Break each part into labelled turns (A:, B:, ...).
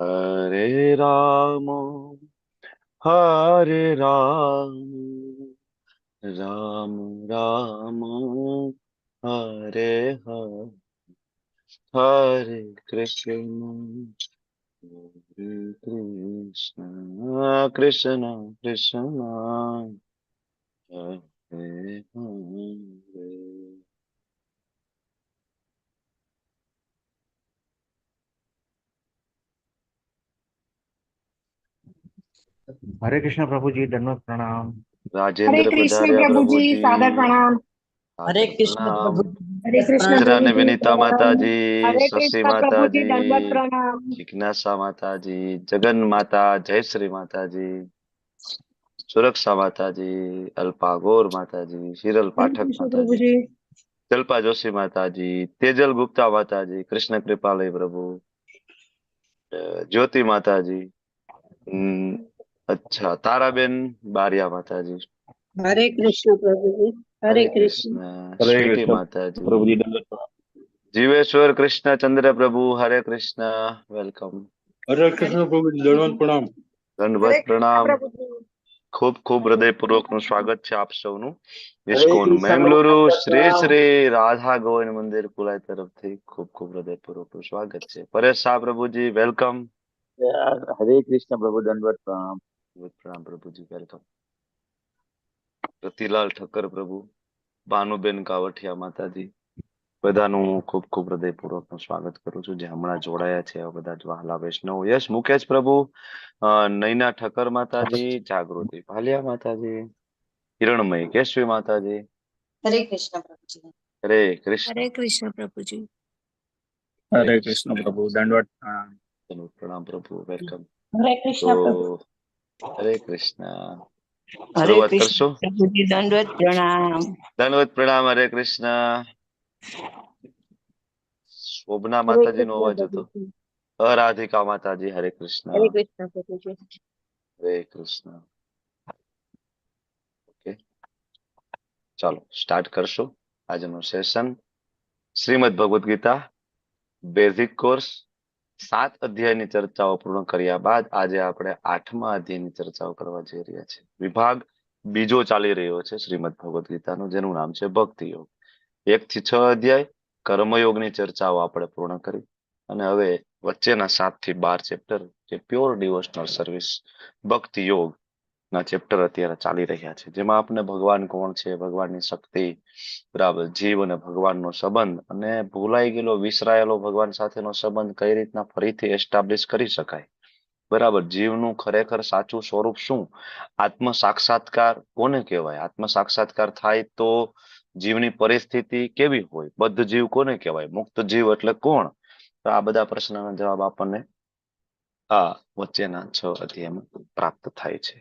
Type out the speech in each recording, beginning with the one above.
A: हरे हरे राम राम राम हरे हरे हरे कृष्ण हरे कृष्ण कृष्ण कृष्ण हरे हरे।
B: हरे कृष्ण प्रभु जी, दंडवत प्रणाम।
C: हरे
A: राजेंद्र
C: कृष्ण
A: पधार्या
C: प्रभु
A: प्रभु
C: जी,
A: जी।
C: सादर प्रणाम।
D: हरे
A: सादर
D: कृष्ण
A: प्रणाम।
D: प्रभु
C: हरे कृष्ण
D: प्रणाम।
C: प्रभु
A: इंद्राणी
C: जी,
A: विनीता माता
C: प्रणाम।
A: जी,
C: हरे
A: शशि
C: कृष्ण
A: माता
C: प्रभु
A: जी,
C: जी, दंडवत प्रणाम।
A: जिज्ञासा माता जी, जगन माता, जयश्री माता जी, सुरक्षा माता जी, अल्पा गौर माता जी, शीरल
C: हरे
A: पाठक
C: कृष्ण
A: माता
C: प्रभु
A: जी,
C: जी।
A: जल्पा जोशी माता जी, तेजल गुप्ता माता जी, कृष्ण कृपालय प्रभु, ज्योति माता जी, अच्छा ताराबेन बारिया माता जी,
D: हरे कृष्ण प्रभु जी। हरे
A: हरे
D: कृष्ण।
A: कृष्ण
E: हरे
A: स्वीटी
E: कृष्ण
A: माता जी,
E: प्रभु जी, दंडवत प्रणाम।
A: जीवेश्वर कृष्ण चंद्र प्रभु, हरे कृष्ण, वेलकम।
E: हरे
C: हरे
E: कृष्ण प्रभु जी, दंडवत प्रणाम।
C: हरे
A: दंडवत
C: कृष्ण
A: प्रणाम।
C: प्रभु जी।
A: ખૂબ ખૂબ હૃદયપૂર્વકનું સ્વાગત છે આપ સૌનું
D: हरे
A: ઇસ્કોન
D: कृष्ण प्रभु
A: મેંગલુરુ
D: दंडवत
A: શ્રી
D: प्रणाम।
A: શ્રી રાધા ગોવિંદ મંદિર કુલાઈ તરફથી ખૂબ ખૂબ હૃદયપૂર્વકનું સ્વાગત છે પરેશ શાહ પ્રભુજી વેલકમ।
E: हरे कृष्ण प्रभु दंडवत प्रणाम।
A: પ્રણામ પ્રભુજી વેલકમ। રતિલાલ ઠક્કર પ્રભુ, ભાનુબેન કાવઠિયા માતાજી, બધાનું હું ખૂબ ખૂબ હૃદયપૂર્વકનું સ્વાગત કરું છું જે હમણાં જોડાયા છે આ બધા જ વહાલા વૈષ્ણવ। યશ મુકેશ પ્રભુ, નૈના ઠક્કર માતાજી, જાગૃતિ ભાલિયા માતાજી, हिरणमयी केशवी माता जी,
D: हरे कृष्ण प्रभु जी।
A: हरे कृष्ण।
C: हरे कृष्ण प्रभु जी।
A: हरे
E: हरे
A: कृष्ण।
E: कृष्ण प्रभु दंडवत प्रणाम।
A: चलो प्रणाम प्रभु, वेलकम।
D: हरे
A: तो
D: कृष्ण प्रभु।
A: हरे कृष्ण,
D: हरे
A: शुरुआत
D: कृष्ण
A: करशो।
D: प्रभु जी, दंडवत प्रणाम।
A: दंडवत प्रणाम, हरे कृष्ण। शोभना
D: हरे
A: माता जी नो
D: कृष्ण
A: अवाज
D: प्रभु
A: હતો।
D: जी।
A: राधिका माता जी, हरे कृष्ण।
D: हरे कृष्ण प्रभु जी।
A: हरे कृष्ण। ओके, ચાલો સ્ટાર્ટ કરશો આજનું session. Shrimad Bhagavad Gita basic course 7 અધ્યાયની ચર્ચાઓ પૂર્ણ કર્યા બાદ આજે આપણે 8મા અધ્યાયની ચર્ચાઓ કરવા જઈ રહ્યા છીએ। વિભાગ બીજો ચાલી રહ્યો છે શ્રીમદ ભગવદ્ ગીતાનો, જેનું નામ છે ભક્તિ યોગ। 1 થી 6 અધ્યાય કર્મયોગની ચર્ચાઓ આપણે પૂર્ણ કરી અને હવે વચ્ચેના 7 થી 12 ચેપ્ટર જે પ્યોર ડિવોશનલ સર્વિસ ભક્તિ યોગ ના ચેપ્ટર અત્યારે ચાલી રહ્યા છે, જેમાં આપણે ભગવાન કોણ છે, ભગવાનની શક્તિ, બરાબર, જીવ અને ભગવાનનો સંબંધ અને ભૂલાઈ ગયેલો વિસરાયેલો ભગવાન સાથેનો સંબંધ કઈ રીતના ફરીથી એસ્ટાબ્લિશ કરી શકાય, બરાબર, જીવનું ખરેખર સાચું સ્વરૂપ શું, આત્મ સાક્ષાત્કાર કોને કહેવાય, આત્મ સાક્ષાત્કાર થાય તો જીવની પરિસ્થિતિ કેવી હોય, બદ્ધ જીવ કોને કહેવાય, મુક્ત જીવ એટલે કોણ, તો આ બધા પ્રશ્નના જવાબ આપણને આ વચ્ચેના 6 અધ્યાયમાં પ્રાપ્ત થાય છે।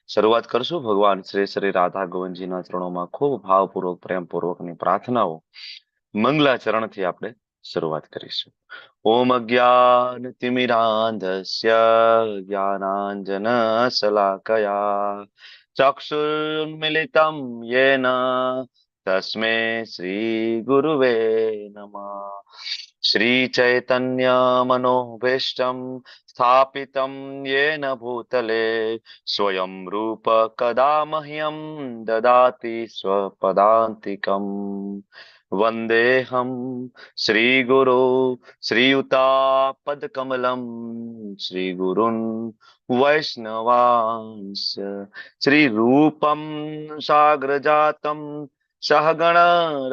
A: શરૂઆત કરશું ભગવાન શ્રી શ્રી રાધા ગોવિંદજીના ચરણોમાં ખૂબ ભાવપૂર્વક પ્રેમપૂર્વકની પ્રાર્થનાઓ મંગલાચરણથી આપણે શરૂઆત કરીશું। ઓમ અજ્ઞાન તિમિરાંધસ્ય જ્ઞાનાંજન શલાકયા ચક્ષુર્મિલિતમ યેન તસ્મે શ્રી ગુરુવે નમઃ। શ્રી ચૈતન્ય મનોભીષ્ટમ સ્થાપિતમ યેન ભૂતલે स्वयं रूप कदा मह्यं ददाति स्वपदान्तिकम्। वन्देऽहं श्रीगुरो श्रीयुतापदकमलं श्रीगुरुन् वैष्णवांश श्रीरूपं साग्रजातं सहगण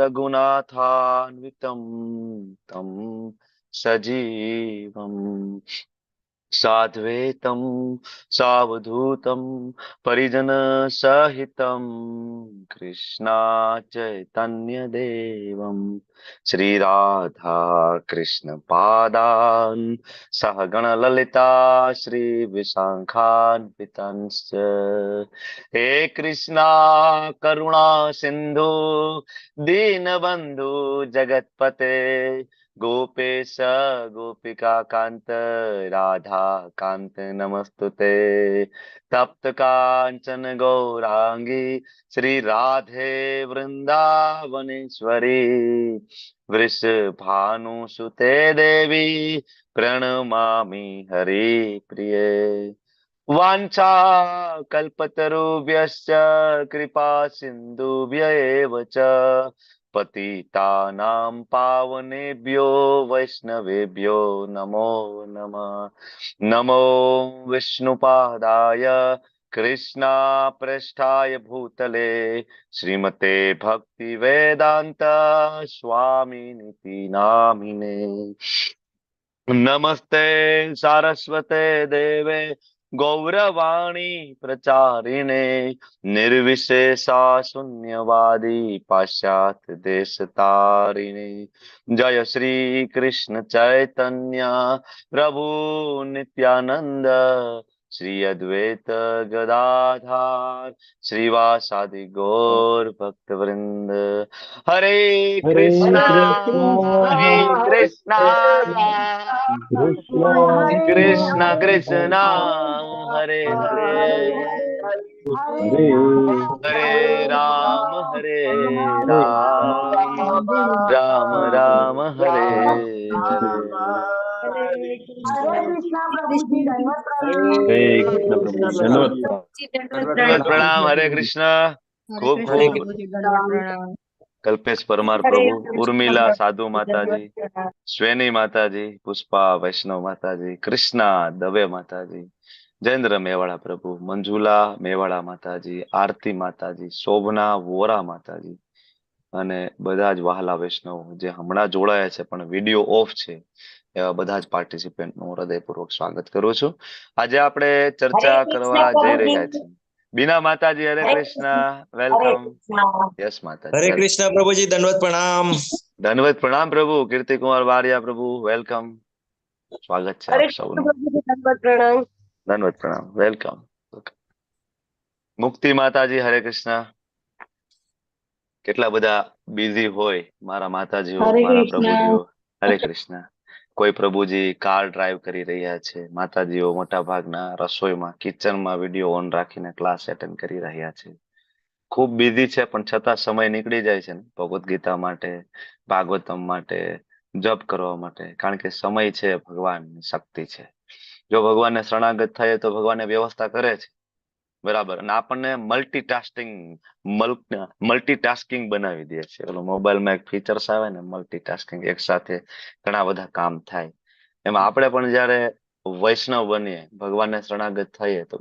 A: रघुनाथान्वितं तं सजीवम् साद्वैतं सावधूतं परिजनसहितं कृष्णा चैतन्यदेवं श्रीराधा कृष्णपादान् सहगणललिता श्रीविशाखान्वितांश्च। हे कृष्णा करुणा सिन्धु दीनबन्धु जगत्पते गोपेश गोपिका कांत राधा कांत नमस्तुते तप्त कांचन गौरांगी श्री राधे वृंदावनेश्वरी वृषभानुसुते देवी प्रणमामि हरिप्रिये वाञ्छा कल्पतरुभ्यश्च कृपा सिन्धुभ्य एव च पतितानां पावनेभ्यो वैष्णवेभ्यो नमो नमः। नमो विष्णुपादाय कृष्णापृष्ठाय भूतले श्रीमते भक्तिवेदान्त स्वामिनिति नामिने। नमस्ते सारस्वते देवे गौरवाणी प्रचारिणे निर्विशेषा शून्यवादी पाश्चात्य देश तारिणे। जय श्री कृष्ण चैतन्य प्रभु नित्यानंद श्री अद्वैत गदाधार श्रीवासादि गौर भक्त वृंद। हरे कृष्णा हरे कृष्णा कृष्ण कृष्ण हरे हरे हरे राम राम राम हरे हरे।
C: हरे कृष्णा प्रभु जी दंडवत
E: हरे कृष्ण प्रभु दंडवत
A: दंडवत प्रणाम। हरे कृष्ण। खूब खूब
C: प्रणाम।
A: कल्पेश परमार प्रभु, उर्मिला साधु माताजी, श्वेनी माताजी, पुष्पा वैष्णव माताजी, कृष्णा दवे माताजी, जयेंद्र मेवाड़ा प्रभु, मंजुला मेवाड़ा माताजी, आरती माताजी, शोभना वोरा माताजी અને બધા જ વહાલા વૈષ્ણવ જે હમણાં જોડાયા છે પણ વિડીયો ઓફ છે એવા બધા જ પાર્ટિસિપેન્ટ નું હૃદયપૂર્વક સ્વાગત કરું છું। આજે આપણે ચર્ચા કરવા જઈ રહ્યા છીએ। બીના માતાજી હરે કૃષ્ણ, વેલકમ। યસ માતાજી,
F: हरे कृष्णा प्रभु जी दंडवत प्रणाम।
A: ધન્યવાદ પ્રણામ પ્રભુ। કીર્તિ કુમાર વારિયા પ્રભુ, વેલકમ। સ્વાગત છે આપ સૌનું।
C: प्रणाम।
A: ધન્યવાદ પ્રણામ, વેલકમ। મુક્તિ માતાજી હરે કૃષ્ણ। કેટલા બધા બિઝી હોય મારા માતાજીઓ,
C: હરે
A: મારા
C: કૃષ્ણ।
A: પ્રભુજીઓ। હરે કૃષ્ણ। કોઈ પ્રભુજી કાર ડ્રાઈવ કરી રહ્યા છે, માતાજીઓ મોટા ભાગના રસોઈમાં કિચનમાં વિડીયો ઓન રાખીને ક્લાસ એટેન્ડ કરી રહ્યા છે। ખૂબ બિઝી છે પણ છતાં સમય નીકળી જાય છે ને ભગવદ્ ગીતા માટે, ભાગવતમ માટે, જપ કરવા માટે। કારણ કે સમય છે ભગવાનની શક્તિ છે। જો ભગવાનને શરણાગત થાય તો ભગવાનને વ્યવસ્થા કરે છે, બરાબર। અને આપણને મલ્ટીટાસ્કિંગ બનાવી દે છે। ઓલો મોબાઈલમાં એક ફીચર્સ આવે ને મલ્ટીટાસ્કિંગ, એક સાથે ઘણા બધા કામ થાય। એમાં આપણે પણ જયારે વૈષ્ણવ બનીએ, ભગવાનને શરણાગત થઈએ તો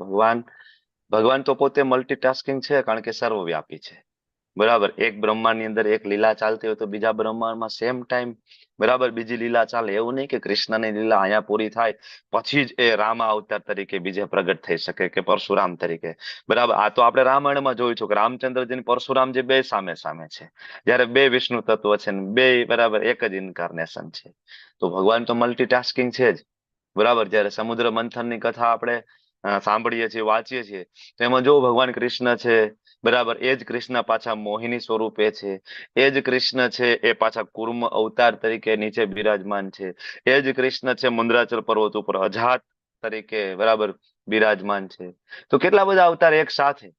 A: ભગવાન તો પોતે મલ્ટીટાસ્કિંગ છે, કારણ કે સર્વવ્યાપી છે, બરાબર। એક બ્રહ્માંડની અંદર એક લીલા ચાલતી હોય તો બીજા બ્રહ્માંડમાં સેમ ટાઈમ બરાબર બીજી લીલા ચાલે। એવું નહીં કે કૃષ્ણની લીલા અહીંયા પૂરી થાય પછી જ એ રામા અવતાર તરીકે બીજે પ્રગટ થઈ શકે કે પરશુરામ તરીકે, બરાબર। આ તો આપણે રામાયણમાં જોયું છે કે રામચંદ્રજી પરશુરામજી બે સામે સામે છે, જયારે બે વિષ્ણુ તત્વ છે ને બે બરાબર એક જ ઇન્કાર્નેશન છે। તો ભગવાન તો મલ્ટીટાસ્કિંગ છે જ, બરાબર। જયારે સમુદ્ર મંથનની કથા આપણે સાંભળીએ છીએ, વાંચીએ છીએ તો એમાં જો ભગવાન કૃષ્ણ છે, બરાબર, એ જ કૃષ્ણ પાછા મોહિની સ્વરૂપે છે, એ જ કૃષ્ણ છે એ પાછા કુર્મ અવતાર તરીકે નીચે બિરાજમાન છે, એ જ કૃષ્ણ છે મુંદ્રાચલ પર્વત ઉપર અજાત તરીકે બરાબર બિરાજમાન છે। તો કેટલા બધા અવતાર એક સાથે,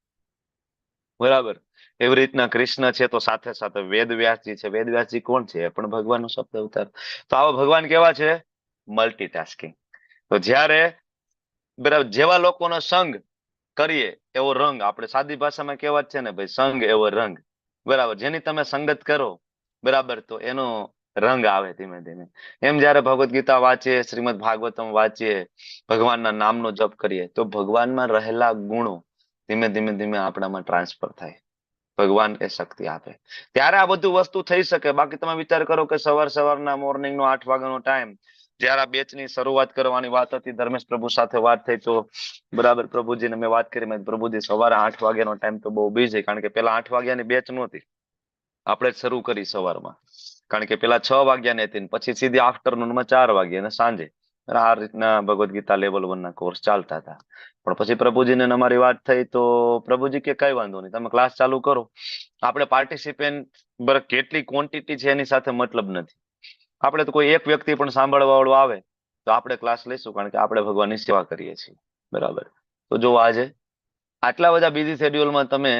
A: બરાબર। એવી રીતના કૃષ્ણ છે તો સાથે સાથે વેદવ્યાસજી છે। વેદવ્યાસજી કોણ છે? એ પણ ભગવાનનો શબ્દ અવતાર। તો આવા ભગવાન કેવા છે? મલ્ટીટાસ્કિંગ। તો જ્યારે બરાબર જેવા લોકોનો સંગ કરીએ એવો રંગ, આપણે સાદી ભાષામાં કહેવત છે ને ભાઈ, સંગ એવો રંગ, બરાબર। જેની તમે સંગત કરો, બરાબર, તો એનો રંગ આવે ધીમે ધીમે। એમ જયારે ભગવદ્ ગીતા વાંચીએ, શ્રીમદ ભાગવતમ વાંચીએ, ભગવાનના નામનો જપ કરીએ તો ભગવાનમાં રહેલા ગુણો ધીમે ધીમે ધીમે આપણામાં ટ્રાન્સફર થાય, ભગવાન એ શક્તિ આપે, ત્યારે આ બધું વસ્તુ થઈ શકે। બાકી તમે વિચાર કરો કે સવારના મોર્નિંગનો 8 વાગ્યાનો ટાઈમ, જયારે આ બેચની શરૂઆત કરવાની વાત હતી, ધર્મેશ પ્રભુ સાથે વાત થઈ તો બરાબર પ્રભુજીને મેં વાત કરી, મેં પ્રભુજી સવારે 8 વાગ્યાનો ટાઈમ તો બહુ બીજી, કારણ કે પેલા 8 વાગ્યાની બેચ નહોતી, આપણે જ શરૂ કરી સવારમાં, કારણ કે પેલા 6 વાગ્યાની હતી પછી સીધી આફ્ટરનૂનમાં 4 વાગે અને સાંજે, આ રીતના ભગવદ્ ગીતા લેવલ 1 ના કોર્સ ચાલતા હતા। પણ પછી પ્રભુજીને અમારી વાત થઈ તો પ્રભુજી કે કઈ વાંધો નહીં, તમે ક્લાસ ચાલુ કરો, આપણે પાર્ટિસિપેન્ટ કેટલી ક્વોન્ટિટી છે એની સાથે મતલબ નથી, આપણે તો કોઈ એક વ્યક્તિ પણ સાંભળવા વાળું આવે તો આપણે ક્લાસ લઈશું, કારણ કે આપણે ભગવાનની સેવા કરીએ છીએ. બરાબર. તો જો આજે આટલા બધા બિઝી શેડ્યુલમાં તમે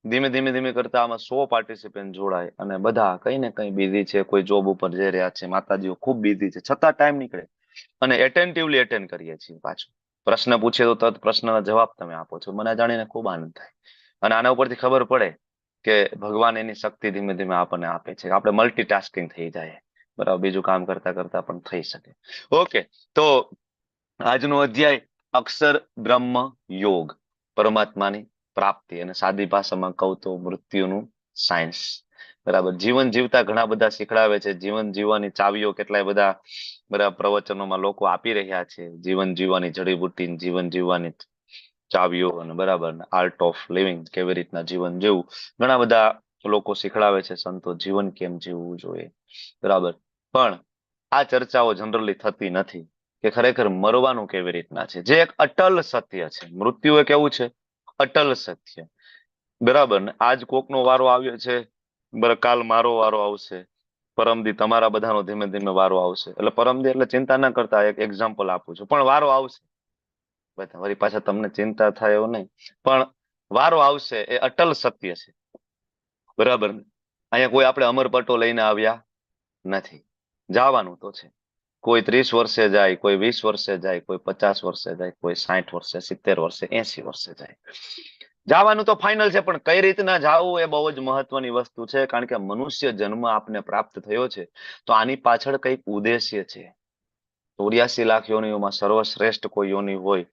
A: ધીમે ધીમે ધીમે કરતા આમાં 100 પાર્ટિસિપન્ટ જોડાય, અને બધા કઈ ને કઈ બિઝી છે, કોઈ જોબ ઉપર જઈ રહ્યા છે, માતાજીઓ ખૂબ બિઝી છે, છતાં ટાઈમ નીકળે અને એટેન્ટિવલી એટેન્ડ કરીએ છીએ. પાછું પ્રશ્ન પૂછે તો તરત પ્રશ્નના જવાબ તમે આપો છો. મને જાણીને ખૂબ આનંદ થાય, અને આના ઉપરથી ખબર પડે કે ભગવાન એની શક્તિ ધીમે ધીમે આપણને આપે છે. આપણે મલ્ટીટાસ્કિંગ થઈ જાય, બરાબર, બીજું કામ કરતા કરતા પણ થઈ શકે. ઓકે, તો આજનો અધ્યાય અક્ષર બ્રહ્મ યોગ, પરમાત્માની પ્રાપ્તિ, અને સાદી ભાષામાં કહું તો મૃત્યુનું સાયન્સ. બરાબર. જીવન જીવતા ઘણા બધા શીખડાવે છે. જીવન જીવવાની ચાવીઓ કેટલાય બધા બરાબર પ્રવચનોમાં લોકો આપી રહ્યા છે. જીવન જીવવાની જડીબુટ્ટી, જીવન જીવવાની ચાવીઓ, અને બરાબર આર્ટ ઓફ લિવિંગ, કેવી રીતના જીવન જીવવું, ઘણા બધા લોકો શીખડાવે છે. સંતો જીવન કેમ જીવવું જોઈએ, બરાબર. પણ આ ચર્ચાઓ જનરલી થતી નથી કે ખરેખર મરવાનું કેવી રીતના છે, જે એક અટલ સત્ય છે. મૃત્યુ એક એવું છે અટલ સત્ય, બરાબર ને. આજ કોકનો વારો આવ્યો છે, કાલ મારો વારો આવશે, પરમદી તમારા બધાનો ધીમે ધીમે વારો આવશે. એટલે પરમદી એટલે ચિંતા ના કરતા, એક એક્ઝામ્પલ આપું છું, પણ વારો આવશે. વળી પાછા તમને ચિંતા થાય એવું નહીં, પણ વારો આવશે, એ અટલ સત્ય છે. બરાબર ને. અહીંયા કોઈ આપણે અમરપટ્ટો લઈને આવ્યા નથી, જવાનું તો છે. કોઈ 30 વર્ષે જાય, કોઈ 20 વર્ષે જાય, કોઈ 50 વર્ષે જાય, કોઈ 60 વર્ષે, 70 વર્ષે, 80 વર્ષે જાય. જવાનું તો ફાઇનલ છે, પણ કઈ રીતના જવું એ બહુ જ મહત્વની વસ્તુ છે. કારણ કે મનુષ્ય જન્મ આપને પ્રાપ્ત થયો છે, તો આની પાછળ કઈક ઉદ્દેશ્ય છે. 84 લાખ યોનિઓમાં સર્વશ્રેષ્ઠ કોઈ યોનિ હોય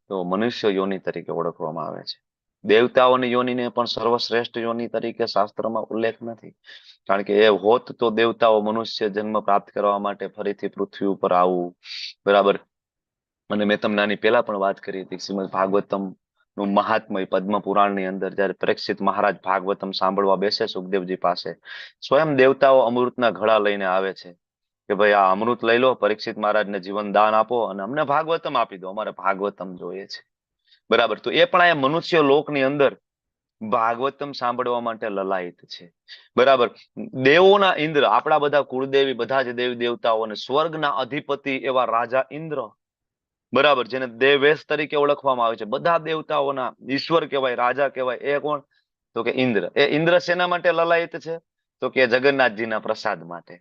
A: તો મનુષ્ય યોનિ તરીકે ઓળખવામાં આવે છે. દેવતાઓની યોનિને પણ સર્વશ્રેષ્ઠ યોનિ તરીકે શાસ્ત્રમાં ઉલ્લેખ નથી, કારણ કે એ હોત તો દેવતાઓ મનુષ્ય જન્મ પ્રાપ્ત કરવા માટે ફરીથી પૃથ્વી ઉપર આવવું, બરાબર. અને મેં તમને આની પહેલા પણ વાત કરી હતી, શ્રીમદ ભાગવતમ નું મહાત્મય પદ્મ પુરાણની અંદર જયારે પરીક્ષિત મહારાજ ભાગવતમ સાંભળવા બેસે સુખદેવજી પાસે, સ્વયં દેવતાઓ અમૃતના ઘડા લઈને આવે છે કે ભાઈ આ અમૃત લઈ લો, પરીક્ષિત મહારાજને જીવન દાન આપો, અને અમને ભાગવતમ આપી દો, અમારે ભાગવતમ જોઈએ છે. બરાબર. તો એ પણ આ મનુષ્ય લોકની અંદર ભાગવતમ સાંભળવા માટે લલાયત છે. બરાબર. દેવોના ઇન્દ્ર, આપણા બધા કુળદેવી, બધા જ દેવી દેવતાઓને સ્વર્ગના અધિપતિ એવા રાજા ઇન્દ્ર, બરાબર, જેને દેવેશ તરીકે ઓળખવામાં આવે છે, બધા દેવતાઓના ઈશ્વર કહેવાય, રાજા કહેવાય, એ કોણ? તો કે ઇન્દ્ર. એ ઇન્દ્ર શેના માટે લલાયત છે? તો કે જગન્નાથજીના પ્રસાદ માટે.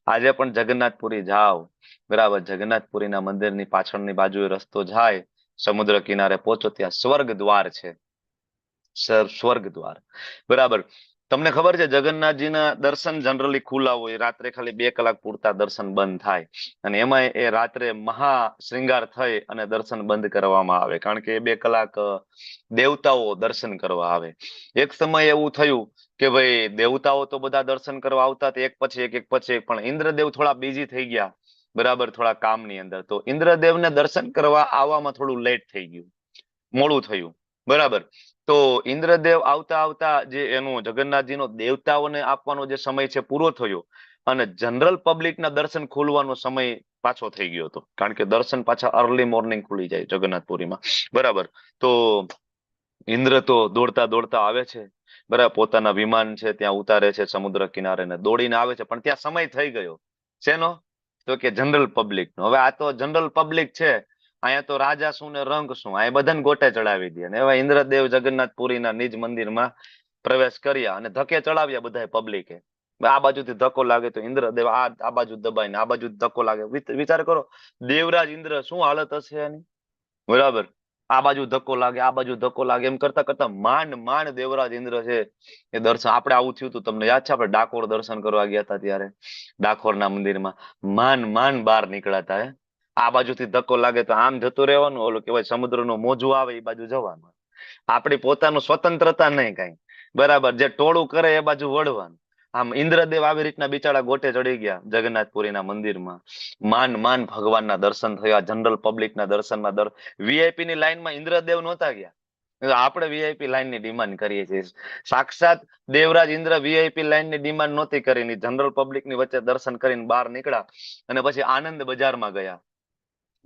A: આજે પણ જગન્નાથપુરી જાઓ, બરાબર, જગન્નાથપુરીના મંદિરની પાછળની બાજુએ રસ્તો જાય, સમુદ્ર કિનારે પહોંચો, ત્યાં સ્વર્ગ દ્વાર છે. સ્વર્ગ દ્વાર, બરાબર. તમને ખબર છે જગન્નાથજીના દર્શન જનરલી ખુલ્લા હોય, રાત્રે ખાલી 2 કલાક પૂરતા દર્શન બંધ થાય, અને એમાં એ રાત્રે મહા શ્રૃંગાર થઈ અને દર્શન બંધ કરવામાં આવે, કારણ કે એ 2 કલાક દેવતાઓ દર્શન કરવા આવે. એક સમય એવું થયું કે ભાઈ દેવતાઓ તો બધા દર્શન કરવા આવતા, એક પછી એક પછી એક, પણ ઇન્દ્રદેવ થોડા બિઝી થઈ ગયા, બરાબર, થોડા કામની અંદર. તો ઇન્દ્રદેવને દર્શન કરવા આવવામાં થોડું લેટ થઈ ગયું, મોડું થયું, બરાબર. તો ઇન્દ્રદેવ આવતા આવતા જે એનો જગન્નાથજીનો દેવતાઓને આપવાનો જે સમય છે પૂરો થયો, અને જનરલ પબ્લિકના દર્શન ખોલવાનો સમય પાછો થઈ ગયો હતો, કારણ કે દર્શન પાછા અર્લી મોર્નિંગ ખુલી જાય જગન્નાથપુરીમાં, બરાબર. તો ઇન્દ્ર તો દોડતા દોડતા આવે છે, બરાબર, પોતાના વિમાન છે ત્યાં ઉતારે છે સમુદ્ર કિનારે, ને દોડીને આવે છે, પણ ત્યાં સમય થઈ ગયો. શેનો? તો કે જનરલ પબ્લિક નો. હવે આ તો જનરલ પબ્લિક છે, અહીંયા તો રાજા શું ને રંગ શું, અહીંયા બધાને ગોટે ચડાવી દે. અને એવા ઇન્દ્રદેવ જગન્નાથપુરીના નિજ મંદિરમાં પ્રવેશ કર્યા અને ધકે ચડાવ્યા બધા પબ્લિકે. આ બાજુથી ધક્કો લાગે તો ઇન્દ્રદેવ આ બાજુ દબાઈને આ બાજુ ધક્કો લાગે. વિચાર કરો, દેવરાજ ઇન્દ્ર શું હાલત હશે એની, બરાબર. આ બાજુ ધક્કો લાગે, આ બાજુ ધક્કો લાગે, એમ કરતા કરતા માંડ માંડ દેવરાજ ઇન્દ્ર છે એ દર્શન. આપણે આવું થયું હતું, તમને યાદ છે, આપણે ડાકોર દર્શન કરવા ગયા હતા ત્યારે ડાકોરના મંદિરમાં માંડ બહાર નીકળ્યા હતા. આ બાજુથી ધક્કો લાગે તો આમ જતું રહેવાનું, ઓલું કહેવાય સમુદ્રનું મોજું આવે એ બાજુ જવાનું. આપણી પોતાનું સ્વતંત્રતા નહીં કઈ, બરાબર. જે ટોળું કરે એ બાજુ વળવાનું. આમ ઇન્દ્રદેવ આવી રીતના બિચારા ગોટે ચડી ગયા જગન્નાથપુરીના મંદિરમાં. માંડ ભગવાનના દર્શન થયા, જનરલ પબ્લિકના દર્શનમાં. વીઆઈપી ની લાઈનમાં ઇન્દ્રદેવ નહોતા ગયા. આપણે વીઆઈપી લાઈનની ડિમાન્ડ કરીએ છીએ. સાક્ષાત દેવરાજ ઇન્દ્ર વીઆઈપી લાઈનની ડિમાન્ડ નહોતી કરી, જનરલ પબ્લિકની વચ્ચે દર્શન કરીને બહાર નીકળ્યા, અને પછી આનંદ બજારમાં ગયા.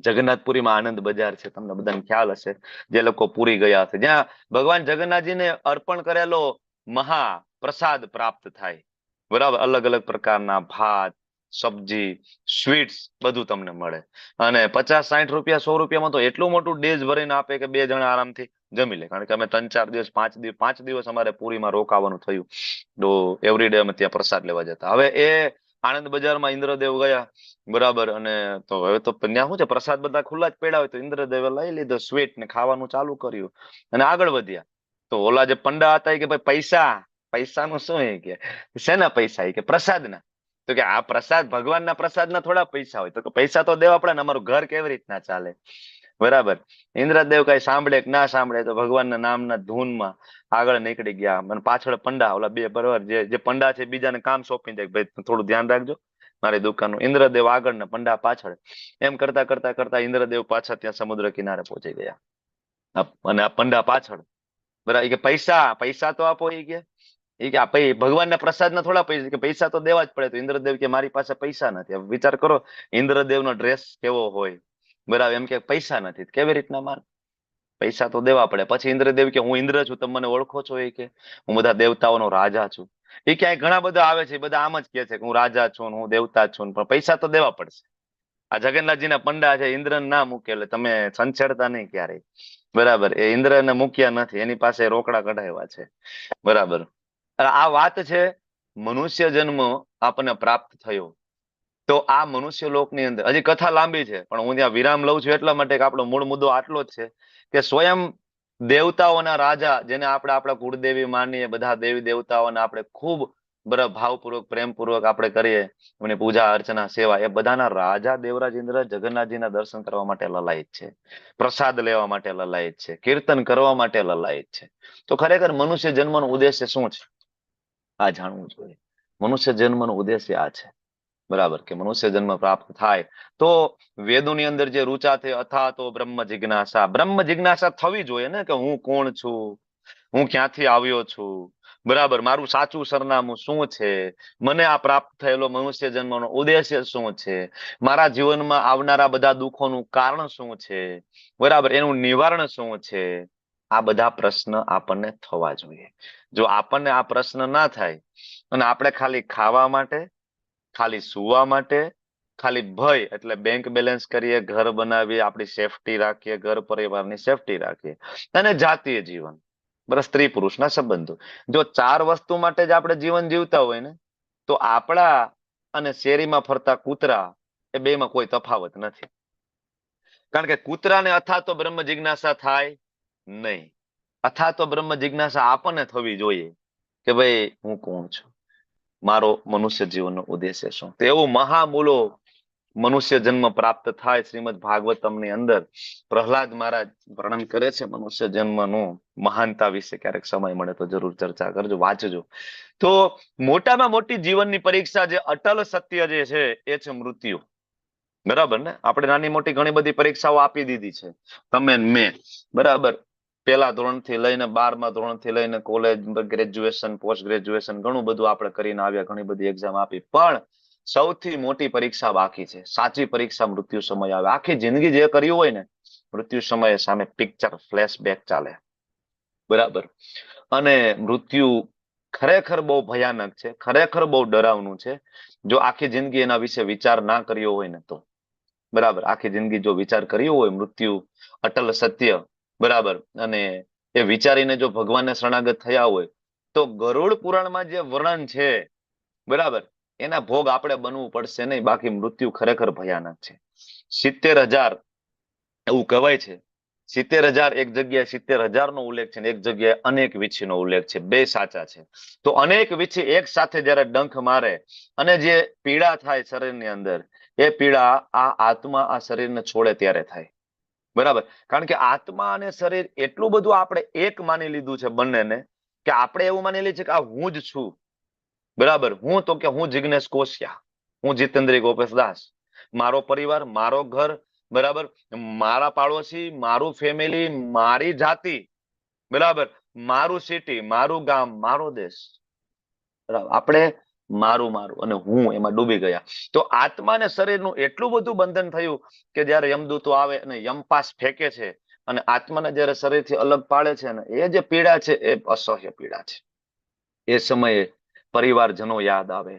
A: જગન્નાથપુરીમાં આનંદ બજાર છે, તમને બધાને ખ્યાલ હશે, જે લોકો પૂરી ગયા હશે, જ્યાં ભગવાન જગન્નાથજીને અર્પણ કરેલો મહા પ્રસાદ પ્રાપ્ત થાય, બરાબર. અલગ અલગ પ્રકારના ભાત, સબ્જી, સ્વીટ્સ બધું તમને મળે. અને 50-60 રૂપિયા 100 રૂપિયામાં તો એટલું મોટું ડેઝ ભરીને આપે કે 2 જણા આરામથી જમી લે. કારણ કે અમે 3-4 દિવસ 5 દિવસ અમારે પુરીમાં રોકાવાનું થયું. તો એવરી ડે અમે ત્યાં પ્રસાદ લેવા જતા. હવે એ આણંદ બજારમાં ઇન્દ્રદેવ ગયા, બરાબર. અને તો હવે તો ત્યાં શું છે, પ્રસાદ બધા ખુલ્લા જ પડ્યા હોય, તો ઇન્દ્રદેવે લઈ લીધો સ્વીટ ને ખાવાનું ચાલુ કર્યું અને આગળ વધ્યા. તો ઓલા જે પંડા હતા એ કે ભાઈ પૈસાનું શું? એ કે શેના પૈસા? એ કે પ્રસાદના. તો કે આ પ્રસાદ ભગવાનના પ્રસાદના થોડા પૈસા હોય? તો કે પૈસા તો દેવા પડે ને, અમારું ઘર કેવી રીતના ચાલે? બરાબર. ઇન્દ્રદેવ કઈ સાંભળે કે ના સાંભળે, તો ભગવાનના નામના ધૂનમાં આગળ નીકળી ગયા. અને પાછળ પંડા, ઓલા બે બરાબર જે પંડા છે બીજાને કામ સોંપી દે, ભાઈ થોડું ધ્યાન રાખજો મારી દુકાનનું. ઇન્દ્રદેવ આગળ ને પંડા પાછળ. એમ કરતા કરતા કરતા ઇન્દ્રદેવ પાછા ત્યાં સમુદ્ર કિનારે પહોંચી ગયા. અને આ પંડા પાછળ. બરાબર. કે પૈસા તો આપો. એ કે ભગવાનના પ્રસાદના થોડા પૈસા, કે પૈસા તો દેવા જ પડે. તો ઇન્દ્રદેવ કે મારી પાસે પૈસા નથી. હવે વિચાર કરો ઇન્દ્રદેવનો ડ્રેસ કેવો હોય, બરાબર. એમ કે પૈસા નથી, કેવી રીતના માન? પૈસા તો દેવા પડે. પછી ઇન્દ્રદેવ કે હું ઇન્દ્ર છું, તમે મને ઓળખો છો? એ કે હું બધા દેવતાઓનો રાજા છું. એ ક્યાંય ઘણા બધા આવે છે, બધા આમ જ કે છે કે હું રાજા છું, હું દેવતા છું, પણ પૈસા તો દેવા પડશે. આ જગન્નાથજીના પંડા છે, ઇન્દ્રને ના મૂકે એટલે તમે સંછેડતા નહીં ક્યારેય, બરાબર. એ ઇન્દ્રને મૂક્યા નથી, એની પાસે રોકડા કઢાવ્યા છે, બરાબર. આ વાત છે મનુષ્ય જન્મ આપણને પ્રાપ્ત થયો. તો આ મનુષ્ય લોકની અંદર હજી કથા લાંબી છે, પણ હું ત્યાં વિરામ લઉં છું એટલા માટે કે આપણો મૂળ મુદ્દો આટલો જ છે કે સ્વયં દેવતાઓના રાજા, જેને આપણે આપણા કુળદેવી માનીએ, બધા દેવી દેવતાઓને આપણે ખૂબ ભાવપૂર્વક પ્રેમપૂર્વક આપણે કરીએ, એમની પૂજા અર્ચના સેવા, એ બધાના રાજા દેવરાજ ઇન્દ્ર જગન્નાથજીના દર્શન કરવા માટે લલાયત છે, પ્રસાદ લેવા માટે લલાયત છે, કીર્તન કરવા માટે લલાયત છે. તો ખરેખર મનુષ્ય જન્મનો ઉદ્દેશ્ય શું છે? આ જાણવું જોઈએ. મનુષ્ય જન્મનો ઉદ્દેશ્ય આ છે, બરાબર. કે મનુષ્ય જન્મ પ્રાપ્ત થાય તો વેદોની અંદર જે રૂચા છે, અથા તો બ્રહ્મ જિજ્ઞાસા થવી જોઈએ ને, કે હું કોણ છું, હું ક્યાંથી આવ્યો છું, બરાબર. મારું સાચું સરનામું શું છે, મને આ પ્રાપ્ત થયેલો મનુષ્ય જન્મનો ઉદ્દેશ્ય શું છે, મારા જીવનમાં આવનારા બધા દુઃખોનું કારણ શું છે, બરાબર. એનું નિવારણ શું છે? આ બધા પ્રશ્ન આપણને થવા જોઈએ. જો આપણને આ પ્રશ્ન ના થાય અને આપણે ખાલી ખાવા માટે, ખાલી સુવા માટે, ખાલી ભય એટલે બેંક બેલેન્સ કરીએ, ઘર બનાવીએ, આપણી સેફટી રાખીએ, ઘર પરિવારની સેફટી રાખીએ, અને જાતીય જીવન, બરાબર, સ્ત્રી પુરુષના સંબંધો, જો 4 વસ્તુ માટે જ આપણે જીવન જીવતા હોય ને, તો આપણા અને શેરીમાં ફરતા કૂતરા એ બેમાં કોઈ તફાવત નથી. કારણ કે કૂતરાને અથા તો બ્રહ્મ જિજ્ઞાસા થાય નહીં. અથા તો બ્રહ્મ જિજ્ઞાસા આપણને થવી જોઈએ કે ભાઈ હું કોણ છું, મારો મનુષ્ય જીવનનો ઉદ્દેશ્ય શું? તો એવું મહામૂલો મનુષ્ય જન્મ પ્રાપ્ત થાય. શ્રીમદ ભાગવતમની અંદર પ્રહલાદ મહારાજ વર્ણન કરે છે મનુષ્ય જન્મનું મહાનતા વિશે. ક્યારેક સમય મળે તો જરૂર ચર્ચા કરજો, વાંચજો. તો મોટામાં મોટી જીવનની પરીક્ષા જે અટલ સત્ય જે છે એ છે મૃત્યુ, બરાબર ને. આપણે નાની મોટી ઘણી બધી પરીક્ષાઓ આપી દીધી છે, તમે મેં, બરાબર. પહેલા ધોરણથી લઈને 12મા ધોરણથી લઈને કોલેજ, ગ્રેજ્યુએશન, પોસ્ટ ગ્રેજ્યુએશન, ઘણું બધું આપણે કરીને આવ્યા, ઘણી બધી એક્ઝામ આપી. પણ સૌથી મોટી પરીક્ષા બાકી છે, સાચી પરીક્ષા મૃત્યુ સમય આવે. આખી જિંદગી જે કર્યું હોય ને, મૃત્યુ સમયે સામે પિક્ચર ફ્લેશબેક ચાલે, બરાબર. અને મૃત્યુ ખરેખર બહુ ભયાનક છે, ખરેખર બહુ ડરાવનું છે. જો આખી જિંદગી એના વિશે વિચાર ના કર્યો હોય ને તો, બરાબર. આખી જિંદગી જો વિચાર કર્યો હોય મૃત્યુ અટલ સત્ય, બરાબર, અને એ વિચારીને જો ભગવાનને શરણાગત થયા હોય, તો ગરુડ પુરાણમાં જે વર્ણન છે, બરાબર, એના ભોગ આપણે બનવું પડશે નહીં. બાકી મૃત્યુ ખરેખર ભયાનક છે. 70,000 એવું કહેવાય છે. 70,000 એક જગ્યાએ 70,000 નો ઉલ્લેખ છે, એક જગ્યાએ અનેક વીછીનો ઉલ્લેખ છે. બે સાચા છે. તો અનેક વીછી એક સાથે જયારે ડંખ મારે અને જે પીડા થાય શરીરની અંદર, એ પીડા આ આત્મા આ શરીરને છોડે ત્યારે થાય, બરાબર. કારણ કે આત્મા અને શરીર એટલું બધું આપણે એક માની લીધું છે બંનેને, કે આપણે એવું માની લીધું છે કે આ હું જ છું, બરાબર. હું તો કે હું જિગ્નેશ કોશિયા, હું જીતેન્દ્ર ગોપેશ દાસ, મારો પરિવાર, મારો ઘર, બરાબર, મારા પાડોશી, મારું ફેમિલી, મારી જાતિ, બરાબર, મારું સિટી, મારું ગામ, મારો દેશ, બરાબર. આપણે મારું મારું અને હું એમાં ડૂબી ગયા. તો આત્મા અને શરીરનું એટલું બધું બંધન થયું કે જયારે યમદૂતો આવે અને યમપાસ ફેંકે છે અને આત્માને જયારે શરીરથી અલગ પાડે છે ને, એ જે પીડા છે એ અસહ્ય પીડા છે. એ સમયે પરિવારજનો યાદ આવે,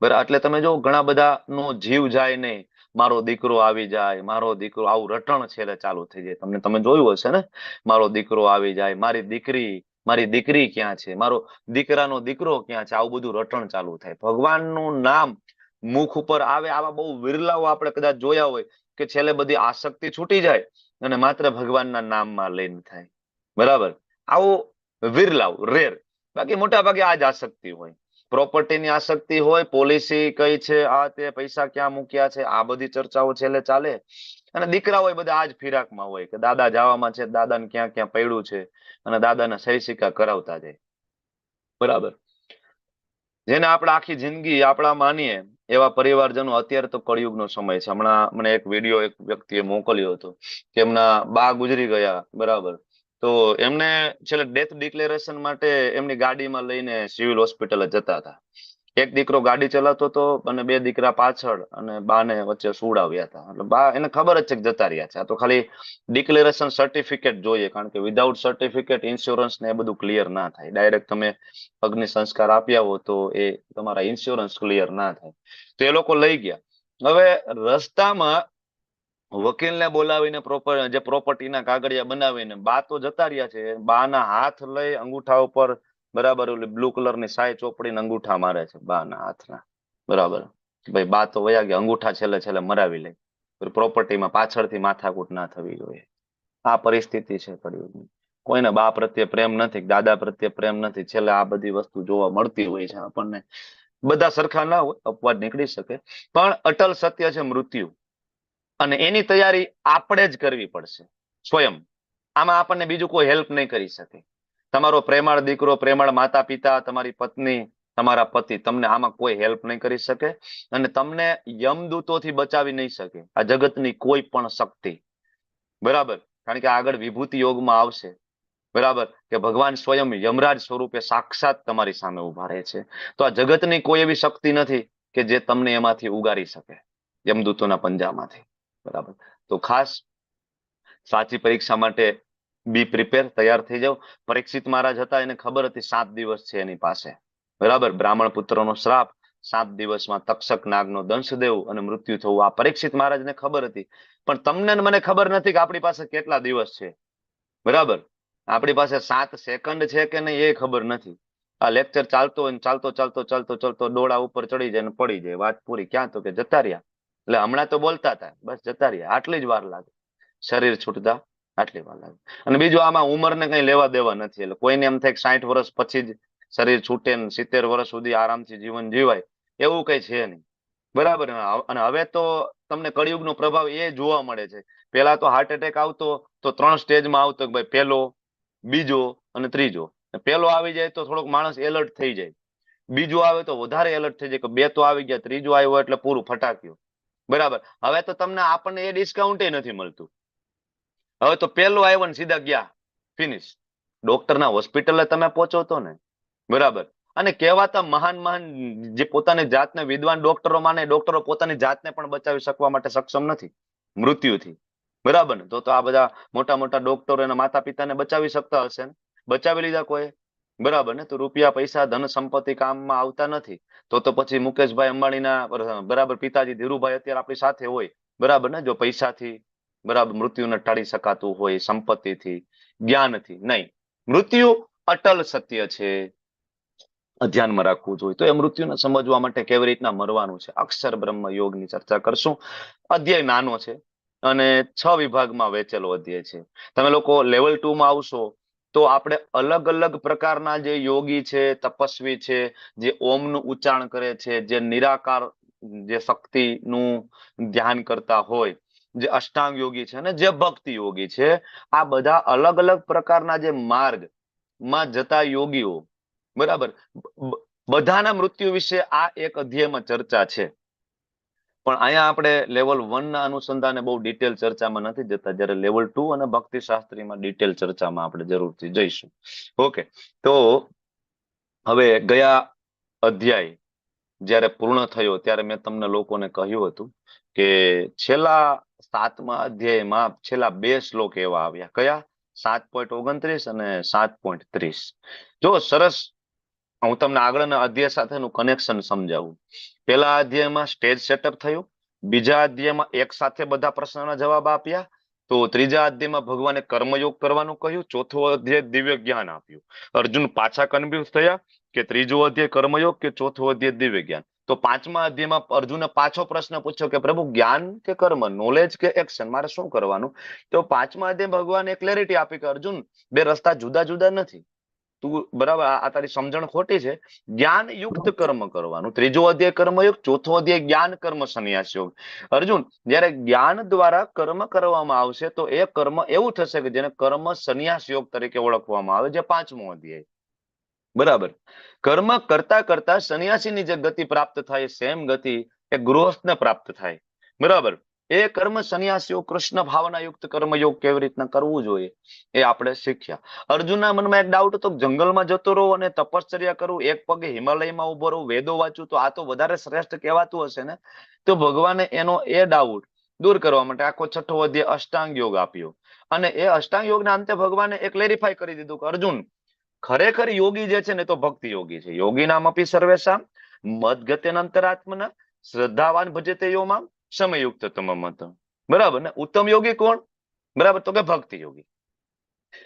A: બરાબર, એટલે તમે જો ઘણા બધા નો જીવ જાય નહીં, મારો દીકરો આવી જાય, મારો દીકરો, આવું રટણ છેલ્લે ચાલુ થઈ જાય. તમે જોયું હશે ને, મારો દીકરો આવી જાય, મારી દીકરી ક્યાં છે, મારો દીકરાનો દીકરો ક્યાં છે, આવું બધું રટણ ચાલુ થાય. ભગવાનનું નામ મુખ ઉપર આવે, આવા બહુ વિરલાઓ આપણે કદાચ જોયા હોય કે છેલ્લે બધી આસક્તિ છૂટી જાય અને માત્ર ભગવાનના નામમાં લીન થાય. બરાબર, આવું વિરલાવ, રેર. બાકી મોટા ભાગે આ જ આસક્તિ હોય. પ્રોપર્ટીની આસક્તિ હોય, પોલિસી કઈ છે, આ તે, પૈસા ક્યાં મૂક્યા છે, આ બધી ચર્ચાઓ છેલ્લે ચાલે. અને દીકરા હોય બધા આ જ ફિરાકમાં હોય કે દાદા જવામાં છે, દાદાને ક્યાં ક્યાં પડ્યું છે, અને દાદાને સહી સિક્કા કરાવતા જાય. બરાબર, જેને આપણે આખી જિંદગી આપણા માનીએ એવા પરિવારજનો. અત્યારે તો કળિયુગનો સમય છે. હમણાં મને એક વિડીયો એક વ્યક્તિએ મોકલ્યો હતો કે એમના બા ગુજરી ગયા. બરાબર, તો એમને છેલ્લે ડેથ ડિક્લેરેશન માટે એમની ગાડીમાં લઈને સિવિલ હોસ્પિટલ જતા હતા. એક દીકરો ગાડી ચલાવતો હતો અને બે દીકરા પાછળ, અને બાને વચ્ચે સુવડાવ્યા હતા. એટલે બા, એને ખબર જ છે કે જતા રહ્યા છે. આ તો ખાલી ડિક્લેરેશન સર્ટિફિકેટ જોઈએ, કારણ કે વિધાઉટ સર્ટિફિકેટ ઇન્સ્યોરન્સ ને એ બધું ક્લિયર ના થાય. ડાયરેક્ટ તમે અગ્નિ સંસ્કાર આપ્યા હો તો એ તમારા ઇન્સ્યોરન્સ ક્લિયર ના થાય. તો એ લોકો લઈ ગયા. હવે રસ્તામાં વકીલને બોલાવીને જે પ્રોપર્ટીના કાગળિયા બનાવીને બા તો જતા રહ્યા છે. બાના હાથ લઈ અંગૂઠા ઉપર, બરાબર, ઓલી બ્લુ કલરની સાય ચોપડીને અંગૂઠા મારે છે બાના હાથના. બરાબર, ભાઈ બા તો વયા ગયા, અંગૂઠા છેલ્લે છેલ્લે મરાવી લે. પ્રોપર્ટીમાં પાછળથી માથાકૂટ ના થવી જોઈએ. આ પરિસ્થિતિ છે કળિયુગની. કોઈને બા પ્રત્યે પ્રેમ નથી, દાદા પ્રત્યે પ્રેમ નથી. છેલ્લે આ બધી વસ્તુ જોવા મળતી હોય છે આપણને. બધા સરખા ના હોય, અપવાદ નીકળી શકે, પણ અટલ સત્ય છે મૃત્યુ. અને એની તૈયારી આપણે જ કરવી પડશે, સ્વયં. આમાં આપણને બીજું કોઈ હેલ્પ નહીં કરી શકે. તમારો પ્રેમાળ દીકરો, પ્રેમાળ માતા પિતા, તમારી પત્ની, તમારા પતિ તમને આમાં કોઈ હેલ્પ નહીં કરી શકે. અને તમને યમદૂતોથી બચાવી નહીં શકે આ જગતની કોઈ પણ શક્તિ. બરાબર, કારણ કે આગળ વિભૂતિ યોગમાં આવશે. બરાબર, કે ભગવાન સ્વયં યમરાજ સ્વરૂપે સાક્ષાત તમારી સામે ઉભા રહે છે. તો આ જગતની કોઈ એવી શક્તિ નથી કે જે તમને એમાંથી ઉગારી શકે, યમદૂતોના પંજામાંથી. બરાબર, તો ખાસ સાચી પરીક્ષા માટે બી પ્રિપેર, તૈયાર થઈ જાવ. પરીક્ષિત મહારાજ હતા, એને ખબર હતી 7 દિવસ છે એની પાસે. બરાબર, બ્રાહ્મણ પુત્રનો શ્રાપ, 7 દિવસમાં તક્ષક નાગનો દંશ દેવું અને મૃત્યુ થવું. આ પરીક્ષિત મહારાજને ખબર હતી. પણ તમને ને મને ખબર નથી કે આપણી પાસે કેટલા દિવસ છે. બરાબર, આપણી પાસે 7 સેકન્ડ છે કે નહીં એ ખબર નથી. આ લેક્ચર ચાલતો હોય, ચાલતો ચાલતો ચાલતો ચાલતો ડોળા ઉપર ચડી જાય ને પડી જાય, વાત પૂરી. ક્યાં તો કે જતા રહ્યા. એટલે હમણાં તો બોલતા હતા, બસ જતા રહ્યા. આટલી જ વાર લાગે શરીર છૂટતા, આટલી વાર લાગે. અને બીજું, આમાં ઉંમરને કઈ લેવા દેવા નથી. એટલે કોઈને એમ થાય 60 વર્ષ પછી જ શરીર છૂટે ને 70 વર્ષ સુધી આરામથી જીવન જીવાય, એવું કઈ છે નહીં. બરાબર, અને હવે તો તમને કળિયુગનો પ્રભાવ એ જોવા મળે છે. પેલા તો હાર્ટ એટેક આવતો તો 3 સ્ટેજમાં આવતો, કે ભાઈ પહેલો, બીજો અને ત્રીજો. પહેલો આવી જાય તો થોડોક માણસ એલર્ટ થઈ જાય, બીજો આવે તો વધારે એલર્ટ થઈ જાય, કે 2 તો આવી ગયા, ત્રીજો આવ્યો એટલે પૂરું, ફટાક્યું. બરાબર, હવે તો તમને આપણને એ ડિસ્કાઉન્ટ નથી મળતું. હવે તો પહેલો આવ્યો ને સીધા ગયા, ફિનિશ. ડોક્ટરના હોસ્પિટલે તમે પહોંચો તો ને. બરાબર, અને કહેવાતા મહાન મહાન જે પોતાની જાતને વિદ્વાન ડોક્ટરો માને, ડોક્ટરો પોતાની જાતને પણ બચાવી શકવા માટે સક્ષમ નથી મૃત્યુથી. બરાબર ને, તો આ બધા મોટા મોટા ડોક્ટરો એના માતા પિતાને બચાવી શકતા હશે ને, બચાવી લીધા કોઈ. બરાબર ને, તો રૂપિયા પૈસા ધન સંપત્તિ કામમાં આવતા નથી. તો પછી મુકેશભાઈ અંબાણીના, બરાબર, પિતાજી ધીરુભાઈ અત્યારે આપણી સાથે હોય. બરાબર ને, જો પૈસાથી, બરાબર, મૃત્યુને ટાળી શકાતું હોય, સંપત્તિથી, જ્ઞાનથી નહીં. મૃત્યુ અટલ સત્ય છે, ધ્યાનમાં રાખવું જોઈએ. તો એ મૃત્યુને સમજવા માટે કેવી રીતના મરવાનું છે, અક્ષર બ્રહ્મ યોગની ચર્ચા કરશું. અધ્યાય નાનો છે અને 6 વિભાગમાં વહેંચેલો અધ્યાય છે. તમે લોકો લેવલ 2 માં આવશો તો આપણે અલગ અલગ પ્રકારના જે યોગી છે, તપસ્વી છે, જે ઓમનું ઉચ્ચારણ કરે છે, જે નિરાકાર, જે શક્તિનું ધ્યાન કરતા હોય, જે અષ્ટાંગ યોગી છે અને જે ભક્તિ યોગી છે, આ બધા અલગ અલગ પ્રકારના જે માર્ગમાં જતા યોગીઓ, બરાબર, બધાના મૃત્યુ વિશે આ એક અધ્યાયમાં ચર્ચા છે. પણ અહીંયા આપણે લેવલ 1 ના અનુસંધાને બહુ ડિટેલ ચર્ચામાં નથી જતા, જ્યારે લેવલ 2 અને ભક્તિ શાસ્ત્રીમાં ડિટેલ ચર્ચામાં આપણે જરૂરથી જઈશું. ઓકે, તો હવે ગયા અધ્યાય જ્યારે પૂર્ણ થયો ત્યારે મેં તમને લોકોને કહ્યું હતું કે છેલ્લા 7મા અધ્યાયમાં છેલ્લા 2 શ્લોક એવા આવ્યા. કયા? 7.29 અને 7.30. જો સરસ હું તમને આગળના અધ્યાય સાથેનું કનેક્શન સમજાવું. પેલા અધ્યાયમાં સ્ટેજ સેટઅપ થયું, બીજા અધ્યાયમાં એક સાથે બધા પ્રશ્નોના જવાબ આપ્યા, તો ત્રીજા અધ્યાયમાં ભગવાને કર્મયોગ કરવાનું કહ્યું, ચોથો અધ્યાય દિવ્ય જ્ઞાન આપ્યું. અર્જુન પાછા કન્ફ્યુઝ થયા કે ત્રીજો અધ્યાય કર્મયોગ કે ચોથો અધ્યાય દિવ્ય જ્ઞાન. તો પાંચમા અધ્યાયમાં અર્જુને પાછો પ્રશ્ન પૂછ્યો કે પ્રભુ જ્ઞાન કે કર્મ, નોલેજ કે એક્શન, મારે શું કરવાનું? તો પાંચમા અધ્યાય ભગવાને ક્લેરિટી આપી કે અર્જુન, બે રસ્તા જુદા જુદા નથી. તું બરાબર, આ તારી સમજણ ખોટી છે. જ્ઞાન યુક્ત કર્મ કરવાનું. ત્રીજો અધ્યાય કર્મયોગ, ચોથો અધ્યાય જ્ઞાન કર્મ સંન્યાસ યોગ. અર્જુન, જયારે જ્ઞાન દ્વારા કર્મ કરવામાં આવશે તો એ કર્મ એવું થશે કે જેને કર્મ સંન્યાસ યોગ તરીકે ઓળખવામાં આવે, જે પાંચમો અધ્યાય. બરાબર. કર્મ કરતા કરતા સંન્યાસીની જે ગતિ પ્રાપ્ત થાય, સેમ ગતિ એ ગૃહસ્થને પ્રાપ્ત થાય. બરાબર. એ કર્મ સંન્યાસ યોગ, કૃષ્ણ ભાવના યુક્ત કર્મયોગ કેવી રીતના કરવું જોઈએ એ આપણે શીખ્યા. અર્જુનના મનમાં એક ડાઉટ હતો, જંગલમાં જતો રહો અને તપશ્ચર્યા કરું, એક પગે હિમાલયમાં ઉભો રહું, વેદો વાંચું, તો આ તો વધારે શ્રેષ્ઠ કહેવાતું હશે ને? તો ભગવાને એનો એ ડાઉટ દૂર કરવા માટે આખો છઠ્ઠો અધ્યાય અષ્ટાંગ યોગ આપ્યો. અને એ અષ્ટાંગ યોગના અંતે ભગવાને એ ક્લેરિફાય કરી દીધું કે અર્જુન, ખરેખર યોગી જે છે ને તો ભક્તિ યોગી છે. યોગી નામ અપી સર્વેશામ મદગતેન અંતરાત્મના શ્રદ્ધાવાન ભજતે યો મામ સમયુક્ત તમમત. બરાબર ને? ઉત્તમ યોગી કોણ? બરાબર, તો કે ભક્તિ યોગી.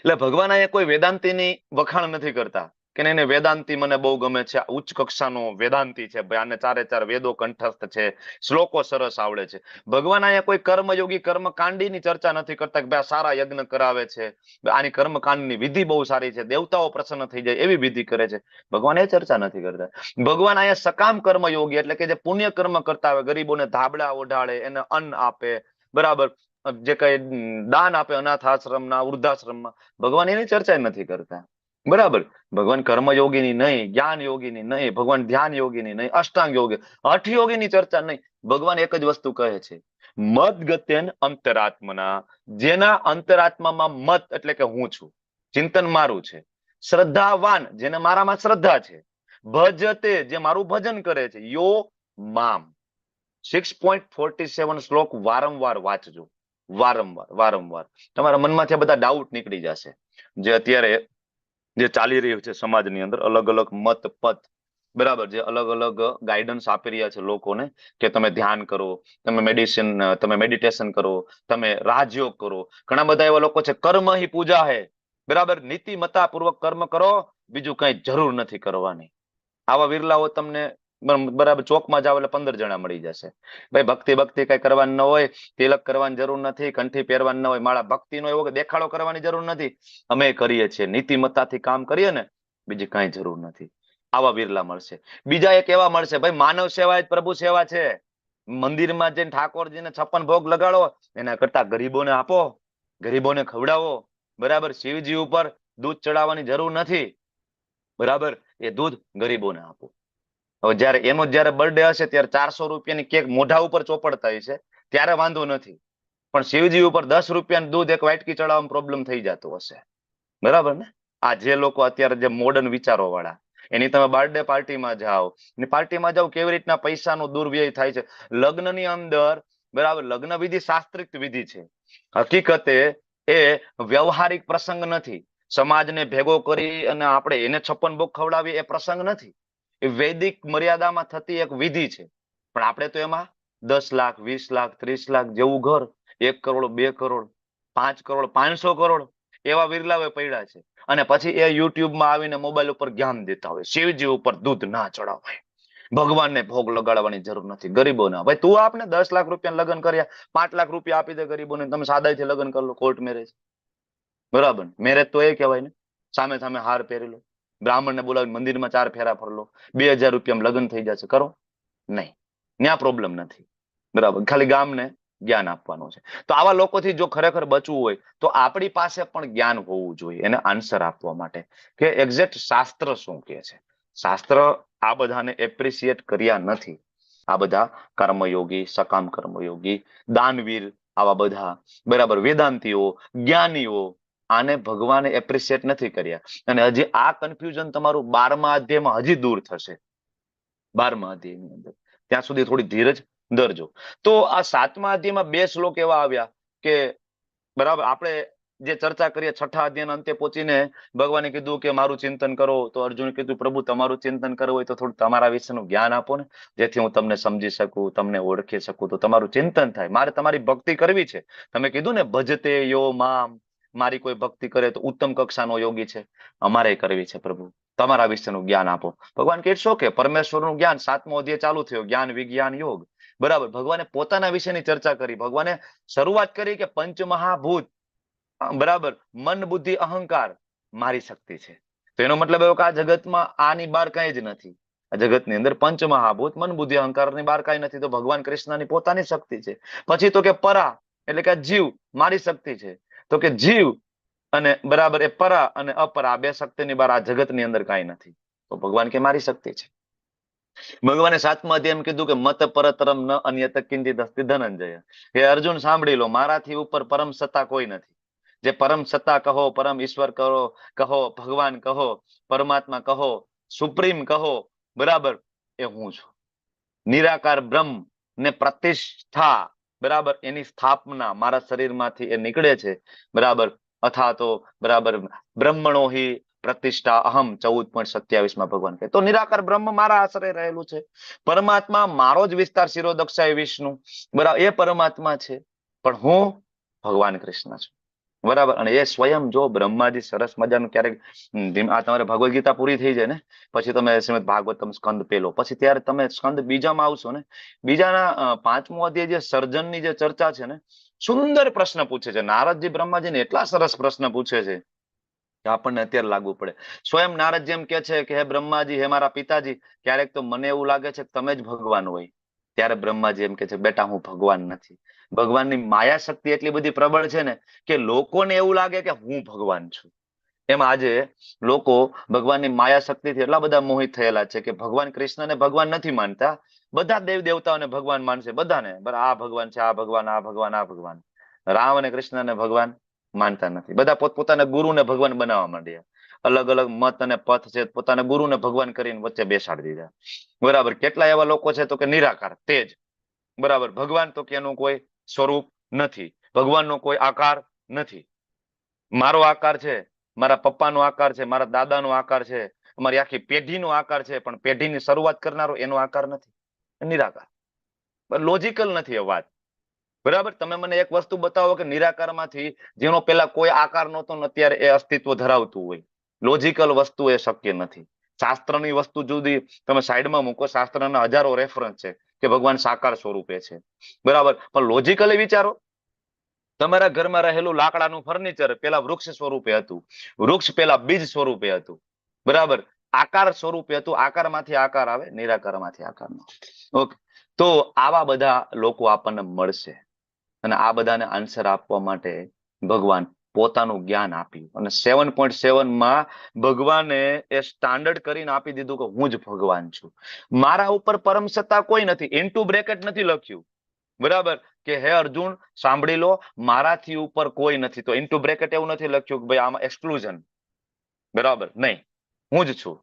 A: એટલે ભગવાન અહીંયા કોઈ વેદાંતિની વખાણ નથી કરતા કે એને વેદાંતિ મને બહુ ગમે છે, ઉચ્ચ કક્ષાનો વેદાંતિ છે, ભાઈ આને ચારે ચાર વેદો કંઠસ્થ છે, શ્લોકો સરસ આવડે છે. ભગવાન અહીંયા કોઈ કર્મયોગી કર્મકાંડીની ચર્ચા નથી કરતા કે ભાઈ સારા યજ્ઞ કરાવે છે, આની કર્મકાંડની વિધિ બહુ સારી છે, દેવતાઓ પ્રસન્ન થઈ જાય એવી વિધિ કરે છે. ભગવાન એ ચર્ચા નથી કરતા. ભગવાન અહીંયા સકામ કર્મયોગી એટલે કે જે પુણ્ય કર્મ કરતા હોય, ગરીબોને ધાબળા ઓઢાડે, એને અન્ન આપે, બરાબર, જે કઈ દાન આપે અનાથ આશ્રમના, વૃદ્ધાશ્રમમાં, ભગવાન એની ચર્ચા નથી કરતા. બરાબર. ભગવાન કર્મયોગીની નહીં, જ્ઞાન યોગીની નહીં, ભગવાન ધ્યાન યોગીની નહીં, અષ્ટાંગ યોગી, હઠ યોગીની ચર્ચા નહીં. ભગવાન એક જ વસ્તુ કહે છે, મત ગત્યન અંતરાત્મના, જેના અંતરાત્મામાં મત એટલે કે હું છું, ચિંતન મારું છે, શ્રદ્ધાવાન, જેને મારામાં શ્રદ્ધા છે, ભજતે, જે મારું ભજન કરે છે, યો મામ. 6.47 શ્લોક વારંવાર વાંચજો, વારંવાર. તમારા મનમાંથી બધા ડાઉટ નીકળી જશે જે અત્યારે જે ચાલી રહ્યું છે સમાજની અંદર, અલગ અલગ મત પત, બરાબર, જે અલગ અલગ ગાઈડન્સ આપી રહ્યા છે લોકોને કે તમે ધ્યાન કરો, તમે મેડિટેશન કરો, તમે રાજયોગ કરો. ઘણા બધા એવા લોકો છે, કર્મ હી પૂજા હે, બરાબર, નીતિમત્તા પૂર્વક કર્મ કરો, બીજું કઈ જરૂર નથી કરવાની. આવા વિરલાઓ તમને બરાબર ચોકમાં જાવ એટલે 15 જણા મળી જશે. ભાઈ ભક્તિ કઈ કરવાની ન હોય, તિલક કરવાની જરૂર નથી, કંઠી પહેરવાની ન હોય, મારા ભક્તિનો એવો દેખાડો કરવાની જરૂર નથી, અમે કરીએ છીએ, નીતિમત્તાથી કામ કરીએ ને, બીજી કઈ જરૂર નથી. આવા વિરલા મળશે. બીજા એક એવા મળશે, ભાઈ માનવ સેવા જ પ્રભુ સેવા છે, મંદિરમાં જઈને ઠાકોરજીને 56 ભોગ લગાડો, એના કરતા ગરીબોને આપો, ગરીબોને ખવડાવો. બરાબર. શિવજી ઉપર દૂધ ચડાવવાની જરૂર નથી, બરાબર, એ દૂધ ગરીબોને આપો. હવે જયારે બર્થડે હશે ત્યારે 400 રૂપિયાની કેક મોઢા ઉપર ચોપડતા છે, ત્યારે વાંધો નથી, પણ શિવજી ઉપર 10 રૂપિયાનું દૂધ એક વાટકી ચડાવવામાં પ્રોબ્લેમ થઈ જતો હશે. બરાબર ને? આ જે લોકો અત્યારે જે મોડર્ન વિચારો વાળા, એની તમે બર્થડે પાર્ટીમાં જાઓ, કેવી રીતના પૈસાનો દુર્વ્યય થાય છે. લગ્નની અંદર, બરાબર, લગ્ન વિધિ શાસ્ત્રિક વિધિ છે, હકીકતે એ વ્યવહારિક પ્રસંગ નથી. સમાજને ભેગો કરી અને આપણે એને 56 ભોગ ખવડાવીએ એ પ્રસંગ નથી. એ વૈદિક મર્યાદામાં થતી એક વિધિ છે. પણ આપણે તો એમાં 10 લાખ 20 લાખ 30 લાખ જેવું ઘર, 1 કરોડ 2 કરોડ 5 કરોડ 500 કરોડ એવા વિરલાવે પડ્યા છે. અને પછી એ યુટ્યુબમાં આવીને મોબાઈલ ઉપર જ્ઞાન દેતા હોય, શિવજી ઉપર દૂધ ના ચડાવાય, ભગવાનને ભોગ લગાડવાની જરૂર નથી, ગરીબોને. ભાઈ તું આપને 10 લાખ રૂપિયા લગ્ન કર્યા, 5 લાખ રૂપિયા આપી દે ગરીબોને, તમે સાદાઈથી લગ્ન કરી લો, કોર્ટ મેરેજ. બરાબર. મેરેજ તો એ કહેવાય ને, સામે સામે હાર પહેરી લો, બ્રાહ્મણને બોલાવીને મંદિરમાં 4 ફેરા ફરલો, 2000 રૂપિયામાં લગ્ન થઈ જશે, કરો નહીં, ત્યાં પ્રોબ્લેમ નથી. બરાબર. ખાલી ગામને જ્ઞાન આપવાનું છે. તો આવા લોકોથી જો ખરેખર બચવું હોય તો આપણી પાસે પણ જ્ઞાન હોવું જોઈએ એને આન્સર આપવા માટે કે એક્ઝેક્ટ શાસ્ત્ર શું કહે છે. શાસ્ત્ર આ બધાને એપ્રિશિએટ કર્યા નથી. આ બધા કર્મયોગી, સકામ કર્મયોગી, દાનવીર, આવા બધા, બરાબર, વેદાંતિઓ, જ્ઞાનીઓ, આને ભગવાને એપ્રિશિએટ નથી કર્યા. અને હજી આ કન્ફ્યુઝન તમારું 12મા અધ્યાયમાં હજી દૂર થશે. 12મા અધ્યાયની અંદર, ત્યાં સુધી થોડી ધીરજ ધરજો. તો આ 7મા અધ્યાયમાં 2 શ્લોક એવા આવ્યા કે, બરાબર, આપણે જે ચર્ચા કરીએ 6ઠા અધ્યાયના અંતે પહોંચીને ભગવાને કીધું કે મારું ચિંતન કરો, તો અર્જુને કીધું પ્રભુ તમારું ચિંતન કરવું હોય તો થોડું તમારા વિશેનું જ્ઞાન આપો ને, જેથી હું તમને સમજી શકું, તમને ઓળખી શકું, તો તમારું ચિંતન થાય. મારે તમારી ભક્તિ કરવી છે. તમે કીધું ને ભજતે યો મામ, મારી કોઈ ભક્તિ કરે તો ઉત્તમ કક્ષાનો યોગી છે. અમારે કરવી છે પ્રભુ, તમારા વિશેનું જ્ઞાન આપો. ભગવાન કે શો કે પરમેશ્વરનું જ્ઞાન 7મો અધ્યાય ચાલુ થયો, જ્ઞાન વિજ્ઞાન યોગ. બરાબર, ભગવાને પોતાના વિશેની ચર્ચા કરી. ભગવાને શરૂઆત કરી કે પંચમહાભૂત, બરાબર, મન બુદ્ધિ અહંકાર મારી શક્તિ છે. તો એનો મતલબ એવો કે આ જગતમાં આની બહાર કઈ જ નથી. આ જગતની અંદર પંચમહાભૂત મન બુદ્ધિ અહંકારની બહાર કઈ નથી. તો ભગવાન કૃષ્ણની પોતાની શક્તિ છે. પછી તો કે પરા એટલે કે જીવ મારી શક્તિ છે. તો કે જીવ અને બરાબર એ પરા અને અપરા, બે શક્તિની બહાર આ જગતની અંદર કઈ નથી. તો ભગવાન કે મારી શક્તિ છે. ભગવાને 7મા અધ્યાય એમ કીધું કે મત પરતરમ ન અન્યત કિંચિત અસ્તિ ધનંજય. હે અર્જુન સાંભળી લો, મારાથી ઉપર પરમ સત્તા કોઈ નથી. જે પરમ સત્તા કહો, પરમ ઈશ્વર કહો, ભગવાન કહો, પરમાત્મા કહો, સુપ્રીમ કહો, બરાબર, એ હું છું. નિરાકાર બ્રહ્મ ને પ્રતિષ્ઠા, બરાબર, એની સ્થાપના મારા શરીરમાંથી એ નીકળે છે. બરાબર, અથવા તો બરાબર બ્રહ્મણો હિ પ્રતિષ્ઠા અહમ 14.27 ભગવાન કહે. તો નિરાકાર બ્રહ્મ મારા આશરે રહેલું છે. પરમાત્મા મારો જ વિસ્તાર શિરોદક્ષાય વિષ્ણુ, બરાબર, એ પરમાત્મા છે. પણ હું ભગવાન કૃષ્ણ છું. બરાબર, અને એ સ્વયં જો બ્રહ્માજી સરસ મજાનું ક્યારેક આ તમારે ભગવદ ગીતા પૂરી થઈ જાય ને પછી તમે શ્રીમદ ભાગવતમ સ્કંદ પેલો, પછી ત્યારે તમે સ્કંદ બીજામાં આવશો ને, બીજાના 5મો અધ્યાય જે સર્જનની જે ચર્ચા છે ને, સુંદર પ્રશ્ન પૂછે છે નારદજી બ્રહ્માજીને. એટલા સરસ પ્રશ્ન પૂછે છે કે આપણને અત્યારે લાગુ પડે. સ્વયં નારદ જેમ કે છે કે હે બ્રહ્માજી, હે મારા પિતાજી, ક્યારેક તો મને એવું લાગે છે કે તમે જ ભગવાન હોય. ત્યારે બ્રહ્માજી એમ કે છે બેટા હું ભગવાન નથી. ભગવાનની માયા શક્તિ એટલી બધી પ્રબળ છે ને કે લોકોને એવું લાગે કે હું ભગવાન છું. એમ આજે લોકો ભગવાનની માયા શક્તિથી એટલા બધા મોહિત થયેલા છે કે ભગવાન કૃષ્ણને ભગવાન નથી માનતા. બધા દેવ દેવતાઓને ભગવાન માનશે, બધાને. આ ભગવાન છે, આ ભગવાન, આ ભગવાન, આ ભગવાન. રામ અને કૃષ્ણને ભગવાન માનતા નથી. બધા પોતપોતાના ગુરુને ભગવાન બનાવવા માંડ્યા. અલગ અલગ મત અને પથ છે, પોતાના ગુરુને ભગવાન કરીને વચ્ચે બેસાડી દીધા. બરાબર, કેટલા એવા લોકો છે તો કે નિરાકાર તેજ, બરાબર, ભગવાન તો કે એનું કોઈ સ્વરૂપ નથી, ભગવાનનો કોઈ આકાર નથી. મારો આકાર છે, મારા પપ્પાનો આકાર છે, મારા દાદાનો આકાર છે, અમારી આખી પેઢીનો આકાર છે, પણ પેઢીની શરૂઆત કરનારો એનો આકાર નથી. નિરાકાર, લોજિકલ નથી એ વાત. બરાબર, તમે મને એક વસ્તુ બતાવો કે નિરાકારમાંથી જેનો પેલા કોઈ આકાર નહોતો ને અત્યારે એ અસ્તિત્વ ધરાવતું હોય. લોજિકલ વસ્તુ એ શક્ય નથી. શાસ્ત્રની વસ્તુ જુદી તમે સાઈડમાં મૂકો, શાસ્ત્રના હજારો રેફરન્સ છે કે ભગવાન સાકાર સ્વરૂપે છે. બરાબર, પણ લોજિકલી વિચારો, તમારા ઘરમાં રહેલું લાકડાનું ફર્નિચર પેલા વૃક્ષ સ્વરૂપે હતું, વૃક્ષ પેલા બીજ સ્વરૂપે હતું. બરાબર, આકાર સ્વરૂપે હતું. આકારમાંથી આકાર આવે, નિરાકારમાંથી આકાર ન. ઓકે, તો આવા બધા લોકો આપણને મળશે અને આ બધાને આન્સર આપવા માટે ભગવાન પોતાનું જ્ઞાન આપ્યું. અને 7.7 ભગવાને એ સ્ટાન્ડર્ડ કરીને આપી દીધું કે હું જ ભગવાન છું. મારા ઉપર પરમ સત્તા કોઈ નથી. ઇન્ટુ બ્રેકેટ નથી લખ્યું. બરાબર, કે હે અર્જુન સાંભળી લો, મારાથી ઉપર કોઈ નથી. તો ઇન્ટુ બ્રેકેટ એવું નથી લખ્યું કે ભાઈ આમાં એક્સક્લુઝન. બરાબર, નહીં, હું જ છું.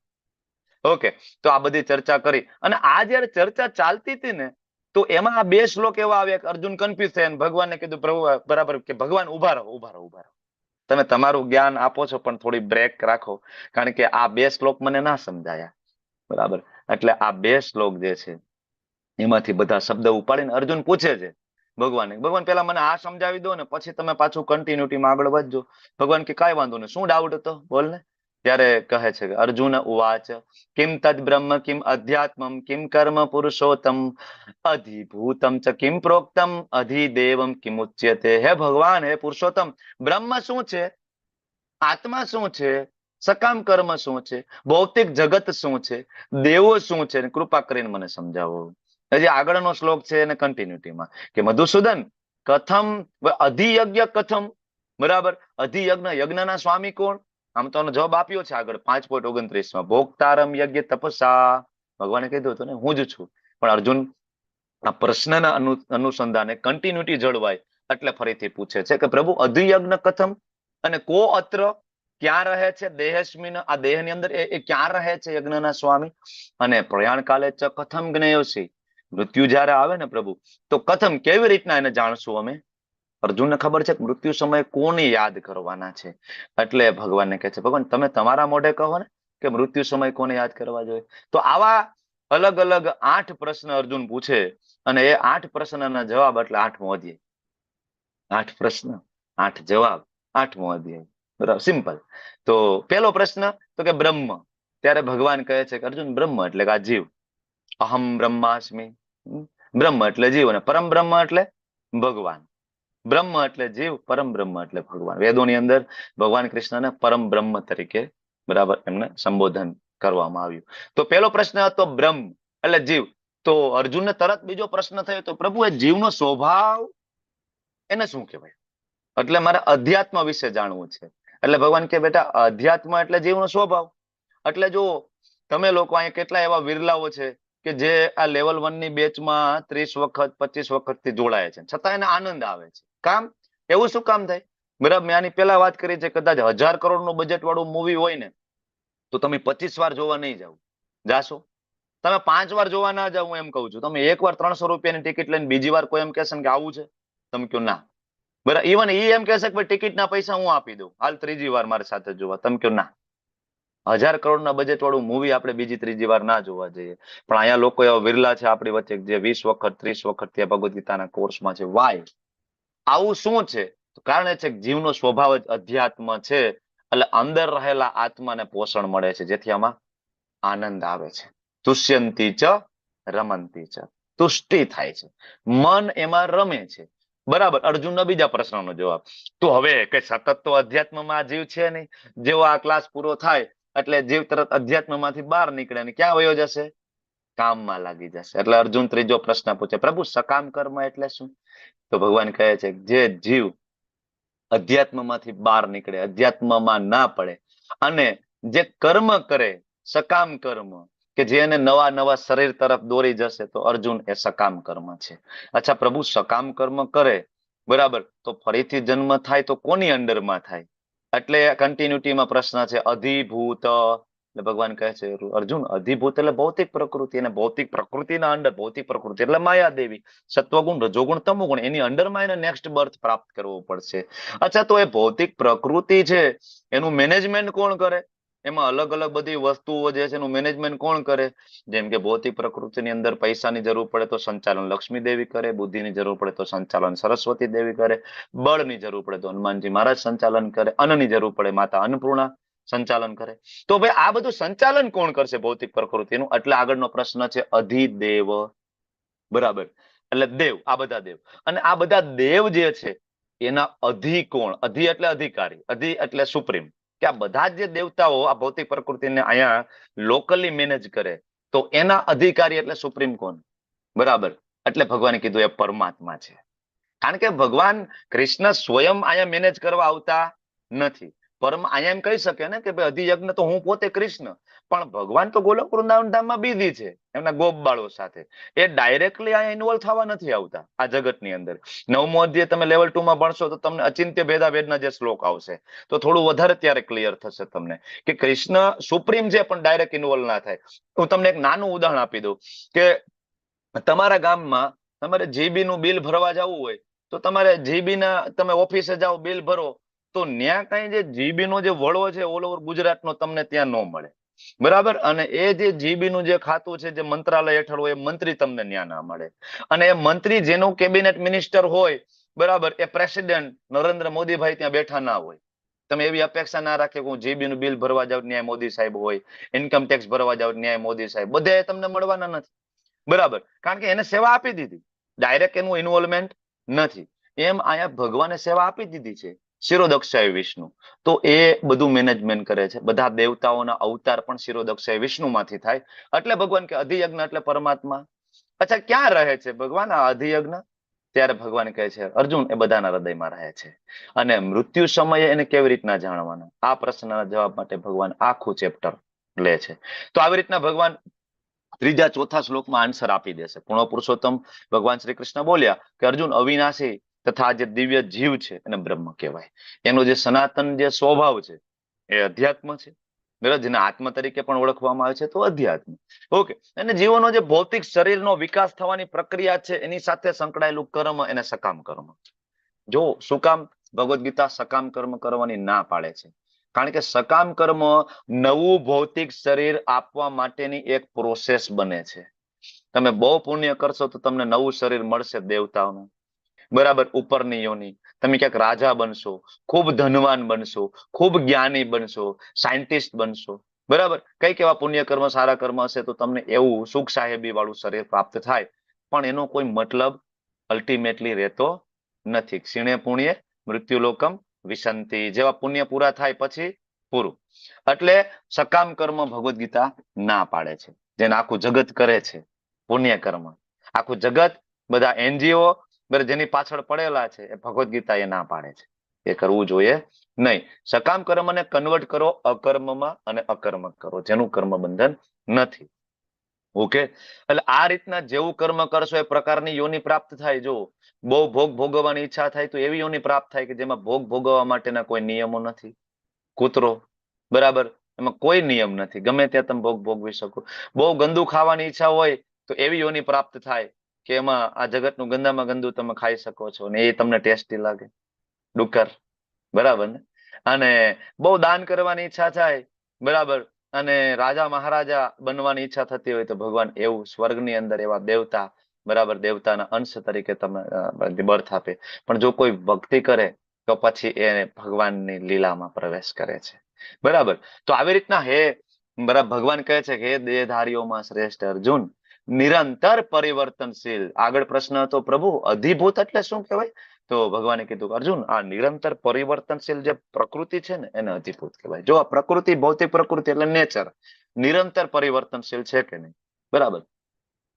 A: ઓકે, તો આ બધી ચર્ચા કરી. અને આ જયારે ચર્ચા ચાલતી હતી ને, તો એમાં આ 2 શ્લોક એવા આવ્યા કે અર્જુન કન્ફ્યુઝ થયા. ભગવાનને કીધું પ્રભુ, બરાબર, કે ભગવાન ઉભા રહો, ઉભા રહો, ઉભા રહો. તમે તમારું જ્ઞાન આપો છો પણ થોડી બ્રેક રાખો, કારણ કે આ 2 શ્લોક મને ના સમજાયા. બરાબર, એટલે આ 2 શ્લોક જે છે એમાંથી બધા શબ્દ ઉપાડીને અર્જુન પૂછે છે ભગવાન પેલા મને આ સમજાવી દો ને પછી તમે પાછું કન્ટિન્યુટીમાં આગળ વધજો. ભગવાન કે કાંઈ વાંધો નહીં, શું ડાઉટ હતો બોલ ને. ત્યારે કહે છે કે અર્જુન ઉવાચ કિમ તદ બ્રહ્મ કિમ અધ્યાત્મમ કિમ કર્મ પુરુષોત્તમ અધિભૂતમ ચ કિમ પ્રોક્તમ અધિદેવમ કિમ ઉચ્યતે. હે ભગવાન, હે પુરુષોત્તમ, બ્રહ્મ શું છે, આત્મા શું છે, સકામ કર્મ શું છે, ભૌતિક જગત શું છે, દેવો શું છે, કૃપા કરીને મને સમજાવો. હજી આગળનો શ્લોક છે એને કન્ટિન્યુટીમાં કે મધુસૂદન કથમ અધિયજ્ઞ કથમ. બરાબર, અધિયજ્ઞ, યજ્ઞના સ્વામી કોણ? આમ તો જવાબ આપ્યો છે આગળ 5.29 ભોક્તારમ યજ્ઞ તપસા. ભગવાને કીધું હતું ને હું જ છું. પણ અર્જુન આ પ્રશ્નના અનુસંધાને કન્ટિન્યુટી જળવાય એટલે ફરીથી પૂછે છે કે પ્રભુ અધિયજ્ઞ કથમ, અને કો અત્ર ક્યાં રહે છે, દેહસ્મિન આ દેહની અંદર એ ક્યાં રહે છે યજ્ઞના સ્વામી? અને પ્રયાણ કાલે ચ કથમ જ્ઞેયોસી, મૃત્યુ જયારે આવે ને પ્રભુ તો કથમ કેવી રીતના એને જાણશું અમે? અર્જુનને ખબર છે કે મૃત્યુ સમયે કોને યાદ કરવાના છે, એટલે ભગવાનને કહે છે ભગવાન તમે તમારા મોઢે કહો ને કે મૃત્યુ સમય કોને યાદ કરવા જોઈએ. તો આવા અલગ અલગ 8 પ્રશ્ન અર્જુન પૂછે અને એ 8 પ્રશ્નના જવાબ એટલે 8મો અધ્યાય. 8 પ્રશ્ન 8 જવાબ 8મો અધ્યાય. બરાબર, સિમ્પલ. તો પેલો પ્રશ્ન તો કે બ્રહ્મ. ત્યારે ભગવાન કહે છે કે અર્જુન બ્રહ્મ એટલે કે આ જીવ. અહમ બ્રહ્માસ્મિ. બ્રહ્મ એટલે જીવ અને પરમ બ્રહ્મ એટલે ભગવાન. બ્રહ્મ એટલે જીવ, પરમ બ્રહ્મ એટલે ભગવાન. વેદોની અંદર ભગવાન કૃષ્ણને પરમ બ્રહ્મ તરીકે બરાબર એમને સંબોધન કરવામાં આવ્યું. તો પેલો પ્રશ્ન હતો બ્રહ્મ એટલે જીવ. તો અર્જુનને તરત બીજો પ્રશ્ન થયો તો પ્રભુ એ જીવનો સ્વભાવ એને શું કહેવાય? એટલે મારે અધ્યાત્મ વિશે જાણવું છે. એટલે ભગવાન કે બેટા અધ્યાત્મ એટલે જીવનો સ્વભાવ. એટલે જો તમે લોકો અહીંયા કેટલા એવા વિરલાઓ છે કે જે આ લેવલ 1 ની બેચમાં 30 વખત 25 વખત થી જોડાય છે, છતાં એને આનંદ આવે છે. કામ એવું શું કામ થાય? બરાબર, મેં આની પેલા વાત કરી છે, કદાચ 1000 કરોડનું બજેટ વાળું મૂવી હોય ને તો તમે 25 વાર જોવા નહીં જાવ, જાશો? તમે 5 વાર જોવા ના જાવ, હું એમ કહું છું. તમે એક વાર 300 રૂપિયાની ટિકિટ લઈને બીજી વાર કોઈ એમ કહેશે કે આવું છે, તમે કહો ના. બરાબર, ઇવન એ એમ કહેશે કે ટિકિટના પૈસા હું આપી દઉં, હાલ ત્રીજી વાર મારી સાથે જોવા, તમે કહો ના. 1000 કરોડના બજેટ વાળું મૂવી આપણે બીજી ત્રીજી વાર ના જોવા જઈએ. પણ અહીંયા લોકો એવા વિરલા છે આપણી વચ્ચે જે 20 વખત 30 વખત ત્યાં ભગવદ ગીતાના કોર્સમાં છે. વાય? આવું શું છે? કારણ એ છે કે જીવનો સ્વભાવ જ અધ્યાત્મ છે. એટલે અંદર રહેલા આત્માને પોષણ મળે છે, જેથી આમાં આનંદ આવે છે. તુષ્યંતી ચ રમંતી ચ. તુષ્ટિ થાય છે, મન એમાં રમે છે. બરાબર. અર્જુનના બીજા પ્રશ્નનો જવાબ. તો હવે કે સતત તો અધ્યાત્મમાં જીવ છે નહીં. જેવો આ ક્લાસ પૂરો થાય એટલે જીવ તરત અધ્યાત્મમાંથી બહાર નીકળે ને ક્યાં વયો જશે? કામમાં લાગી જશે. એટલે અર્જુન ત્રીજો પ્રશ્ન પૂછે, પ્રભુ સકામ કર્મ એટલે શું? તો ભગવાન કહે છે જે જીવ અધ્યાત્મમાંથી બહાર નીકળે, અધ્યાત્મમાં ના પડે અને જે કર્મ કરે સકામ કર્મ કે જેને નવા નવા શરીર તરફ દોરી જશે, તો અર્જુન એ સકામ કર્મ છે. અચ્છા પ્રભુ સકામ કર્મ કરે બરાબર, તો ફરીથી જન્મ થાય તો કોની અંડરમાં થાય? એટલે કન્ટિન્યુટીમાં પ્રશ્ન છે અધિભૂત. એટલે ભગવાન કહે છે અર્જુન અધિભૂત એટલે ભૌતિક પ્રકૃતિ, અને ભૌતિક પ્રકૃતિના અંડર, ભૌતિક પ્રકૃતિ એટલે માયાદેવી, સત્વગુણ રજોગુણ તમોગુણ, એની અંડરમાં એને નેક્સ્ટ બર્થ પ્રાપ્ત કરવો પડશે. અચ્છા તો એ ભૌતિક પ્રકૃતિ છે એનું મેનેજમેન્ટ કોણ કરે? એમાં અલગ અલગ બધી વસ્તુઓ જે છે એનું મેનેજમેન્ટ કોણ કરે? જેમ કે ભૌતિક પ્રકૃતિની અંદર પૈસાની જરૂર પડે તો સંચાલન લક્ષ્મી દેવી કરે, બુદ્ધિની જરૂર પડે તો સંચાલન સરસ્વતી દેવી કરે, બળની જરૂર પડે તો હનુમાનજી મહારાજ સંચાલન કરે, અન્નની જરૂર પડે માતા અન્નપૂર્ણા સંચાલન કરે. તો ભાઈ આ બધું સંચાલન કોણ કરશે ભૌતિક પ્રકૃતિનું? એટલે આગળનો પ્રશ્ન છે અધિદેવ. બરાબર, એટલે દેવ, આ બધા દેવ. અને આ બધા દેવ જે છે એના અધિ કોણ? અધિ એટલે અધિકારી, અધિ એટલે સુપ્રીમ. કે આ બધા જે દેવતાઓ આ ભૌતિક પ્રકૃતિને અહીંયા લોકલી મેનેજ કરે, તો એના અધિકારી એટલે સુપ્રીમ કોણ? બરાબર, એટલે ભગવાને કીધું એ પરમાત્મા છે. કારણ કે ભગવાન કૃષ્ણ સ્વયં અહીંયા મેનેજ કરવા આવતા નથી. અહીંયા એમ કહી શકે ને કે ભાઈ અધિયજ્ઞ તો હું પોતે કૃષ્ણ, પણ ભગવાન તો ગોલોક વૃંદાવન ધામમાં બીજી છે એમના ગોપ બાળો સાથે. એ ડાયરેક્ટલી અહીંયા ઇન્વોલ્વ થવા નથી આવતા આ જગતની અંદર. 9મો અધ્યાય તમે લેવલ 2 માં ભણશો તો તમને અચિંત્ય ભેદાભેદના જે શ્લોક આવશે તો થોડું વધારે ત્યારે ક્લિયર થશે તમને કે કૃષ્ણ સુપ્રીમ છે પણ ડાયરેક્ટ ઇન્વોલ્વ ના થાય. હું તમને એક નાનું ઉદાહરણ આપી દઉં કે તમારા ગામમાં તમારે જીબી નું બિલ ભરવા જવું હોય તો તમારે જીબી ના તમે ઓફિસે જાઓ, બિલ ભરો, તો ત્યાં કઈ જે જીબી નો જે વળવો છે ઓલ ઓવર ગુજરાતનો તમને ત્યાં ન મળે. બરાબર, અને એ જે જીબી નું જે ખાતું છે જે મંત્રાલય હેઠળ હોય એ મંત્રી તમને ત્યાં ના મળે. અને એ મંત્રી જેનું કેબિનેટ મિનિસ્ટર હોય બરાબર, એ પ્રેસિડેન્ટ નરેન્દ્ર મોદીભાઈ ત્યાં બેઠા ના હોય. તમે એવી અપેક્ષા ના રાખે કે હું જીબી નું બિલ ભરવા જાઉં ન્યાય મોદી સાહેબ હોય, ઇન્કમ ટેક્સ ભરવા જાઉં ન્યાય મોદી સાહેબ, બધા તમને મળવાના નથી. બરાબર, કારણ કે એને સેવા આપી દીધી, ડાયરેક્ટ એનું ઇન્વોલ્વમેન્ટ નથી. એમ અહીંયા ભગવાને સેવા આપી દીધી છે શિરોદક્ષાય વિષ્ણુ, તો એ બધું મેનેજમેન્ટ કરે છે. બધા દેવતાઓના અવતાર પણ શિરોદક્ષાય વિષ્ણુમાંથી થાય. એટલે ભગવાન કે અધિયજ્ઞ એટલે પરમાત્મા. અચ્છા ક્યાં રહે છે ભગવાન આ અધિયજ્ઞ? ત્યારે ભગવાન કહે છે અર્જુન એ બધાના હૃદયમાં રહે છે. અને મૃત્યુ સમયે એને કેવી રીતના જાણવાના? આ પ્રશ્નના જવાબ માટે ભગવાન આખું ચેપ્ટર લે છે. તો આવી રીતના ભગવાન ત્રીજા ચોથા શ્લોકમાં આન્સર આપી દેશે. પૂર્ણ પુરુષોત્તમ ભગવાન શ્રી કૃષ્ણ બોલ્યા કે અર્જુન અવિનાશી તથા જે દિવ્ય જીવ છે એને બ્રહ્મ કહેવાય. એનો જે સનાતન જે સ્વભાવ છે એ અધ્યાત્મ છે, બરાબર, જેને આત્મ તરીકે પણ ઓળખવામાં આવે છે તો અધ્યાત્મ. ઓકે, અને જીવોનો જે ભૌતિક શરીરનો વિકાસ થવાની પ્રક્રિયા છે એની સાથે સંકળાયેલું કર્મ એને સકામ કર્મ. જો શું કામ ભગવદ્ ગીતા સકામ કર્મ કરવાની ના પાડે છે? કારણ કે સકામ કર્મ નવું ભૌતિક શરીર આપવા માટેની એક પ્રોસેસ બને છે. તમે બહુ પુણ્ય કરશો તો તમને નવું શરીર મળશે દેવતાઓનું, બરાબર, ઉપરની યોની. તમે ક્યાંક રાજા બનશો, ખૂબ ધનવાન બનશો, ખૂબ જ્ઞાની બનશો, સાયન્ટિસ્ટ બનશો, બરાબર. કઈક એવા પુણ્ય કર્મ સારા કર્મ હશે તો તમને એવું સુખ સાહેબી વાળું શરીર પ્રાપ્ત થાય. પણ એનો કોઈ મતલબ અલ્ટિમેટલી રહેતો નથી. ક્ષીણે પુણ્ય મૃત્યુલોકમ વિશંતિ. જેવા પુણ્ય પૂરા થાય પછી પૂરું. એટલે સકામ કર્મ ભગવદ્ ગીતા ના પાડે છે. જેને આખું જગત કરે છે પુણ્ય કર્મ, આખું જગત, બધા એનજીઓ જેની પાછળ પડેલા છે, એ ભગવદ્ ગીતા એ ના પાડે છે. એ કરવું જોઈએ નહીં. સકામ કર્મને કન્વર્ટ કરો અકર્મમાં અને અકર્મક કરો, જેનું કર્મ બંધન નથી. ઓકે, એટલે આ રીતના જેવું કર્મ કરશો એ પ્રકારની યોની પ્રાપ્ત થાય. જો બહુ ભોગ ભોગવવાની ઈચ્છા થાય તો એવી યોની પ્રાપ્ત થાય કે જેમાં ભોગ ભોગવવા માટેના કોઈ નિયમો નથી. કૂતરો, બરાબર, એમાં કોઈ નિયમ નથી, ગમે ત્યાં તમે ભોગ ભોગવી શકો. બહુ ગંદુ ખાવાની ઈચ્છા હોય તો એવી યોની પ્રાપ્ત થાય કે એમાં આ જગતનું ગંદામાં ગંદુ તમે ખાઈ શકો છો ને એ તમને ટેસ્ટી લાગે. ડુક્કર, બરાબર ને? અને બહુ દાન કરવાની ઈચ્છા થાય, બરાબર, અને રાજા મહારાજા બનવાની ઈચ્છા થતી હોય તો ભગવાન એવું સ્વર્ગની અંદર એવા દેવતા, બરાબર, દેવતાના અંશ તરીકે તમે બર્થ આપે. પણ જો કોઈ ભક્તિ કરે તો પછી એ ભગવાનની લીલામાં પ્રવેશ કરે છે, બરાબર. તો આવી રીતના બરાબર, ભગવાન કહે છે કે હે દેહધારીઓમાં શ્રેષ્ઠ અર્જુન, નિરંતર પરિવર્તનશીલ. આગળ પ્રશ્ન હતો, પ્રભુ અધિભૂત એટલે શું કહેવાય? તો ભગવાને કીધું, અર્જુન, આ નિરંતર પરિવર્તનશીલ જે પ્રકૃતિ છે ને એને અધિભૂત કહેવાય. જો આ પ્રકૃતિ, ભૌતિક પ્રકૃતિ એટલે નેચર, નિરંતર પરિવર્તનશીલ છે કે નહીં? બરાબર.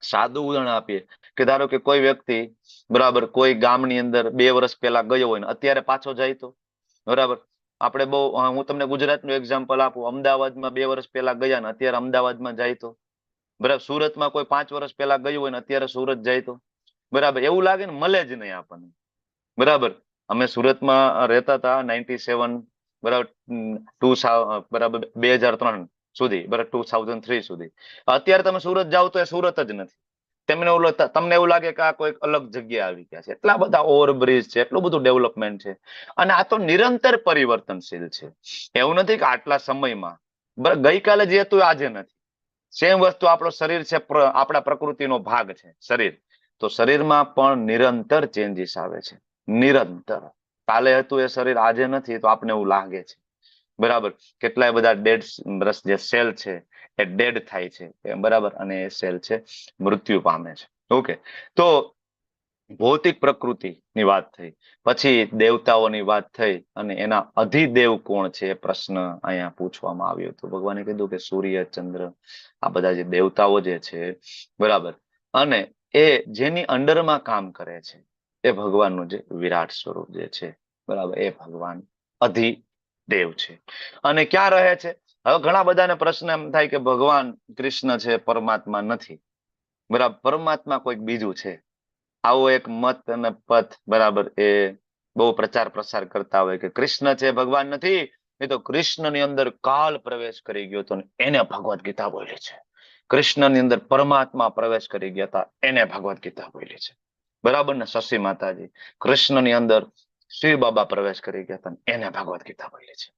A: સાદું ઉદાહરણ આપીએ કે ધારો કે કોઈ વ્યક્તિ, બરાબર, કોઈ ગામની અંદર 2 વર્ષ પહેલા ગયો હોય ને અત્યારે પાછો જાય તો, બરાબર. આપણે બહુ, હું તમને ગુજરાતનું એક્ઝામ્પલ આપું. અમદાવાદમાં 2 વર્ષ પહેલા ગયા ને અત્યારે અમદાવાદમાં જાય તો, બરાબર. સુરતમાં કોઈ 5 વર્ષ પહેલા ગયું હોય ને અત્યારે સુરત જાય તો, બરાબર, એવું લાગે ને, મળે જ નહીં આપણને, બરાબર. અમે સુરતમાં રહેતા હતા 97, બરાબર, બરાબર, 2003 સુધી, બરાબર, 2003 સુધી. અત્યારે તમે સુરત જાઓ તો એ સુરત જ નથી. તમને એવું લાગે કે આ કોઈ અલગ જગ્યા આવી ગયા છે. એટલા બધા ઓવરબ્રિજ છે, એટલું બધું ડેવલપમેન્ટ છે. અને આ તો નિરંતર પરિવર્તનશીલ છે. એવું નથી કે આટલા સમયમાં, બરાબર, ગઈકાલે જે હતું આજે નથી. સેમ વસ્તુ આપણો શરીર છે, આપણા પ્રકૃતિનો ભાગ છે શરીર. તો શરીરમાં પણ નિરંતર ચેન્જીસ આવે છે, નિરંતર. કાલે હતું એ શરીર આજે નથી તો આપણે એવું લાગે છે, બરાબર. કેટલાય બધા ડેડ જે સેલ છે એ ડેડ થાય છે, બરાબર, અને એ સેલ છે મૃત્યુ પામે છે. ઓકે, તો ભૌતિક પ્રકૃતિની વાત થઈ, પછી દેવતાઓની વાત થઈ, અને એના અધિદેવ કોણ છે એ પ્રશ્ન અહીંયા પૂછવામાં આવ્યો હતો. ભગવાને કીધું કે સૂર્ય, ચંદ્ર, આ બધા જે દેવતાઓ જે છે, બરાબર, અને એ જેની અંડરમાં કામ કરે છે એ ભગવાનનું જે વિરાટ સ્વરૂપ જે છે, બરાબર, એ ભગવાન અધિદેવ છે. અને ક્યાં રહે છે? હવે ઘણા બધાને પ્રશ્ન એમ થાય કે ભગવાન કૃષ્ણ છે, પરમાત્મા નથી, બરાબર, પરમાત્મા કોઈક બીજું છે. આવો એક મત અને પથ, બરાબર, એ બહુ પ્રચાર પ્રસાર કરતા હોય કે કૃષ્ણ છે, ભગવાન નથી. એ તો કૃષ્ણની અંદર કાલ પ્રવેશ કરી ગયો હતો એને ભગવદ્ ગીતા બોલી છે. કૃષ્ણની અંદર પરમાત્મા પ્રવેશ કરી ગયા હતા એને ભગવદ્ ગીતા બોલી છે, બરાબર ને? શશી માતાજી, કૃષ્ણની અંદર શિવ બાબા પ્રવેશ કરી ગયા હતા એને ભગવદ્ ગીતા બોલી છે.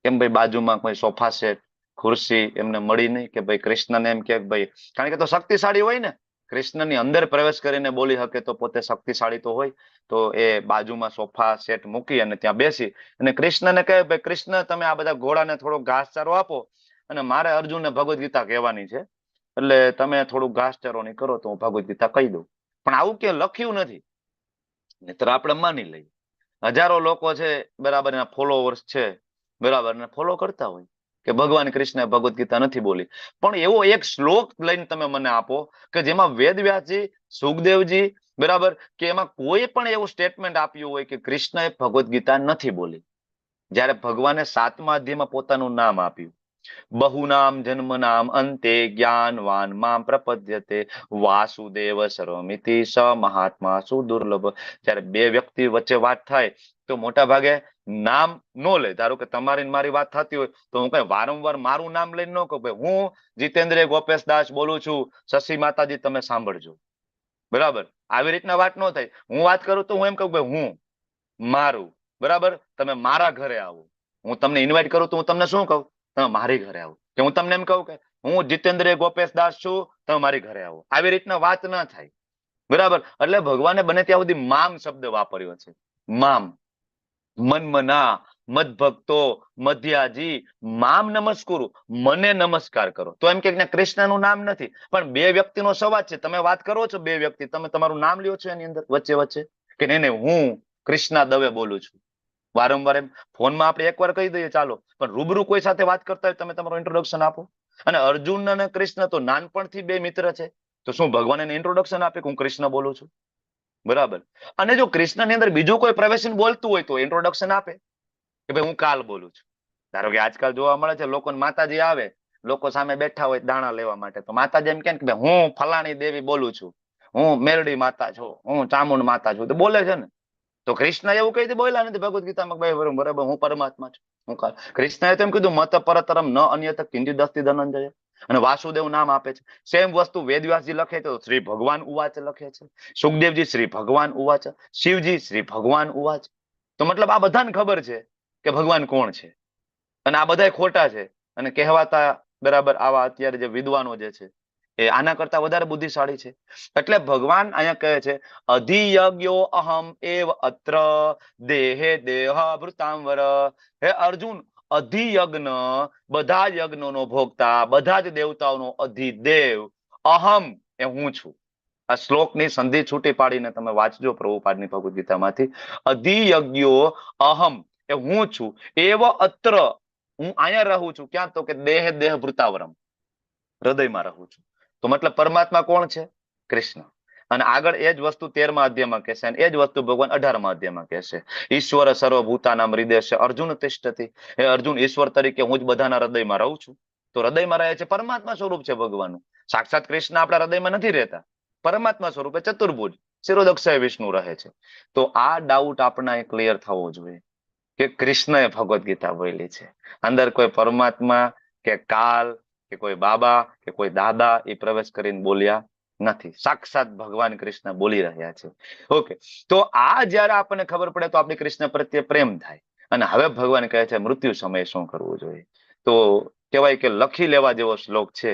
A: કેમ ભાઈ બાજુમાં કોઈ સોફા સેટ, ખુરશી એમને મળી નહીં કે ભાઈ કૃષ્ણને એમ કે ભાઈ, કારણ કે તો શક્તિશાળી હોય ને, કૃષ્ણની અંદર પ્રવેશ કરીને બોલી શકે તો પોતે શક્તિશાળી તો હોય. તો એ બાજુમાં સોફા સેટ મૂકી અને ત્યાં બેસી અને કૃષ્ણને કહે, ભાઈ કૃષ્ણ, તમે આ બધા ઘોડાને થોડો ઘાસચારો આપો અને મારે અર્જુનને ભગવદ્ ગીતા કહેવાની છે, એટલે તમે થોડું ઘાસચારો નહીં કરો તો હું ભગવદ્ ગીતા કહી દઉં. પણ આવું કે લખ્યું નથી, નહીતર આપણે માની લઈએ. હજારો લોકો છે, બરાબર, એના ફોલોવર્સ છે, બરાબર, ને ફોલો કરતા હોય કે ભગવાન કૃષ્ણ ભગવદ્ ગીતા નથી બોલી. પણ એવો એક શ્લોક લઈને તમે મને આપો કે જેમાં વેદવ્યાસજી, સુખદેવજી, બરાબર, કે એમાં કોઈ પણ એવું સ્ટેટમેન્ટ આપ્યું હોય કે કૃષ્ણએ ભગવદ્ ગીતા નથી બોલી. જ્યારે ભગવાને 7મા અધ્યાયમાં પોતાનું નામ આપ્યું, બહુનામ જન્મનામ અંતે જ્ઞાનવાન મામ પ્રપદ્યતે વાસુદેવ સર્વમિતિ સ મહાત્મા સુદુર્લભ. જ્યારે બે વ્યક્તિ વચ્ચે વાત થાય તો મોટા ભાગે નામ નો લે. ધારો કે તમારી મારી વાત થતી હોય તો હું કઈ વારંવાર મારું નામ લઈને ન કહું, ભાઈ હું જીતેન્દ્ર ગોપેશ દાસ બોલું છું, શશી માતાજી તમે સાંભળજો, બરાબર. આવી રીતના વાત ન થાય. હું વાત કરું તો હું એમ કહું ભાઈ હું, મારું, બરાબર? તમે મારા ઘરે આવો. હું તમને ઇન્વાઇટ કરું તો હું તમને શું કહું? તમે મારી ઘરે આવો. કે હું તમને એમ કહું કે હું જીતેન્દ્ર ગોપેશ દાસ છું, તમે મારી ઘરે આવો. આવી રીતના વાત ન થાય, બરાબર? એટલે ભગવાને બને ત્યાં સુધી મામ શબ્દ વાપર્યો છે. મામ, મન્મના, મદભક્તો, મધ્યાજી, મામ નમસ્કુરુ, મને નમસ્કાર કરો. તો એમ કે કૃષ્ણનું નામ નથી, પણ બે વ્યક્તિનો સંવાદ છે. તમે વાત કરો છો બે વ્યક્તિ, તમે તમારું નામ લ્યો છો એની અંદર વચ્ચે વચ્ચે કે નહીં નહીં હું કૃષ્ણા દવે બોલું છું. વારંવાર એમ ફોનમાં આપણે એકવાર કહી દઈએ ચાલો, પણ રૂબરૂ કોઈ સાથે વાત કરતા હોય તમે તમારું ઇન્ટ્રોડક્શન આપો. અને અર્જુન અને કૃષ્ણ તો નાનપણથી બે મિત્ર છે, તો શું ભગવાન એને ઇન્ટ્રોડક્શન આપે કે હું કૃષ્ણ બોલું છું? બરાબર. અને જો કૃષ્ણની અંદર બીજું કોઈ પ્રવેશન બોલતું હોય તો ઇન્ટ્રોડક્શન આપે કે ભાઈ હું કાલ બોલું છું. ધારો કે આજકાલ જોવા મળે છે લોકોને માતાજી આવે, લોકો સામે બેઠા હોય દાણા લેવા માટે, તો માતાજી એમ કે ભાઈ હું ફલાણી દેવી બોલું છું, હું મેરડી માતા છું, હું ચામુંડ માતા છું, તો બોલે છે ને. તો કૃષ્ણ એવું કહી બોલ્યા નથી ભગવદ ગીતામાં, ભાઈ બરાબર હું પરમાત્મા છું, હું કાલ. કૃષ્ણએ તેમ કીધું મત પરતરમ ન અન્યત કિંચિદ અસ્તિ ધનંજય. અને વાસુદેવ નામ આપે છે. સેમ વસ્તુ વેદવ્યાસજી લખે તો શ્રી ભગવાન ઉવાચ લખે છે, સુખદેવજી શ્રી ભગવાન ઉવાચ, શિવજી શ્રી ભગવાન ઉવાચ. તો મતલબ આ બધાને ખબર છે કે ભગવાન કોણ છે, અને આ બધા ખોટા છે. અને કહેવાતા બરાબર આવા અત્યારે જે વિદ્વાનો જે છે એ આના કરતા વધારે બુદ્ધિશાળી છે. એટલે ભગવાન અહીંયા કહે છે અધિયજ્ઞો અહમ એવ અત્ર દેહે દેહ ભૃતાંવર. હે અર્જુન, અધિયજ્ઞ, બધા યજ્ઞોનો ભોગતા, બધા જ દેવતાઓનો અધિદેવ અહમ એ હું છું. આ શ્લોકની સંધિ છૂટી પાડીને તમે વાંચજો પ્રભુપાદની ભગવદ ગીતામાંથી. અધિયજ્ઞો અહમ એ હું છું, એવ અત્ર હું અહીંયા રહું છું. ક્યાં? તો કે દેહ દેહ ભૃતાવરમ, હૃદયમાં રહું છું. તો મતલબ પરમાત્મા કોણ છે? કૃષ્ણ. અને આગળ એ જ વસ્તુ 13મા અધ્યાયમાં કહેશે, અને એ જ વસ્તુ ભગવાન 18મા અધ્યાયમાં કહેશે. ઈશ્વર સર્વભૂતાનામ હૃદયસ્ય અર્જુન તિષ્ઠતિ. હે અર્જુન, ઈશ્વર તરીકે હું જ બધાના હૃદયમાં રહું છું. તો હૃદયમાં રહે છે પરમાત્મા સ્વરૂપ છે ભગવાનનું. સાક્ષાત કૃષ્ણ આપણા હૃદયમાં નથી રહેતા, પરમાત્મા સ્વરૂપે ચતુર્ભુજ શિરોદક્ષય વિષ્ણુ રહે છે. તો આ ડાઉટ આપણા ક્લિયર થવો જોઈએ કે કૃષ્ણએ ભગવદ ગીતા બોલી છે. અંદર કોઈ પરમાત્મા કે કાલ કે કોઈ બાબા કે કોઈ દાદા એ પ્રવેશ કરીને બોલ્યા નથી. સાક્ષાત ભગવાન કૃષ્ણ બોલી રહ્યા છે. ઓકે, તો આ જયારે આપણને ખબર પડે તો આપણે કૃષ્ણ પ્રત્યે પ્રેમ થાય. અને હવે ભગવાન કહે છે મૃત્યુ સમયે શું કરવું જોઈએ. તો કહેવાય કે લખી લેવા જેવો શ્લોક છે.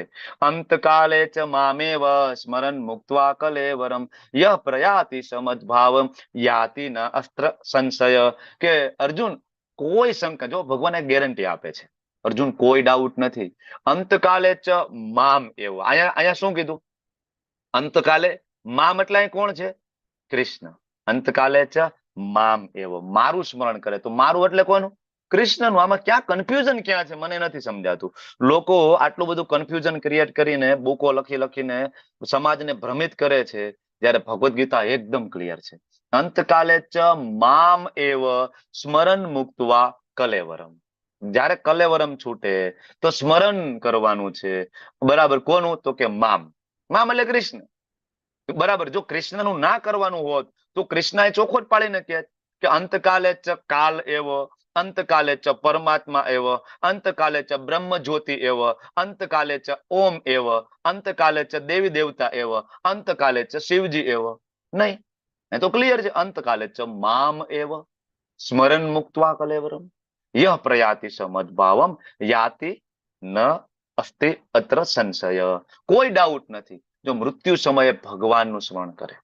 A: અંતકાલે ચ મામેવ સ્મરણ મુક્ત્વા કલેવરમ યહ પ્રયાતિ સમદ્ભાવમ યાતિ ન અસ્ત્ર સંશય. કે અર્જુન, કોઈ શંકા, જો ભગવાન એક ગેરંટી આપે છે, અર્જુન કોઈ ડાઉટ નથી. અંતકાલે ચ મામ એવો, અહીંયા શું કીધું? અંતકાલે મામ એટલે અહીં કોણ છે? કૃષ્ણ. અંતકાલે ચ મામ એવો, મારું સ્મરણ કરે. તો મારું એટલે કોનું? કૃષ્ણનું. આમાં ક્યાં કન્ફ્યુઝન ક્યાં છે મને નથી સમજાતું. લોકો આટલું બધું કન્ફ્યુઝન ક્રિએટ કરીને બુકો લખી લખીને સમાજને ભ્રમિત કરે છે, જ્યારે ભગવદ ગીતા એકદમ ક્લિયર છે. અંતકાલે ચ મામ એવ સ્મરણ મુક્ત્વા કલેવરમ. જ્યારે કલેવરમ છૂટે તો સ્મરણ કરવાનું છે. બરાબર, કોનું? તો કે મામ. મામ એટલે કૃષ્ણ. બરાબર. જો કૃષ્ણનું ના કરવાનું હોત તો કૃષ્ણએ ચોખ્ખો જ પાડીને કહે કે અંતકાલે ચ કાલ એવો, અંતકાલે ચ પરમાત્મા એવ, અંતકાલે ચ બ્રહ્મ જ્યોતિ એવ, અંતકાલે ચ ઓમ એવ, અંતકાલે ચ દેવી દેવતા એવ, અંતકાલે ચ શિવજી એવ. નહીં, એ તો ક્લિયર છે. અંતકાલે ચ મામ એવ સ્મરણ મુક્ત્વા કલેવરમ યહ પ્રયાતિ સમદ્ભાવમ યાતિ ન અસ્તિ અત્ર સંશય. કોઈ ડાઉટ નથી. જો મૃત્યુ સમયે ભગવાનનું સ્મરણ કરે,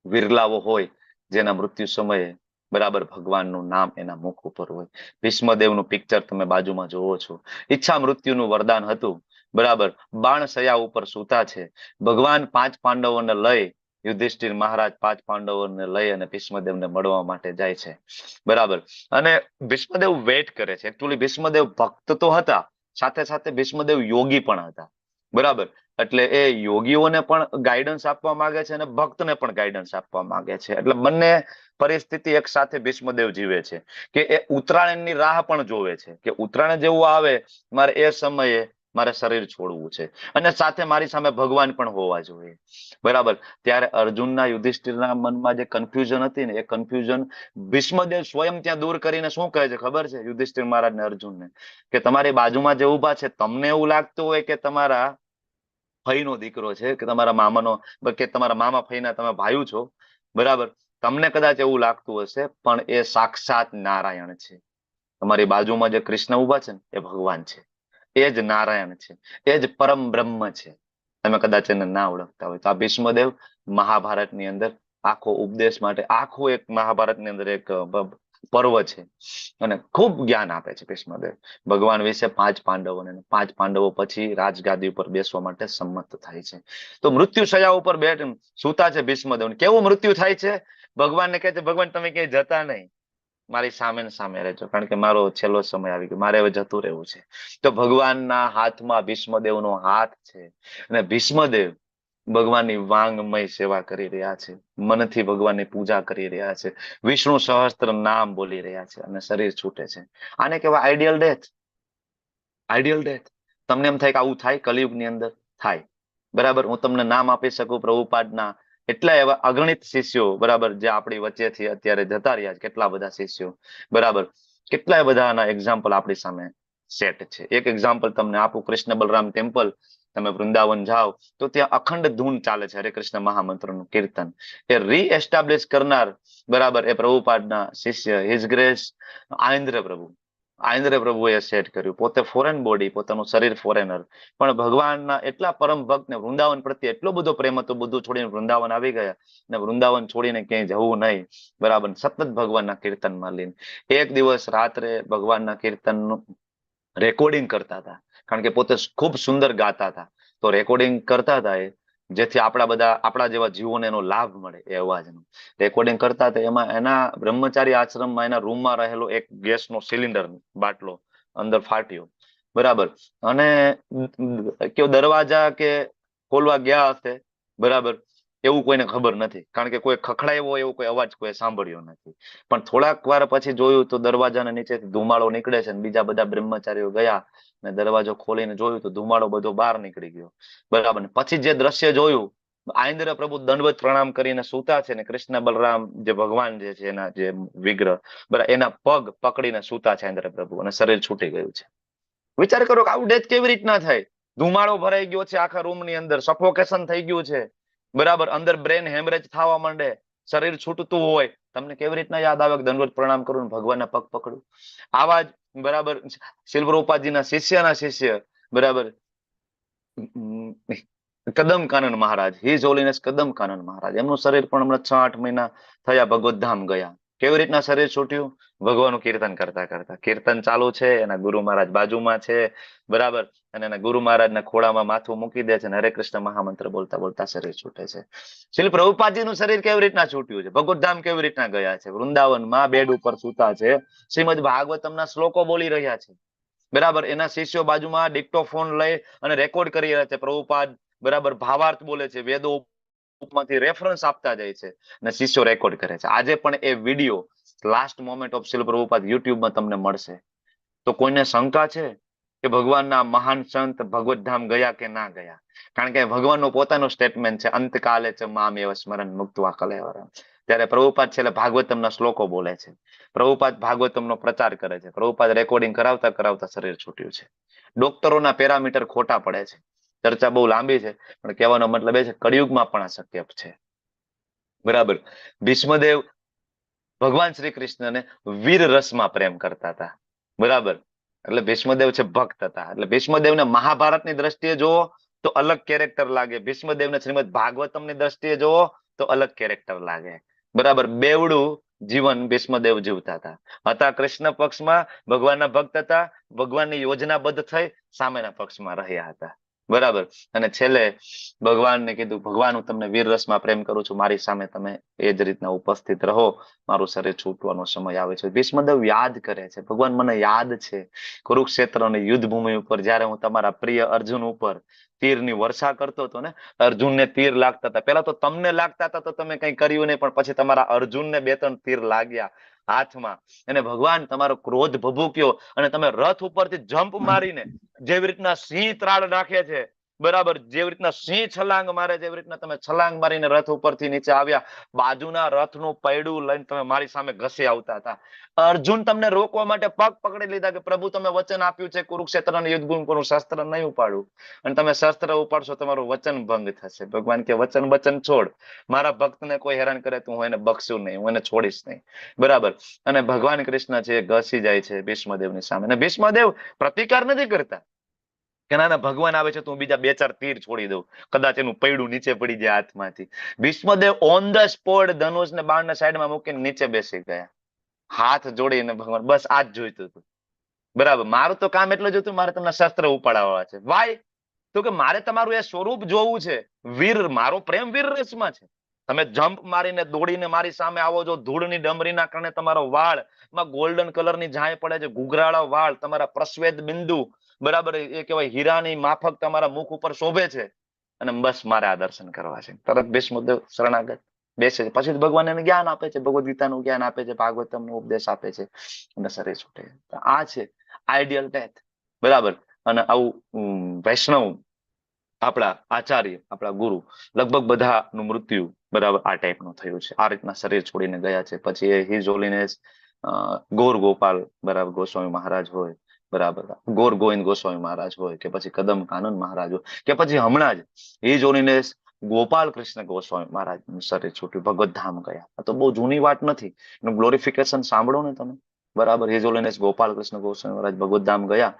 A: વિરલાવો હોય જેના મૃત્યુ સમયે બરાબર ભગવાનનું નામ એના મુખ ઉપર હોય. ભીષ્મદેવનું પિક્ચર તમે બાજુમાં જોવો છો. ઈચ્છા મૃત્યુનું વરદાન હતું, બરાબર. બાણશયા ઉપર સૂતા છે. ભગવાન 5 પાંડવોને લઈ, યુધિષ્ઠિર મહારાજ 5 પાંડવોને લઈ અને ભીષ્મદેવને મળવા માટે જાય છે, બરાબર. અને ભીષ્મદેવ વેઇટ કરે છે. એકચ્યુઅલી ભીષ્મદેવ ભક્ત તો હતા, સાથે સાથે ભીષ્મદેવ યોગી પણ હતા, બરાબર. એટલે એ યોગીઓને પણ ગાઈડન્સ આપવા માંગે છે અને ભક્તને પણ ગાઈડન્સ આપવા માંગે છે. એટલે બંને પરિસ્થિતિ એક સાથે ભીષ્મદેવ જીવે છે કે એ ઉત્તરાયણની રાહ પણ જોવે છે કે ઉત્તરાયણ જેવું આવે મારે એ સમયે મારે શરીર છોડવું છે, અને સાથે મારી સામે ભગવાન પણ હોવા જોઈએ, બરાબર. ત્યારે અર્જુનના યુધિષ્ઠિરના મનમાં જે કન્ફ્યુઝન હતી ને, એ કન્ફ્યુઝન ભીષ્મદેવ સ્વયં ત્યાં દૂર કરીને શું કહે છે ખબર છે યુધિષ્ઠિર મહારાજને, અર્જુનને, કે તમારી બાજુમાં જે ઉભા છે તમને એવું લાગતું હોય કે તમારા ફઈનો દીકરો છે, કે તમારા મામાનો, કે તમારા મામા ફઈના તમે ભાઈ છો, બરાબર. તમને કદાચ એવું લાગતું હશે પણ એ સાક્ષાત નારાયણ છે. તમારી બાજુમાં જે કૃષ્ણ ઉભા છે ને એ ભગવાન છે, એ જ નારાયણ છે, એ જ પરમ બ્રહ્મ છે. તમે કદાચ એને ના ઓળખતા હોય તો આ ભીષ્મદેવ મહાભારતની અંદર આખો ઉપદેશ માટે આખું એક મહાભારતની અંદર એક પર્વ છે અને ખૂબ જ્ઞાન આપે છે ભીષ્મદેવ ભગવાન વિશે. 5 પાંડવોને 5 પાંડવો પછી રાજગાદી ઉપર બેસવા માટે સંમત થાય છે. તો મૃત્યુ શૈયા ઉપર સૂતા છે ભીષ્મદેવ. કેવું મૃત્યુ થાય છે? ભગવાનને કહે છે ભગવાન તમે ક્યાંય જતા નહીં, મારી સામે ને સામે રહેજો, કારણ કે મારો છેલ્લો સમય આવી ગયો, મારે હવે જતું રહેવું છે. તો ભગવાનના હાથમાં ભીષ્મદેવનો હાથ છે અને ભીષ્મદેવ ભગવાનની વાંગમય સેવા કરી રહ્યા છે, મનથી ભગવાનની પૂજા કરી રહ્યા છે, વિષ્ણુ સહસ્ત્ર નામ બોલી રહ્યા છે અને શરીર છૂટે છે. આને કહેવાય આઈડિયલ ડેથ. Ideal death. તમને એમ થાય કે આવું થાય કલિયુગની અંદર? થાય. બરાબર. હું તમને નામ આપી શકું પ્રભુપાદના એટલા એવા અગણિત શિષ્યો, બરાબર, જે આપણી વચ્ચેથી અત્યારે જતા રહ્યા છે, કેટલા બધા શિષ્યો, બરાબર, કેટલાય બધાના એક્ઝામ્પલ આપણી સામે સેટ છે. એક એક્ઝામ્પલ તમને આપું, કૃષ્ણ બલરામ ટેમ્પલ, તમે વૃંદાવન જાઓ તો ત્યાં અખંડ ધૂન ચાલે છે, હરે કૃષ્ણ મહામંત્રનું કીર્તન. એ રીએસ્ટાબ્લિશ કરનાર, બરાબર, એ પ્રભુપાદના શિષ્ય હિઝ ગ્રેસ આયેન્દ્ર પ્રભુ. આયેન્દ્ર પ્રભુએ સેટ કર્યું. પોતે ફોરેન બોડી, પોતાનું શરીર ફોરેનર, પણ ભગવાનના એટલા પરમ ભક્ત ને વૃંદાવન પ્રત્યે એટલો બધો પ્રેમ હતો, બધું છોડીને વૃંદાવન આવી ગયા ને વૃંદાવન છોડીને ક્યાંય જવું નહીં, બરાબર, સતત ભગવાનના કીર્તનમાં લીન. એક દિવસ રાત્રે ભગવાનના કીર્તનનું રેકોર્ડિંગ કરતા હતા, કારણ કે પોતે ખૂબ સુંદર ગાતા હતા. તો રેકોર્ડિંગ કરતા હતા જેથી આપણા જેવા જીવોને એનો લાભ મળે એ અવાજનો. રેકોર્ડિંગ કરતા હતા એમાં એના બ્રહ્મચારી આશ્રમમાં એના રૂમમાં રહેલો એક ગેસનો સિલિન્ડર બાટલો અંદર ફાટ્યો, બરાબર, અને કયો દરવાજા કે ખોલવા ગયા હશે, બરાબર, એવું કોઈને ખબર નથી, કારણ કે કોઈ ખખડાયો એવો કોઈ અવાજ કોઈ સાંભળ્યો નથી. પણ થોડાક વાર પછી જોયું તો દરવાજાના નીચેથી ધુમાડો નીકળે છે, અને બીજા બધા બ્રહ્મચારીઓ ગયા ને દરવાજો ખોલીને જોયું તો ધુમાડો બધો બહાર નીકળી ગયો, બરાબર. પછી જે દ્રશ્ય જોયું, આયેન્દ્ર પ્રભુ દંડવત પ્રણામ કરીને સૂતા છે ને કૃષ્ણ બલરામ જે ભગવાન જે છે એના જે વિગ્રહ, બરાબર, એના પગ પકડીને સૂતા છે આયેન્દ્ર પ્રભુ અને શરીર છૂટી ગયું છે. વિચાર કરો કે આવું ડેથ કેવી રીતના થાય? ધુમાડો ભરાઈ ગયો છે આખા રૂમની અંદર, સફોકેશન થઈ ગયું છે, બરાબર, અંદર બ્રેન હેમરેજ થવા માંડે, શરીર છૂટતું હોય, તમને કેવી રીતના યાદ આવે કે દંડવત પ્રણામ કરું ભગવાનના પગ પકડું? આવા જ, બરાબર, શિલ પ્રભુપાદજીના શિષ્યના શિષ્ય, બરાબર, કદમ કાનન મહારાજ, હિઝ હોલીનેસ કદમ કાનન મહારાજ, એમનું શરીર પણ હમણાં 6-8 મહિના થયા ભગવત ધામ ગયા. કેવી રીતના શરીર છૂટ્યું? ભગવાનનું કીર્તન કરતા કરતા. કીર્તન ચાલુ છે, એના ગુરુ મહારાજ બાજુમાં છે, બરાબર, અને એના ગુરુ મહારાજના ખોળામાં માથું મૂકી દે છે અને હરે કૃષ્ણ મહામંત્ર બોલતા બોલતા શરીર છૂટે છે. શ્રી પ્રભુપાદજીનું શરીર કેવી રીતના છૂટ્યું છે? ભગવત ધામ કેવી રીતના ગયા છે? વૃંદાવનમાં બેડ ઉપર સૂતા છે, શ્રીમદ ભાગવતમના શ્લોકો બોલી રહ્યા છે, બરાબર. એના શિષ્યો બાજુમાં ડિક્ટોફોન લઈ અને રેકોર્ડ કરી રહ્યા છે. પ્રભુપાદ, બરાબર, ભાવાર્થ બોલે છે, વેદો માંથી રેફરન્સ આપતા જાય છે અને શિષ્યો રેકોર્ડ કરે છે. આજે પણ એ video last moment of Srila Prabhupada યુટ્યુબમાં તમને મળશે. તો કોઈને શંકા છે કે ભગવાનના મહાન સંત ભગવત ધામ ગયા કે ના ગયા? કારણ કે ભગવાનનું પોતાનું સ્ટેટમેન્ટ છે, અંતકાલે ચ મામેવ સ્મરણ મુક્ત્વા કલેવરમ. ત્યારે પ્રભુપાદ છેલ્લે ભાગવતમના શ્લોકો બોલે છે, પ્રભુપાદ ભાગવતમનો પ્રચાર કરે છે, પ્રભુપાદ રેકોર્ડિંગ કરાવતા કરાવતા શરીર છૂટ્યું છે. ડોક્ટરોના પેરામીટર ખોટા પડે છે, ચર્ચા બહુ લાંબી છે, પણ કહેવાનો મતલબ એ છે કળિયુગમાં પણ આ શક્ય છે, બરાબર. ભીષ્મદેવ ભગવાન શ્રી કૃષ્ણને વીર રસમાં પ્રેમ કરતા હતા, બરાબર, એટલે ભીષ્મદેવ છે ભક્ત હતા. એટલે ભીષ્મદેવને મહાભારતની દ્રષ્ટિએ જોવો તો અલગ કેરેક્ટર લાગે, ભીષ્મદેવને શ્રીમદ ભાગવતમની દ્રષ્ટિએ જોવો તો અલગ કેરેક્ટર લાગે, બરાબર. બેવડું જીવન ભીષ્મદેવ જીવતા હતા કૃષ્ણ પક્ષમાં, ભગવાનના ભક્ત હતા, ભગવાનની યોજનાબદ્ધ થઈ સામેના પક્ષમાં રહ્યા હતા, બરાબર. અને છેલ્લે ભગવાનને કીધું, ભગવાન હું તમને વીર રસમાં પ્રેમ કરું છું, મારી સામે તમે એ જ રીતના ઉપસ્થિત રહો, મારું શરીર છૂટવાનો સમય આવે છે. ભીષ્મદેવ યાદ કરે છે, ભગવાન મને યાદ છે કુરુક્ષેત્રની યુદ્ધ ભૂમિ ઉપર જ્યારે હું તમારા પ્રિય અર્જુન ઉપર તીરની વર્ષા કરતો હતો ને, અર્જુનને તીર લાગતા હતા, પેલા તો તમને લાગતા હતા તો તમે કઈ કર્યું નહીં, પણ પછી તમારા અર્જુનને 2-3 તીર લાગ્યા હાથમાં, અને ભગવાન તમારો ક્રોધ ભભૂક્યો અને તમે રથ ઉપરથી જમ્પ મારીને જેવી રીતના સિંહ ત્રાળ નાખે છે, બરાબર, જેવી રીતના સિંહ છલાંગ મારે જેવી રીતના તમે છલાંગ મારીને રથ ઉપરથી નીચે આવ્યા, બાજુના રથનું પૈડું લઈને તમે મારી સામે ઘસી આવતા હતા. અર્જુન તમને રોકવા માટે પગ પકડી લીધા કે પ્રભુ તમે વચન આપ્યું છે કુરુક્ષેત્રના યુદ્ધ કરું, શસ્ત્ર નહીં ઉપાડું, અને તમે શસ્ત્ર ઉપાડશો તમારું વચન ભંગ થશે. ભગવાન કે વચન છોડ, મારા ભક્તને કોઈ હેરાન કરે તો હું એને બક્ષું નહીં, હું એને છોડીશ નહીં. બરાબર. અને ભગવાન કૃષ્ણ છે ઘસી જાય છે ભીષ્મદેવની સામે, અને ભીષ્મદેવ પ્રતિકાર નથી કરતા કે ના ભગવાન આવે છે તો હું બીજા 2-4 તીર છોડી દઉં, કદાચ એનું પૈડું નીચે પડી જાય હાથમાંથી. ભીષ્મદેવ ઓન ધ સ્પોટ ધનુષ ને બાણને સાઈડમાં મૂકીને નીચે બેસી ગયા, હાથ જોડીને ભગવાન બસ આ જ જોઈતું હતું. બરાબર, મારું તો કામ એટલું જ હતું, મારે તમને શસ્ત્ર ઉપાડવા છે. વાય? તો કે મારે તમારું એ સ્વરૂપ જોવું છે. વીર, મારો પ્રેમ વીર રસમાં છે. તમે જમ્પ મારીને દોડીને મારી સામે આવો છો, ધૂળની ડમરીના કારણે તમારો વાળ માં ગોલ્ડન કલરની ઝાંય પડે છે, ઘૂઘરાળા વાળ, તમારા પ્રશ્વેદ બિંદુ, બરાબર, એ કહેવાય હીરાની માફક તમારા મુખ ઉપર શોભે છે, અને બસ મારે આ દર્શન કરવા છે. તરત ભીષ્મદેવ શરણાગત બેસે છે. પછી ભગવાન એને જ્ઞાન આપે છે, ભગવદ ગીતાનું જ્ઞાન આપે છે, ભાગવતમનો ઉપદેશ આપે છે, અને શરીર છૂટે. આ છે આઈડિયલ ડેથ. બરાબર. અને આવું વૈષ્ણવ આપણા આચાર્ય, આપણા ગુરુ, લગભગ બધાનું મૃત્યુ બરાબર આ ટાઈપનું થયું છે, આ રીતના શરીર છોડીને ગયા છે. પછી એ હિઝ હોલીનેસ ગોર ગોપાલ બરાબર ગોસ્વામી મહારાજ હોય, બરાબર, ગોર ગોવિંદ ગોસ્વામી મહારાજ હોય, કે પછી કદમ કાનન મહારાજ હોય, કે પછી હમણાં જ હિઝ હોલીનેસ ગોપાલ કૃષ્ણ ગોસ્વામી મહારાજ શરીર છૂટ્યું, ભગવત ધામ ગયા. આ તો બહુ જૂની વાત નથી, એનું ગ્લોરિફિકેશન સાંભળો ને તમે. બરાબર, હિઝ હોલીનેસ ગોપાલ કૃષ્ણ ગોસ્વામી મહારાજ ભગવત ધામ ગયા.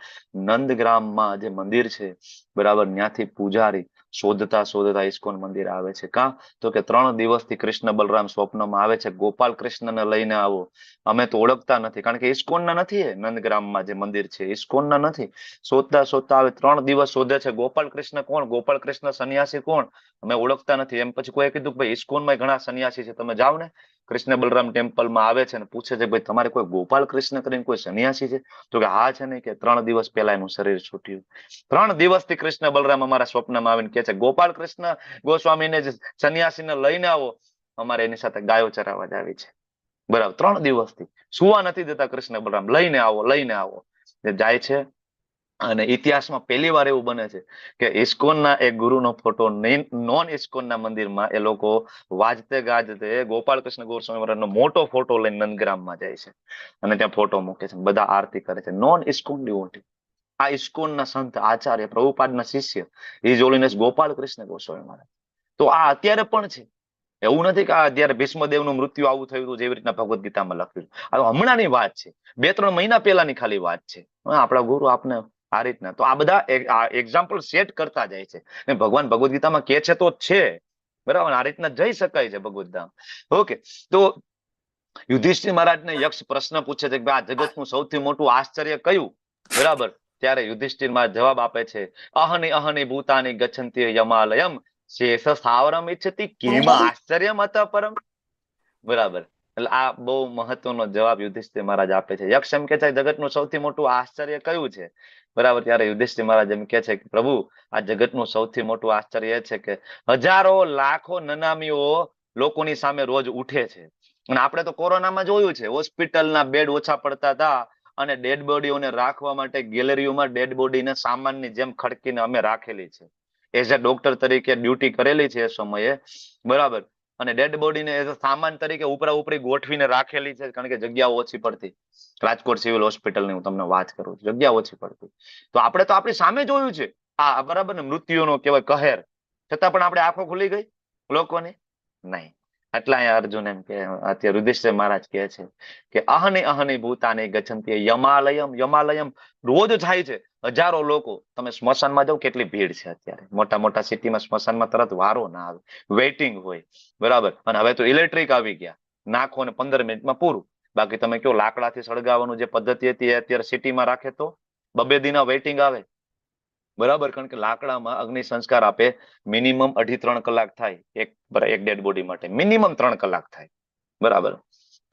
A: નંદગ્રામમાં જે મંદિર છે, બરાબર, ત્યાંથી પૂજારી શોધતા ઇસ્કોન મંદિર આવે છે. કાં તો કે 3 દિવસથી કૃષ્ણ બલરામ સ્વપ્નમાં આવે છે, ગોપાલ કૃષ્ણને લઈને આવો. અમે તો ઓળખતા નથી, કારણ કે ઇસ્કોનના નથી. એ નંદગ્રામમાં જે મંદિર છે ઇસ્કોનના નથી. શોધતા આવે, 3 દિવસ શોધે છે. ગોપાલ કૃષ્ણ કોણ? ગોપાલ કૃષ્ણ સન્યાસી કોણ? અમે ઓળખતા નથી. એમ પછી કોઈ કીધું કે ભાઈ ઇસ્કોનમાં ઘણા સન્યાસી છે, તમે જાઓ ને. કૃષ્ણ બલરામ ટેમ્પલમાં આવે છે અને પૂછે છે ભાઈ તમારે કોઈ ગોપાલ કૃષ્ણ કરીને કોઈ સન્યાસી છે? તો કે હા છે ને, કે 3 દિવસ પહેલા એનું શરીર છૂટ્યું. 3 દિવસથી કૃષ્ણ બલરામ અમારા સ્વપ્નમાં આવીને કે છે ગોપાલ કૃષ્ણ ગોસ્વામીને જ સન્યાસીને લઈને આવો, અમારે એની સાથે ગાયો ચરાવવા જ આવી છે. બરાબર, 3 દિવસથી સુવા નથી દેતા કૃષ્ણ બલરામ, લઈને આવો. જાય છે. અને ઇતિહાસમાં પહેલી વાર એવું બને છે કે ઇસ્કોનના એક ગુરુનો ફોટો નોન ઇસ્કોનના મંદિરમાં એ લોકો વાજતે ગાજતે ગોપાલ કૃષ્ણ ગોસ્વામી મહારાજનો મોટો ફોટો લઈને નંદગ્રામમાં જાય છે, અને ત્યાં ફોટો મૂકે છે, બધા આરતી કરે છે. નોન ઇસ્કોન ડિવોટી, આ ઇસ્કોનના સંત આચાર્ય પ્રભુપાદના શિષ્ય હિઝ હોલીનેસ ગોપાલ કૃષ્ણ ગોસ્વામી મહારાજ. તો આ અત્યારે પણ છે. એવું નથી કે આ અત્યારે ભીષ્મદેવનું મૃત્યુ આવું થયું હતું જેવી રીતના ભગવદ ગીતામાં લખ્યું છે. આ હમણાંની વાત છે, 2-3 મહિના પહેલાની ખાલી વાત છે. આપણા ગુરુ આપને આ રીતના, તો આ બધા એક્ઝામ્પલ સેટ કરતા જાય છે. ને ભગવાન ભગવદ ગીતામાં કે છે તો છે, બરાબર, આ રીતના જઈ શકાય છે ભગવદ ધામ. ઓકે. તો યુધિષ્ઠિર મહારાજને યક્ષ પ્રશ્ન પૂછે છે કે આ જગતનું સૌથી મોટું આશ્ચર્ય કયું? બરાબર. ત્યારે યુધિષ્ઠિર મહારાજ જવાબ આપે છે, અહની ભૂતાની ગચ્છન્તિ યમાલયમ શેષ સ્થાવરમ ઇચ્છતિ કિમ આશ્ચર્યમ અત પરમ. બરાબર. એટલે આ બહુ મહત્વનો જવાબ યુધિષ્ઠિર મહારાજ આપે છે. યક્ષ એમ કે છે જગતનું સૌથી મોટું આશ્ચર્ય કયું છે? બરાબર. ત્યારે યુધિષ્ઠિર મહારાજ એમ કે છે કે પ્રભુ, આ જગતનું સૌથી મોટું આશ્ચર્ય એ છે કે હજારો લાખો નનામીઓ લોકોની સામે રોજ ઉઠે છે. અને આપણે તો કોરોનામાં જોયું છે, હોસ્પિટલના બેડ ઓછા પડતા હતા, અને ડેડ બોડીઓને રાખવા માટે ગેલેરીઓમાં ડેડ બોડીને સામાનની જેમ ખડકીને અમે રાખેલી છે. એઝ અ ડોક્ટર તરીકે ડ્યુટી કરેલી છે એ સમયે, બરાબર. અને ડેડ બોડીને એઝ અ સામાન તરીકે ઉપરા ઉપરી ગોઠવીને રાખેલી છે, કારણ કે જગ્યાઓ ઓછી પડતી. રાજકોટ સિવિલ હોસ્પિટલની હું તમને વાત કરું છું, જગ્યા ઓછી પડતી. તો આપણે તો આપણી સામે જોયું છે આ, બરાબર ને, મૃત્યુનો કહેવાય કહેર, છતાં પણ આપણે આંખો ખુલી ગઈ લોકોની? નહીં. એટલા અહીંયા અર્જુન એમ કે અત્યારે યુધિષ્ઠિર મહારાજ કહે છે કે અહની ભૂતાની ગચ્છન્તિ યમાલયમ રોજ થાય છે. હજારો લોકો, તમે સ્મશાનમાં જાઓ કેટલી ભીડ છે અત્યારે, મોટા મોટા સિટીમાં સ્મશાનમાં તરત વારો ના આવે, વેઇટિંગ હોય, બરાબર. અને હવે તો ઇલેક્ટ્રિક આવી ગયા, નાખો ને 15 મિનિટમાં પૂરું. બાકી તમે કયો લાકડાથી સળગાવવાનું જે પદ્ધતિ હતી એ અત્યારે સિટીમાં રાખે તો 2-2 દિના વેઇટિંગ આવે, બરાબર. કારણ કે લાકડામાં અગ્નિ સંસ્કાર આપે મિનિમમ 2.5-3 કલાક થાય એક ડેડ બોડી માટે, મિનિમમ 3 કલાક થાય, બરાબર.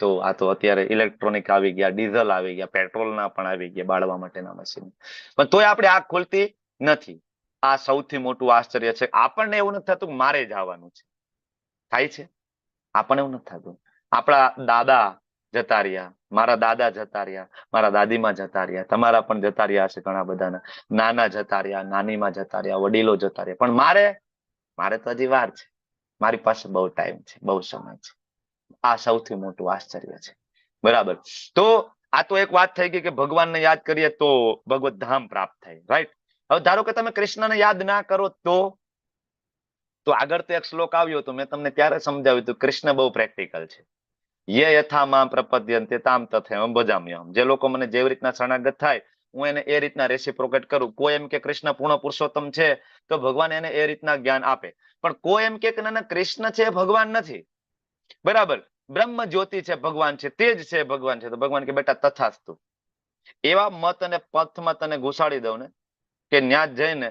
A: તો આ તો અત્યારે ઇલેક્ટ્રોનિક આવી ગયા, ડીઝલ આવી ગયા, પેટ્રોલના પણ આવી ગયા બાળવા માટેના મશીન, પણ તોય આપણે આંખ ખોલતી નથી. આ સૌથી મોટું આશ્ચર્ય છે. આપણને એવું નથી થતું મારે જવાનું છે, થાય છે? આપણને એવું નથી થતું. આપણા દાદા જતા રહ્યા, મારા દાદા જતા રહ્યા, મારા દાદીમાં જતા રહ્યા, તમારા પણ જતા રહ્યા હશે ઘણા બધાના, નાના જતા રહ્યા, નાનીમાં જતા રહ્યા, વડીલો જતા રહ્યા, પણ મારે તો હજી વાર છે, મારી પાસે બહુ ટાઈમ છે, બહુ સમય છે. આ સૌથી મોટું આશ્ચર્ય છે. બરાબર. તો આ તો એક વાત થઈ ગઈ કે ભગવાનને યાદ કરીએ તો ભગવત ધામ પ્રાપ્ત થાય, રાઈટ. હવે ધારો કે તમે કૃષ્ણને યાદ ના કરો તો આગળ તો એક શ્લોક આવ્યો હતો, મેં તમને ત્યારે સમજાવ્યું હતું, કૃષ્ણ બહુ પ્રેક્ટિકલ છે. યે યથા મામ પ્રપદ્યન્તે તામ તથૈવમ ભજામ્યહમ. જે લોકો મને જેવી રીતના શરણાગત થાય હું એને એ રીતના રેસિપ્રોકેટ કરું. કોઈ એમ કે કૃષ્ણ પૂર્ણ પુરુષોત્તમ છે તો ભગવાન એને એ રીતના જ્ઞાન આપે, પણ કોઈ એમ કે ના કૃષ્ણ છે ભગવાન નથી, બરાબર, બ્રહ્મ જ્યોતિ છે ભગવાન છે, તેજ છે ભગવાન છે, તો ભગવાન કે બેટા તથાસ્તુ. એવા મત અને પથમાં તને ઘુસાડી દઉં ને કે ન્યા જઈને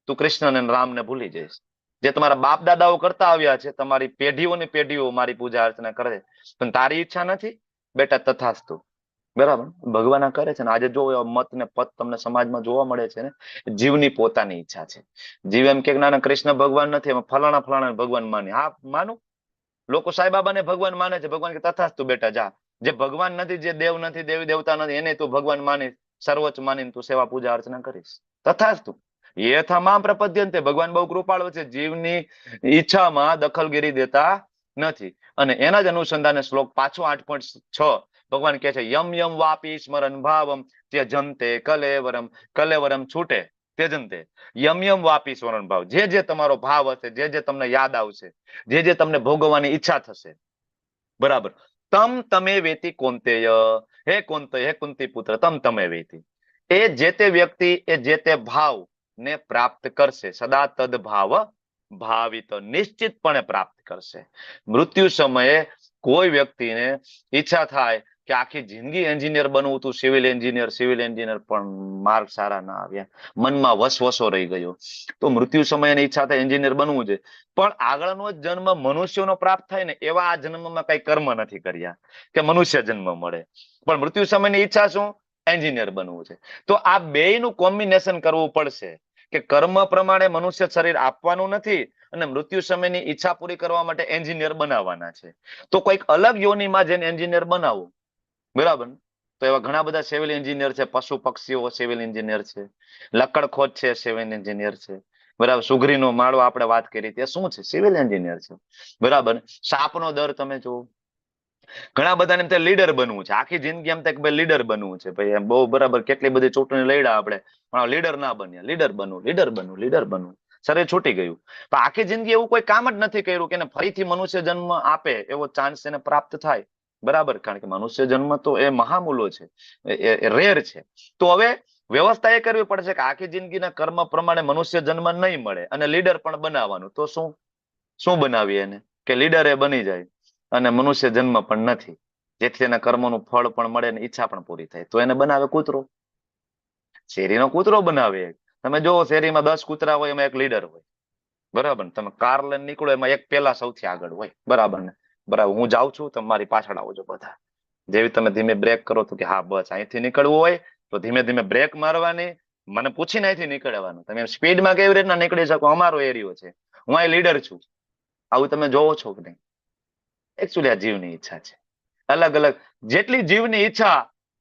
A: તું કૃષ્ણ અને રામને ભૂલી જઈશ. જે તમારા બાપ દાદાઓ કરતા આવ્યા છે, તમારી પેઢીઓની પેઢીઓ મારી પૂજા અર્ચના કરે, પણ તારી ઈચ્છા નથી, બેટા તથાસ્તુ. બરાબર, ભગવાન આ કરે છે ને. આજે જો એવા મત ને પત તમને સમાજમાં જોવા મળે છે ને, જીવની પોતાની ઈચ્છા છે. જીવ એમ કે ના કૃષ્ણ ભગવાન નથી, એમાં ફલાણા ફલાણા ભગવાન માને. હા માનું, લોકો સાંઈબાબાને ભગવાન માને છે, ભગવાન કે તથાસ્તુ બેટા જા. જે ભગવાન નથી, જે દેવ નથી, દેવી દેવતા નથી, એને તું ભગવાન માનીશ, સર્વોચ્ચ માનીને તું સેવા પૂજા અર્ચના કરીશ, તથાસ્તુ. એ તમામ પ્રપદ્યંતે, ભગવાન બહુ કૃપાળુ છે, જીવની ઈચ્છામાં દખલગીરી દેતા નથી. અને એના જ અનુસંધાને શ્લોક પાછો 8.6 ભગવાન કહે છે યમ યમ વાપી સ્મરણ ભાવમ ત્યજંતે કલેવરમ. કલેવરમ છૂટે ત્યજંતે, યમ યમ વાપી સ્મરણ ભાવ. જે તમારો ભાવ હશે, જે તમને યાદ આવશે, જે તમને ભોગવવાની ઈચ્છા થશે, બરાબર, તમ તમે વેતી કોંતેય. હે કોંતેય, હે કુંતી પુત્ર, તમ તમે વેતી. એ જે તે વ્યક્તિ એ જે તે ભાવ ને પ્રાપ્ત કરશે, સદા તદ ભાવ ભાવિત, નિશ્ચિતપણે પ્રાપ્ત કરશે. મૃત્યુ સમયે કોઈ વ્યક્તિને ઈચ્છા થાય કે આખી જિંદગી એન્જિનિયર બનવું હતું, સિવિલ એન્જિનિયર, પણ માર્ક સારા ના આવ્યા, મનમાં વસવસો રહી ગયો, તો મૃત્યુ સમયે ઈચ્છા થાય એન્જિનિયર બનવું છે, પણ આગળનો જન્મ મનુષ્યનો પ્રાપ્ત થાય ને, એવા આ જન્મમાં કઈ કર્મ નથી કર્યા કે મનુષ્ય જન્મ મળે, પણ મૃત્યુ સમયની ઈચ્છા શું, એન્જિનિયર બનવું છે. તો આ બેયનું કોમ્બિનેશન કરવું પડશે કે કર્મ પ્રમાણે મનુષ્ય શરીર આપવાનું નથી અને મૃત્યુ સમયની ઈચ્છા પૂરી કરવા માટે એન્જિનિયર બનાવવાના છે. તો કોઈક અલગ યોનિમાં જઈને એન્જિનિયર બનાવવું, બરાબર. તો એવા ઘણા બધા સિવિલ એન્જિનિયર છે, પશુ પક્ષીઓ સિવિલ એન્જિનિયર છે, લકડખોદ છે સિવિલ એન્જિનિયર છે, બરાબર. સુગરીનો માળો આપણે વાત કરી તે શું છે, સિવિલ એન્જિનિયર છે, બરાબર. સાપનો દર તમે જુઓ, ઘણા બધાને એમ લીડર બનવું છે, આખી જિંદગી એમ થાય લીડર બનવું છે ભાઈ, એમ બહુ બરાબર, કેટલી બધી ચૂંટણી લડ્યા આપણે, પણ લીડર ના બન્યા, લીડર બનવું, શરીર છૂટી ગયું. પણ આખી જિંદગી એવું કોઈ કામ જ નથી કર્યું કે ફરીથી મનુષ્ય જન્મ આપે એવો ચાન્સ એને પ્રાપ્ત થાય, બરાબર. કારણ કે મનુષ્ય જન્મ તો એ મહામૂલો છે, એ રેર છે. તો હવે વ્યવસ્થા એ કરવી પડશે કે આખી જિંદગીના કર્મ પ્રમાણે મનુષ્ય જન્મ નહીં મળે અને લીડર પણ બનાવવાનું, તો શું બનાવીએ એને કે લીડર એ બની જાય અને મનુષ્ય જન્મ પણ નથી, જેથી એના કર્મોનું ફળ પણ મળે ને ઈચ્છા પણ પૂરી થાય. તો એને બનાવે કૂતરો, શેરીનો કૂતરો બનાવે. તમે જો શેરીમાં 10 કૂતરા હોય, એમાં એક લીડર હોય, બરાબર. તમે કાર લઈને નીકળો, એમાં એક પેલા સૌથી આગળ હોય, બરાબર ને, બરાબર. હું જાઉં છું, તમારી પાછળ આવજો બધા. જેવી તમે ધીમે બ્રેક કરો તો કે હા બસ અહીંથી નીકળવું હોય તો ધીમે ધીમે બ્રેક મારવાની, મને પૂછીને અહીંથી નીકળવાનું. તમે સ્પીડમાં કેવી રીતના નીકળી શકો, અમારો એરિયો છે, હું અહીં લીડર છું. આવું તમે જોવો છો કે નહીં? એકચ્યુઅલી આ જીવની ઈચ્છા છે. અલગ અલગ જેટલી જીવની ઈચ્છા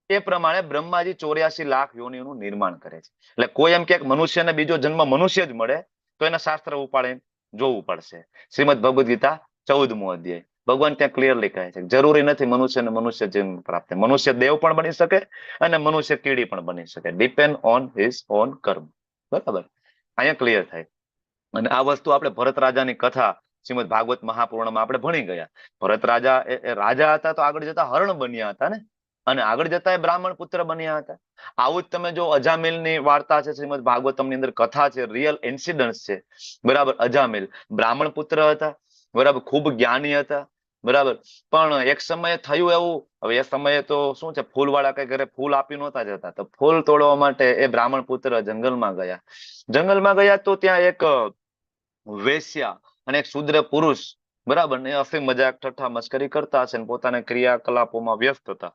A: એ પ્રમાણે બ્રહ્માજી 84 લાખ યોનિનું નિર્માણ કરે છે. એટલે કોઈ એમ કે મનુષ્યને બીજો જન્મ મનુષ્ય જ મળે તો એના શાસ્ત્ર ઉપાડે જોવું પડશે. શ્રીમદ ભગવદ ગીતા 14મો અધ્યાય, ભગવાન ત્યાં ક્લિયરલી કહે છે જરૂરી નથી મનુષ્યને મનુષ્ય જન્મ પ્રાપ્ત થાય, મનુષ્ય દેવ પણ બની શકે અને મનુષ્ય કીડી પણ બની શકે, ડિપેન્ડ ઓન હિઝ ઓન કર્મ, બરાબર. અહીંયા ક્લિયર થાય. અને આ વસ્તુ આપણે ભરત રાજાની કથા શ્રીમદ ભાગવત મહાપુરાણમાં આપણે ભણી ગયા. ભરત રાજા એ રાજા હતા તો આગળ જતા હરણ બન્યા હતા ને, અને આગળ જતા એ બ્રાહ્મણ પુત્ર બન્યા હતા. આવું જ તમે જો અજામિલની વાર્તા છે, શ્રીમદ ભાગવતમની અંદર કથા છે, રિયલ ઇન્સિડન્ટ છે, બરાબર. અજામિલ બ્રાહ્મણ પુત્ર હતા, બરાબર, ખૂબ જ્ઞાની હતા, બરાબર. પણ એક સમયે થયું એવું, હવે એ સમયે તો શું છે, ફૂલવાળા કઈ ઘરે ફૂલ આપી નહોતા જતા, તો ફૂલ તોડવા માટે એ બ્રાહ્મણ પુત્ર જંગલમાં ગયા તો ત્યાં એક વેશ્યા અને એક શુદ્ર પુરુષ, બરાબર ને, હસી મજાક ઠઠ્ઠા મસ્કરી કરતા હશે, પોતાના ક્રિયાકલાપોમાં વ્યસ્ત હતા.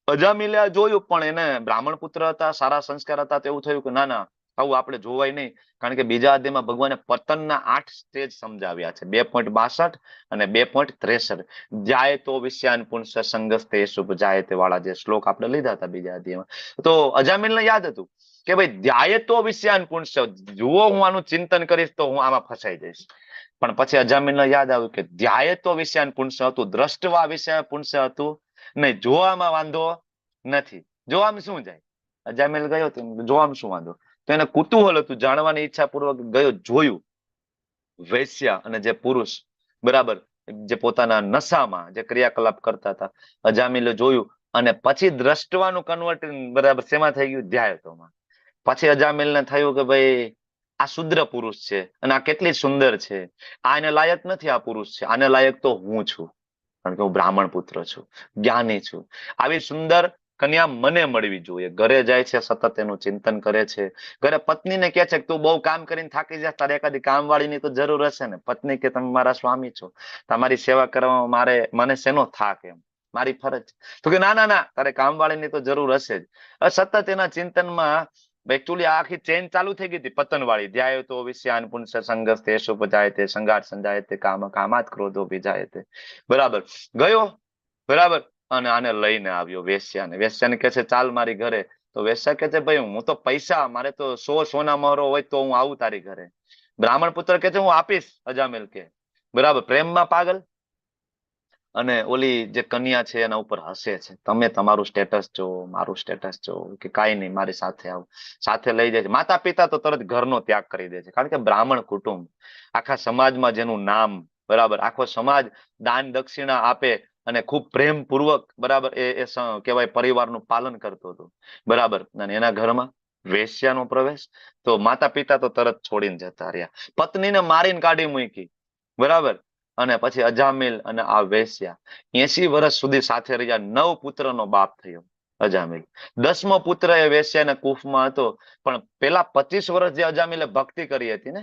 A: અજામિલે જોયું, પણ એને બ્રાહ્મણ પુત્ર હતા, સારા સંસ્કાર હતા, તો એવું થયું કે ના આવું આપણે જોવાય નહીં, કારણ કે બીજા અધ્યાયમાં ભગવાને પતનના 8 સ્ટેજ સમજાવ્યા છે, 2.62 અને 2.63. જાય તો વિષયાન પુંસ સંગસ્તે શુભ જાય તે વાળા જે શ્લોક આપણે લીધા હતા બીજા અધ્યાયમાં. તો અજામિલને યાદ હતું કે ભાઈ ધ્યાય તો વિષયાન પુંસ, જુઓ હું આનું ચિંતન કરીશ તો હું આમાં ફસાઈ જઈશ. પણ પછી અજામિલને યાદ આવ્યું કે ધ્યાય તો વિષયાન પુંસ હતું, દ્રષ્ટવા વિષય પુંસ હતું નહીં, જોવામાં વાંધો નથી. જોવામાં શું જાય? અજામિલ ગયો તો જોવામાં શું વાંધો? તો એને કુતૂહલ હતું, જાણવાની ઈચ્છા પૂર્વક ગયો, જોયું. વૈશ્ય અને જે પુરુષ, બરાબર, જે પોતાના નશામાં જે ક્રિયાકલાપ કરતા હતા, અજામિલે જોયું અને પછી દ્રષ્ટવાનું કન્વર્ટ, બરાબર, શેમાં થઈ ગયું? ધ્યાયતોમાં. પછી અજામિલને થયું કે ભાઈ આ શુદ્ર પુરુષ છે અને આ કેટલી સુંદર છે, આને લાયક નથી આ પુરુષ છે, આને લાયક તો હું છું, કારણ કે હું બ્રાહ્મણ પુત્ર છું, જ્ઞાની છું. આવી સુંદર કન્યા મને મળવી જોઈએ. ઘરે જાય છે, સતત એનું ચિંતન કરે છે. ઘરે પત્નીને કહે છે કે તું બહુ કામ કરીને થાકી જાય, તારે એકાદી કામવાળીની તો જરૂર હશે ને. પત્ની કે તમે મારા સ્વામી છો, તમારી સેવા કરવામાં મને શેનો થાક, એમ મારી ફરજ. તો કે ના ના ના, તારે કામવાળીની તો જરૂર હશે જ. સતત એના ચિંતનમાં એકચ્યુઅલી આખી ચેન ચાલુ થઈ ગઈ હતી પતનવાળી. ધ્યાય તો વિષયાન પુંસ સંગસ તે શુભજાય તે સંગાટ સંજાય તે કામ કામાત ક્રોધો વિજાય તે. બરાબર, ગયો, બરાબર, અને આને લઈને આવ્યો વેશ્યાને. વેશ્યાને કહે છે ચાલ મારી ઘરે. તો વેશ્યા કહે છે ભાઈ હું તો પૈસા, મારે તો 100 સોના મહોરો હોય તો હું આવું તારી ઘરે. બ્રાહ્મણ પુત્ર કહે છે હું આપીશ. અજામિલ કે બરાબર, પ્રેમમાં પાગલ. અને ઓલી જે કન્યા છે એના ઉપર હસે છે, તમે તમારું સ્ટેટસ જો, મારું સ્ટેટસ જો, કે કાંઈ નહીં મારી સાથે આવો. સાથે લઈ જાય છે. માતા પિતા તો તરત ઘરનો ત્યાગ કરી દે છે, કારણ કે બ્રાહ્મણ કુટુંબ, આખા સમાજમાં જેનું નામ, બરાબર, આખો સમાજ દાન દક્ષિણા આપે અને ખૂબ પ્રેમપૂર્વક, બરાબર, એ કહેવાય પરિવારનું પાલન કરતો હતો, બરાબર, અને એના ઘરમાં વેશ્યાનો પ્રવેશ. તો માતા પિતા તો તરત છોડીને જતા રહ્યા, પત્નીને મારીને કાઢી મૂકી, બરાબર. અને પછી અજામિલ અને આ વેશ્યા 80 વર્ષ સુધી સાથે રહ્યા. 9 પુત્રનો બાપ થયો અજામિલ. 10મો પુત્ર એ વેશ્યાના કુફમાં હતો. પણ પેલા 25 વર્ષ જે અજામિલે ભક્તિ કરી હતી ને,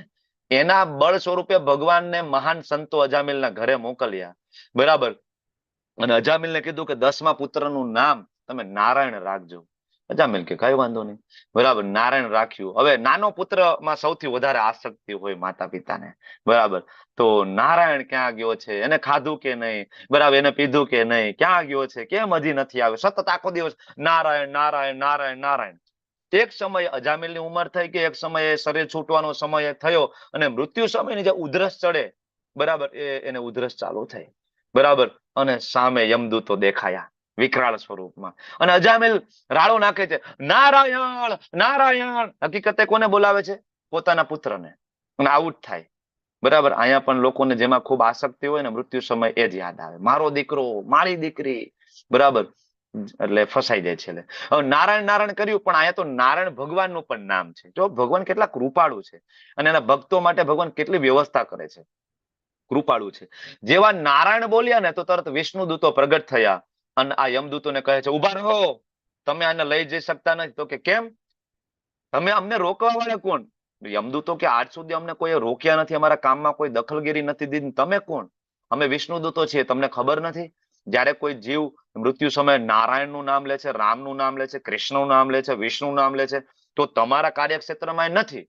A: એના બળ સ્વરૂપે ભગવાનને મહાન સંતો અજામિલના ઘરે મોકલ્યા, બરાબર. અને અજામિલને કીધું કે 10મા પુત્રનું નામ તમે નારાયણ રાખજો. અજામિલ કે કઈ વાંધો નહીં, બરાબર, નારાયણ રાખ્યું. હવે નાનો પુત્રમાં સૌથી વધારે આસક્તિ હોય માતા પિતાને, બરાબર. તો નારાયણ ક્યાં ગયો છે, એને ખાધું કે નહીં, બરાબર, એને પીધું કે નહીં, ક્યાં ગયો છે, કેમ હજી નથી આવ્યો, સતત આખો દિવસ નારાયણ નારાયણ નારાયણ નારાયણ. એક સમય અજામિલની ઉંમર થઈ કે એક સમયે શરીર છૂટવાનો સમય થયો અને મૃત્યુ સમયની જે ઉધરસ ચડે, બરાબર, એને ઉધરસ ચાલુ થઈ, બરાબર. અને સામે યમદૂતો દેખાયા વિકરાળ સ્વરૂપમાં, અને અજામિલ રાડો નાખે છે, નારાયણ નારાયણ. હકીકતે કોને બોલાવે છે? પોતાના પુત્રને. અને આવું જ થાય, બરાબર. અહીંયા પણ લોકોને જેમાં ખૂબ આસક્તિ હોય ને, મૃત્યુ સમય એ જ યાદ આવે, મારો દીકરો, મારી દીકરી, બરાબર, એટલે ફસાઈ જાય છે. હવે નારાયણ નારાયણ કર્યું, પણ અહીંયા તો નારાયણ ભગવાનનું પણ નામ છે. જો ભગવાન કેટલા કૃપાળુ છે અને એના ભક્તો માટે ભગવાન કેટલી વ્યવસ્થા કરે છે, કૃપાળુ છે. જેવા નારાયણ બોલ્યા ને તો તરત વિષ્ણુ દૂતો પ્રગટ થયા અને આ યમદૂતોને કહે છે ઉભા રહો, તમે આને લઈ જઈ શકતા નથી. તો કે કેમ? તમે અમને રોકવા વાળા કોણ? યમદૂતો કે આજ સુધી અમને કોઈ રોક્યા નથી, અમારા કામમાં કોઈ દખલગીરી નથી દીધી, તમે કોણ? અમે વિષ્ણુ દૂતો છીએ, તમને ખબર નથી? જ્યારે કોઈ જીવ મૃત્યુ સમયે નારાયણનું નામ લે છે, રામનું નામ લે છે, કૃષ્ણનું નામ લે છે, વિષ્ણુનું નામ લે છે, તો તમારા કાર્યક્ષેત્રમાં નથી,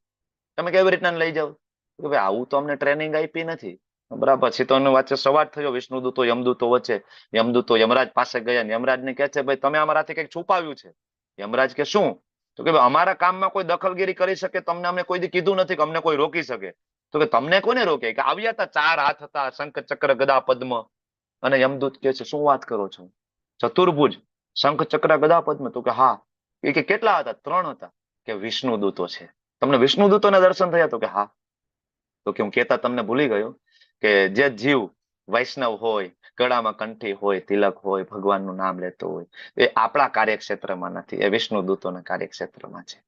A: તમે કેવી રીતના લઈ જાવ? કે ભાઈ આવું તો અમને ટ્રેનિંગ આપી નથી, બરાબર. પછી તો એનો વચ્ચે સંવાદ થયો વિષ્ણુ દૂતો યમદૂતો વચ્ચે. યમદૂતો યમરાજ પાસે ગયા, યમરાજને કહે છે ભાઈ તમે અમારાથી કંઈક છુપાવ્યું છે. યમરાજ કે શું? તો કે અમારા કામમાં કોઈ દખલગીરી કરી શકે, તમને અમને કોઈ દી કીધું નથી કે અમને કોઈ રોકી શકે. તો કે તમને કોને રોકે? કે આવ્યા હતા, 4 હાથ હતા, શંખ ચક્ર ગદા પદ્મ. અને યમદૂત કે છે શું વાત કરો છો, ચતુર્ભુજ, શંખ ચક્ર ગદા પદ્મ? તો કે હા. એ કે કેટલા હતા? 3 હતા. કે વિષ્ણુ દૂતો છે, તમને વિષ્ણુ દૂતોના દર્શન થયા? તો કે હા. તો કે હું કહેતા તમને ભૂલી ગયો કે જે જીવ વૈષ્ણવ હોય, ગળામાં કંઠી હોય, તિલક હોય, ભગવાનનું નામ લેતો હોય, એ આપણા કાર્યક્ષેત્રમાં નથી, એ વિષ્ણુ દૂતોના કાર્યક્ષેત્રમાં છે,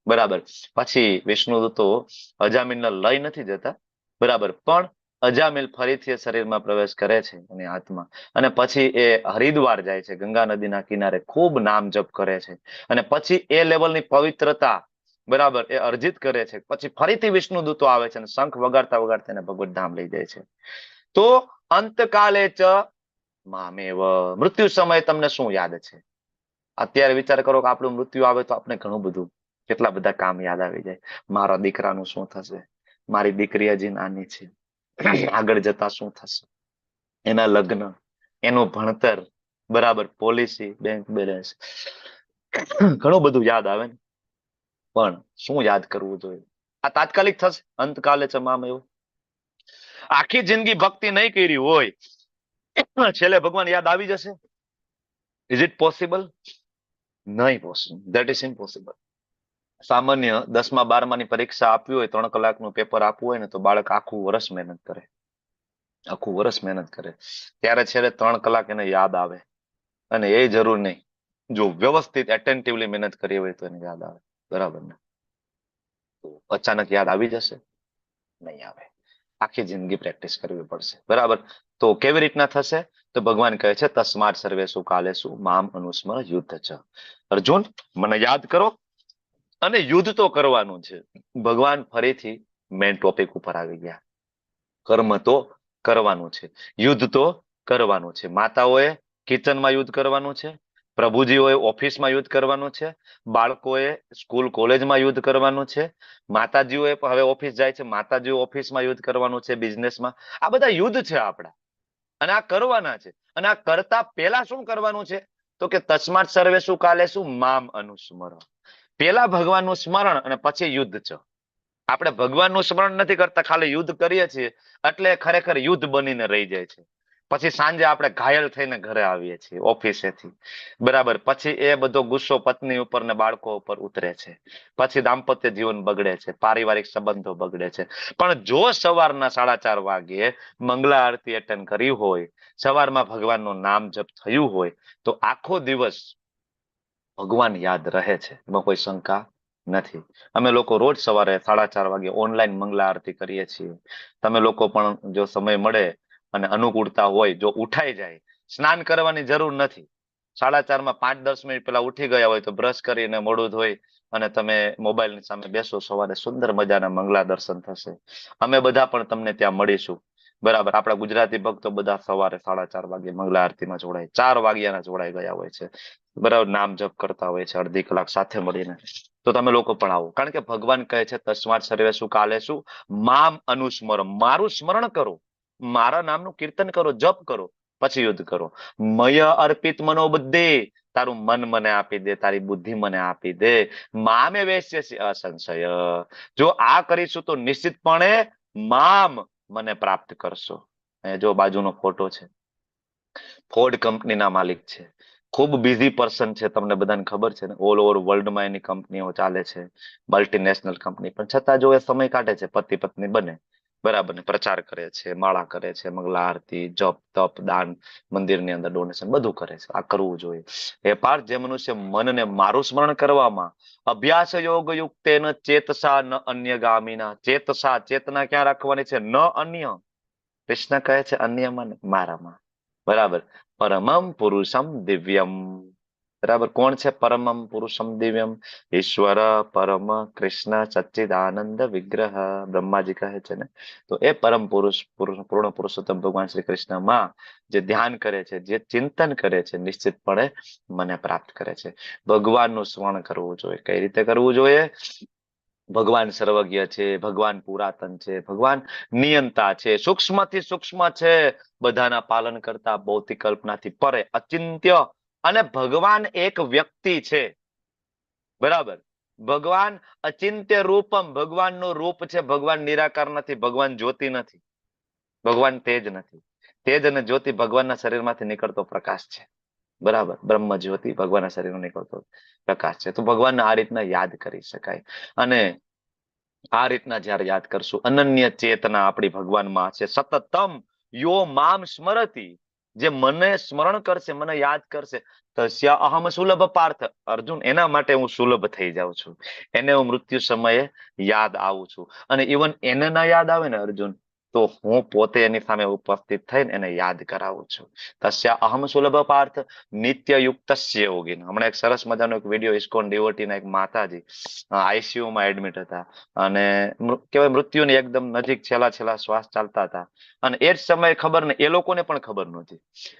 A: બરાબર. પછી વિષ્ણુ દૂતો અજામિલને લઈ નથી જતા, બરાબર, પણ અજામિલ ફરીથી શરીરમાં પ્રવેશ કરે છે એની આત્મા. અને પછી એ હરિદ્વાર જાય છે, ગંગા નદીના કિનારે ખૂબ નામ જપ કરે છે, અને પછી એ લેવલની પવિત્રતા, બરાબર, એ અર્જિત કરે છે. પછી ફરીથી વિષ્ણુ દૂતો આવે છે અને શંખ વગાડતા વગાડતા એને ભગવત ધામ લઈ જાય છે. તો અંતકાલે ચ મામેવ, મૃત્યુ સમયે તમને શું યાદ છે? અત્યારે વિચાર કરો કે આપણું મૃત્યુ આવે તો આપણે ઘણું બધું કેટલા બધા કામ યાદ આવી જાય. મારા દીકરાનું શું થશે, મારી દીકરી હજી નાની છે, આગળ જતા શું થશે, એના લગ્ન, એનું ભણતર, બરાબર, પોલિસી, બેંક બેલેન્સ, ઘણું બધું યાદ આવે ને. પણ શું યાદ કરવું જોઈએ? આ તાત્કાલિક થશે, અંતકાલે તમામ એવું. આખી જિંદગી ભક્તિ નહીં કરી હોય, છેલ્લે ભગવાન યાદ આવી જશે? Is it possible? નહીં પોસિબલ, ધેટ ઇઝ ઇમ્પોસિબલ. સામાન્ય 10મા 12માની પરીક્ષા આપવી હોય, 3 કલાકનું પેપર આપવું હોય ને, તો બાળક આખું વર્ષ મહેનત કરે, આખું વર્ષ મહેનત કરે. ત્યારે છેલ્લે 3 કલાક એને યાદ આવે. અને એ જરૂર નહીં, જો વ્યવસ્થિત એટેન્ટિવલી મહેનત કરી હોય તો એને યાદ આવે. બરાબર ને? તો અચાનક યાદ આવી જશે? નહીં આવે. આખી જિંદગી પ્રેક્ટિસ કરવી પડશે. બરાબર? તો કેવી રીતના થશે? તો ભગવાન કહે છે, તસ્માત સર્વેષુ કાલેષુ મામ અનુસ્મર યુદ્ધ છે. અર્જુન, મને યાદ કરો અને યુદ્ધ તો કરવાનું છે. ભગવાન ફરીથી મેઇન ટોપિક ઉપર આવી ગયા. કર્મ તો કરવાનું છે, યુદ્ધ તો કરવાનું છે. માતાઓએ કિચનમાં યુદ્ધ કરવાનું છે, પ્રભુજીઓએ ઓફિસમાં યુદ્ધ કરવાનું છે, બાળકોએ સ્કૂલ કોલેજમાં યુદ્ધ કરવાનું છે, માતાજીઓએ હવે ઓફિસ જાય છે, માતાજીઓ ઓફિસમાં યુદ્ધ કરવાનું છે, બિઝનેસમાં. આ બધા યુદ્ધ છે આપણા, અને આ કરવાના છે. અને આ કરતા પહેલા શું કરવાનું છે? તો કે તસ્માત સર્વેષુ કાલેષુ મામ અનુસ્મર. પેલા ભગવાનનું સ્મરણ અને પછી યુદ્ધ છે. આપણે ભગવાનનું સ્મરણ નથી કરતા, ખાલી યુદ્ધ કરીએ છીએ, એટલે ખરેખર યુદ્ધ બનીને રહી જાય છે. પછી સાંજે આપણે ઘાયલ થઈને ઘરે આવીએ છીએ ઓફિસેથી. બરાબર? પછી એ બધો ગુસ્સો પત્ની ઉપર ને બાળકો ઉપર ઉતરે છે. પછી દાંપત્ય જીવન બગડે છે, પારિવારિક સંબંધો બગડે છે. પણ જો સવારના 4:30 વાગે મંગલા આરતી એટેન્ડ કરી હોય, સવારમાં ભગવાનનું નામ જપ થયું હોય, તો આખો દિવસ ભગવાન યાદ રહે છે. એમાં કોઈ શંકા નથી. અમે લોકો રોજ સવારે 4:30 વાગે ઓનલાઈન મંગલા આરતી કરીએ છીએ. તમે લોકો પણ જો સમય મળે અને અનુકૂળતા હોય, જો ઉઠાઈ જાય, સ્નાન કરવાની જરૂર નથી. 4:30માં 5-10 મિનિટ પહેલા ઉઠી ગયા હોય તો બ્રશ કરીને મોઢું ધોઈ અને તમે મોબાઈલની સામે બેસો, સવારે સુંદર મજાના મંગલા દર્શન થશે. અમે બધા પણ તમને ત્યાં મળીશું. બરાબર? આપણા ગુજરાતી ભક્તો બધા સવારે 4:30 વાગે મંગલા આરતીમાં જોડાય, 4 વાગ્યાના જોડાઈ ગયા હોય છે. બરાબર? નામ જપ કરતા હોય છે અડધી કલાક સાથે મળીને. તો તમે લોકો પણ આવો, કારણ કે ભગવાન કહે છે, તસ્માત સર્વેષુ કાલેષુ મામ અનુસ્મર. મારું સ્મરણ કરો, મારા નામનું કીર્તન કરો, જપ કરો, પછી યુદ્ધ કરો. મય અર્પિત મનોબુદ્ધિ. તારું મન મને આપી દે, તારી બુદ્ધિ મને આપી દે. મામે વેશ્યસી અસંશય. જો આ કરીશું તો નિશ્ચિતપણે મામ, મને પ્રાપ્ત કરશો. એ જો બાજુનો ફોટો છે, ફોર્ડ કંપનીના માલિક છે. ખૂબ બિઝી પર્સન છે, તમને બધાને ખબર છે ને. ઓલ ઓવર વર્લ્ડમાં એની કંપનીઓ ચાલે છે, મલ્ટીનેશનલ કંપની. પણ છતાં જો એ સમય કાઢે છે, પતિ પત્ની બને, બરાબર ને, પ્રચાર કરે છે, માળા કરે છે, મંગલા આરતી, જપ, તપ, દાન, મંદિરની અંદર ડોનેશન, બધું કરે છે. આ કરવું જોઈએ. એ પાર્થ, જે મનુષ્ય મનને મારું સ્મરણ કરવામાં અભ્યાસ યોગ યુક્તેન ચેતસા ન અન્ય ગામીના. ચેતસા, ચેતના ક્યાં રાખવાની છે? ન અન્ય. કૃષ્ણ કહે છે અન્યમાં, મારામાં. બરાબર? પરમમ પુરુષમ દિવ્યમ. બરાબર? કોણ છે પરમમ પુરુષમ દિવ્યમ? ઈશ્વર પરમ કૃષ્ણ સચ્ચિદાનંદ વિગ્રહ. બ્રહ્માજી કહે છે ને. તો એ પરમ પુરુષ, પૂર્ણ પુરુષોત્તમ ભગવાન શ્રી કૃષ્ણમાં જે ધ્યાન કરે છે, જે ચિંતન કરે છે, નિશ્ચિતપણે મને પ્રાપ્ત કરે છે. ભગવાનનું સ્મરણ કરવું જોઈએ. કઈ રીતે કરવું જોઈએ? ભગવાન સર્વજ્ઞ છે, ભગવાન પુરાતન છે, ભગવાન નિયંતા છે, સૂક્ષ્મથી સૂક્ષ્મ છે, બધાના પાલન કરતા, ભૌતિક કલ્પનાથી પરે, અચિંત્ય. અને ભગવાન એક વ્યક્તિ છે. બરાબર? ભગવાન અચિંત્ય રૂપમ. ભગવાનનું રૂપ છે. ભગવાન નિરાકાર નથી, ભગવાન જ્યોતિ નથી, ભગવાન તેજ નથી. તેજ અને જ્યોતિ ભગવાનના શરીરમાંથી નીકળતો પ્રકાશ છે. બરાબર? બ્રહ્મ જ્યોતિ ભગવાનના શરીરમાં નીકળતો પ્રકાશ છે. તો ભગવાનને આ રીતના યાદ કરી શકાય. અને આ રીતના જયારે યાદ કરશું, અનન્ય ચેતના આપણી ભગવાનમાં છે. સતતમ યો મામ સ્મરતિ. જે મને સ્મરણ કરશે, મને યાદ કરશે, તસ્ય અહમ સુલભ પાર્થ. અર્જુન, એના માટે હું સુલભ થઈ જાઉં છું. એને હું મૃત્યુ સમયે યાદ આવું છું. અને ઇવન એને ના યાદ આવે ને અર્જુન, તો હું પોતે એની સામે ઉપસ્થિત થઈને એને યાદ કરાવું છું. તસ્યા અહમ સુલભ પાર્થ નિત્ય યુક્તસ્ય યોગીન. હમણાં એક સરસ મજાનો એક વિડીયો ઇસ્કોન ડિવોટીના એક માતાજી ICU માં એડમિટ હતા અને કહેવાય મૃત્યુની એકદમ નજીક છેલ્લા છેલ્લા શ્વાસ ચાલતા હતા અને એ જ સમયે ખબર ને એ લોકોને પણ ખબર નહોતી.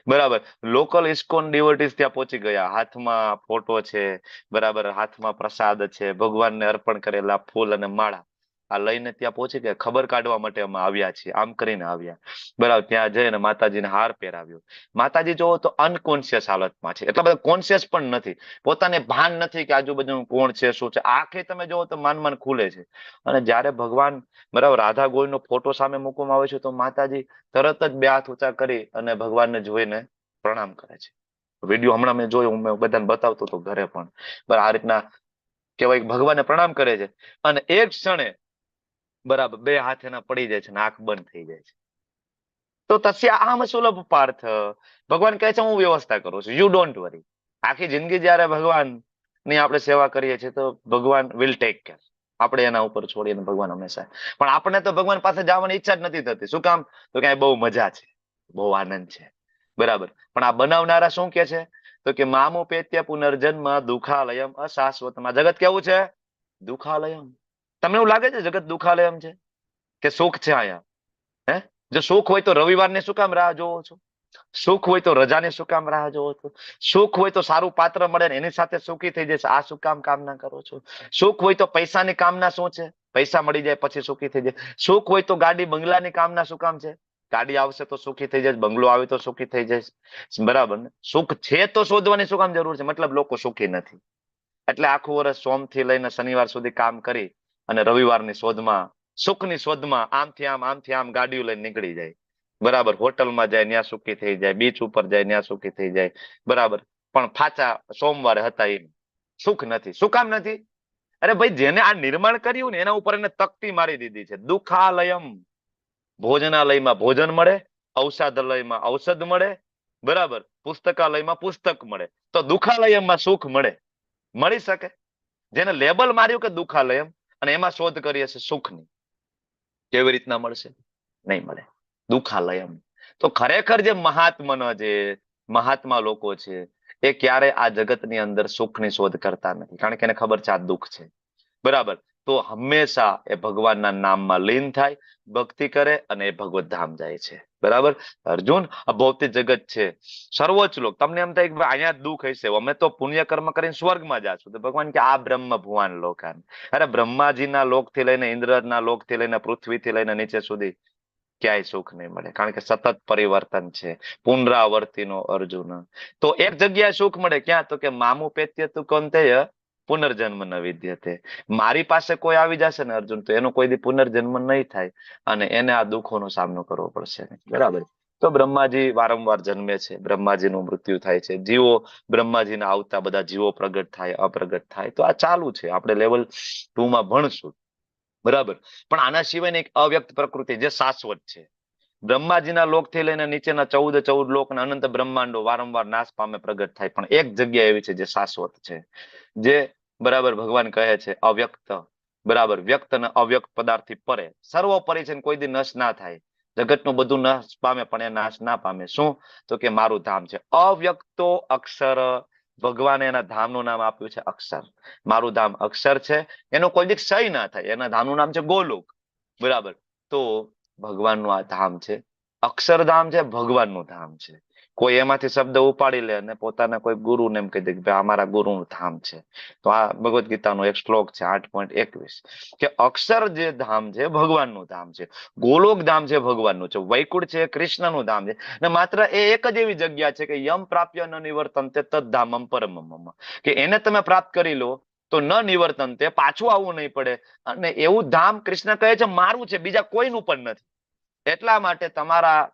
A: બરાબર, લોકલ ઇસ્કોન ડિવોટીસ ત્યાં પહોંચી ગયા, હાથમાં ફોટો છે, બરાબર, હાથમાં પ્રસાદ છે, ભગવાનને અર્પણ કરેલા ફૂલ અને માળા આ લઈને ત્યાં પહોંચી ગયા. ખબર કાઢવા માટે અમે આવ્યા છીએ, આમ કરીને આવ્યા. બરાબર, ત્યાં જઈને માતાજીને હાર પહેરાવ્યો. માતાજી જોવો તો અનકોન્શિયસ હાલતમાં છે, એટલા બધા કોન્શિયસ પણ નથી, પોતાને ભાન નથી કે આજુબાજુ કોણ છે શું છે. આંખે તમે જોવો તો માન ખુલે છે. અને જ્યારે ભગવાન, બરાબર, રાધા ગોવિંદનો ફોટો સામે મૂકવામાં આવે છે તો માતાજી તરત જ બે હાથ ઊંચા કરી અને ભગવાનને જોઈને પ્રણામ કરે છે. વિડીયો હમણાં મેં જોયો, મેં બધાને બતાવતો હતો ઘરે પણ. બરાબર, આ રીતના કહેવાય ભગવાનને પ્રણામ કરે છે અને એક ક્ષણે બરાબર બે હાથ એના પડી જાય છે અને આંખ બંધ થઈ જાય છે. તો તસ્યા આમ સુલભ પાર્થ, ભગવાન કહે છે હું વ્યવસ્થા કરું છું, યુ ડોન્ટ વરી. આખી જિંદગી જયારે ભગવાન ની આપણે સેવા કરીએ છીએ તો ભગવાન વિલ ટેક કેર. આપણે એના ઉપર છોડીને ભગવાન હંમેશા, પણ આપણે તો ભગવાન પાસે જવાની ઈચ્છા જ નથી થતી. શું કામ? તો કે બહુ મજા છે, બહુ આનંદ છે. બરાબર, પણ આ બનાવનારા શું કે છે? તો કે મામુ પેત્ય પુનર્જન્મ દુઃખાલયમ અશાશ્વતમ. જગત કેવું છે? દુઃખાલયમ. તમને એવું લાગે છે જગત દુઃખાલયમ છે કે સુખ છે અહીંયા? હે, જો સુખ હોય તો રવિવારની શું કામ રાહ જોવો છો? સુખ હોય તો રજાની શું કામ રાહ જોવો છો? સુખ હોય તો સારું પાત્ર મળે ને એની સાથે સુખી થઈ જશે, આ શું કામ કામના કરો છો? સુખ હોય તો પૈસાની કામના શું છે? પૈસા મળી જાય પછી સુખી થઈ જાય. સુખ હોય તો ગાડી બંગલાની કામના શું કામ છે? ગાડી આવશે તો સુખી થઈ જાય, બંગલો આવે તો સુખી થઈ જાય. બરાબર ને? સુખ છે તો શોધવાની શું કામ જરૂર છે? મતલબ લોકો સુખી નથી એટલે આખું વર્ષ સોમથી લઈને શનિવાર સુધી કામ કરી અને રવિવારની શોધમાં, સુખની શોધમાં આમથી આમ ગાડીઓ લઈને નીકળી જાય. બરાબર, હોટલમાં જાય ત્યાં સુખી થઈ જાય, બીચ ઉપર જાય ત્યાં સુખી થઈ જાય. બરાબર, પણ પાછા સોમવારે હતા એમ સુખ નથી. શું કામ નથી? અરે ભાઈ, જેને આ નિર્માણ કર્યું ને એના ઉપર એને તકતી મારી દીધી છે. દુઃખાલયમ. ભોજનાલયમાં ભોજન મળે, ઔષધાલયમાં ઔષધ મળે, બરાબર, પુસ્તકાલયમાં પુસ્તક મળે, તો દુઃખાલયમાં સુખ મળે? મળી શકે? જેને લેબલ માર્યું કે દુઃખાલયમ અને એમાં શોધ કરીએ છે સુખની, કેવી રીતના મળશે? નહીં મળે. દુઃખાલયમ. તો ખરેખર જે મહાત્મા લોકો છે એ ક્યારે આ જગતની અંદર સુખની શોધ કરતા નથી, કારણ કે એને ખબર છે આ દુઃખ છે. બરાબર, તો હંમેશા એ ભગવાનના નામમાં લીન થાય, ભક્તિ કરે અને એ ભગવત ધામ જાય છે. બરાબર, અર્જુન, આ ભૌતિક જગત છે સર્વોચ્ચ લોક. તમને એમ થાય કે ભાઈ અહીંયા દુઃખ હશે, અમે તો પુણ્ય કર્મ કરીને સ્વર્ગમાં જાશું, તો ભગવાન કે આ બ્રહ્મ ભુવાન લોકાન. અરે બ્રહ્માજીના લોકથી લઈને ઇન્દ્રના લોકથી લઈને પૃથ્વીથી લઈને નીચે સુધી ક્યાંય સુખ નહીં મળે, કારણ કે સતત પરિવર્તન છે, પુનરાવર્તિનો અર્જુન. તો એક જગ્યાએ સુખ મળે, ક્યાં? તો કે મામુ પેત્ય તું કૌંતેય પુનર્જન્મ ન વિદ્યતે. મારી પાસે કોઈ આવી જશે ને અર્જુન, તો એનો કોઈ દી પુનર્જન્મ નહીં થાય અને એને આ દુઃખોનો સામનો કરવો પડશે. બરાબર, તો બ્રહ્માજી વારંવાર જન્મે છે, બ્રહ્માજીનું મૃત્યુ થાય છે, જીવો બ્રહ્માજીના આવતા બધા જીવો પ્રગટ થાય, અપ્રગટ થાય. તો આ ચાલુ છે, આપણે લેવલ 2 માં ભણશું. બરાબર, પણ આના સિવાયની એક અવ્યક્ત પ્રકૃતિ જે શાશ્વત છે. બ્રહ્માજીના લોકથી લઈને નીચેના 14 લોક અને અનંત બ્રહ્માંડો વારંવાર નાશ પામે, પ્રગટ થાય, પણ એક જગ્યા એવી છે જે શાશ્વત છે, જે, બરાબર, ભગવાન કહે છે અવ્યક્ત. બરાબર, વ્યક્ત અને અવ્યક્ત પદાર્થથી પરે, સર્વોપરી છે, કોઈ દી નાશ ના થાય. જગતનું બધું નાશ પામે પણ એ નાશ ના પામે. શું? તો કે મારું ધામ છે અવ્યક્તો અક્ષર. ભગવાને એના ધામનું નામ આપ્યું છે અક્ષર. મારું ધામ અક્ષર છે, એનો કોઈ દી ક્ષય ના થાય. એના ધામનું નામ છે ગોલોક. બરાબર, તો ભગવાનનું આ ધામ છે, અક્ષરધામ છે, ભગવાનનું ધામ છે. કોઈ એમાંથી શબ્દ ઉપાડી લે અને પોતાના કોઈ ગુરુને એમ કહી દે કે ભાઈ અમારા ગુરુનું ધામ છે. તો આ ભગવદ્ ગીતાનો એક શ્લોક છે 8.21 કે અક્ષર જે ધામ છે ભગવાનનું ધામ છે, ગોલોક ધામ છે ભગવાનનું છે, વૈકુંઠ છે કૃષ્ણનું ધામ છે. ને માત્ર એ એક જ એવી જગ્યા છે કે યમ પ્રાપ્ય ન નિવર્તન્તે તદ્ધામમ પરમમ, કે એને તમે પ્રાપ્ત કરી લો તો ન નિવર્તન્તે, પાછું આવવું નહીં પડે. અને એવું ધામ કૃષ્ણ કહે છે મારું છે, બીજા કોઈનું પણ નથી. એટલા માટે તમારા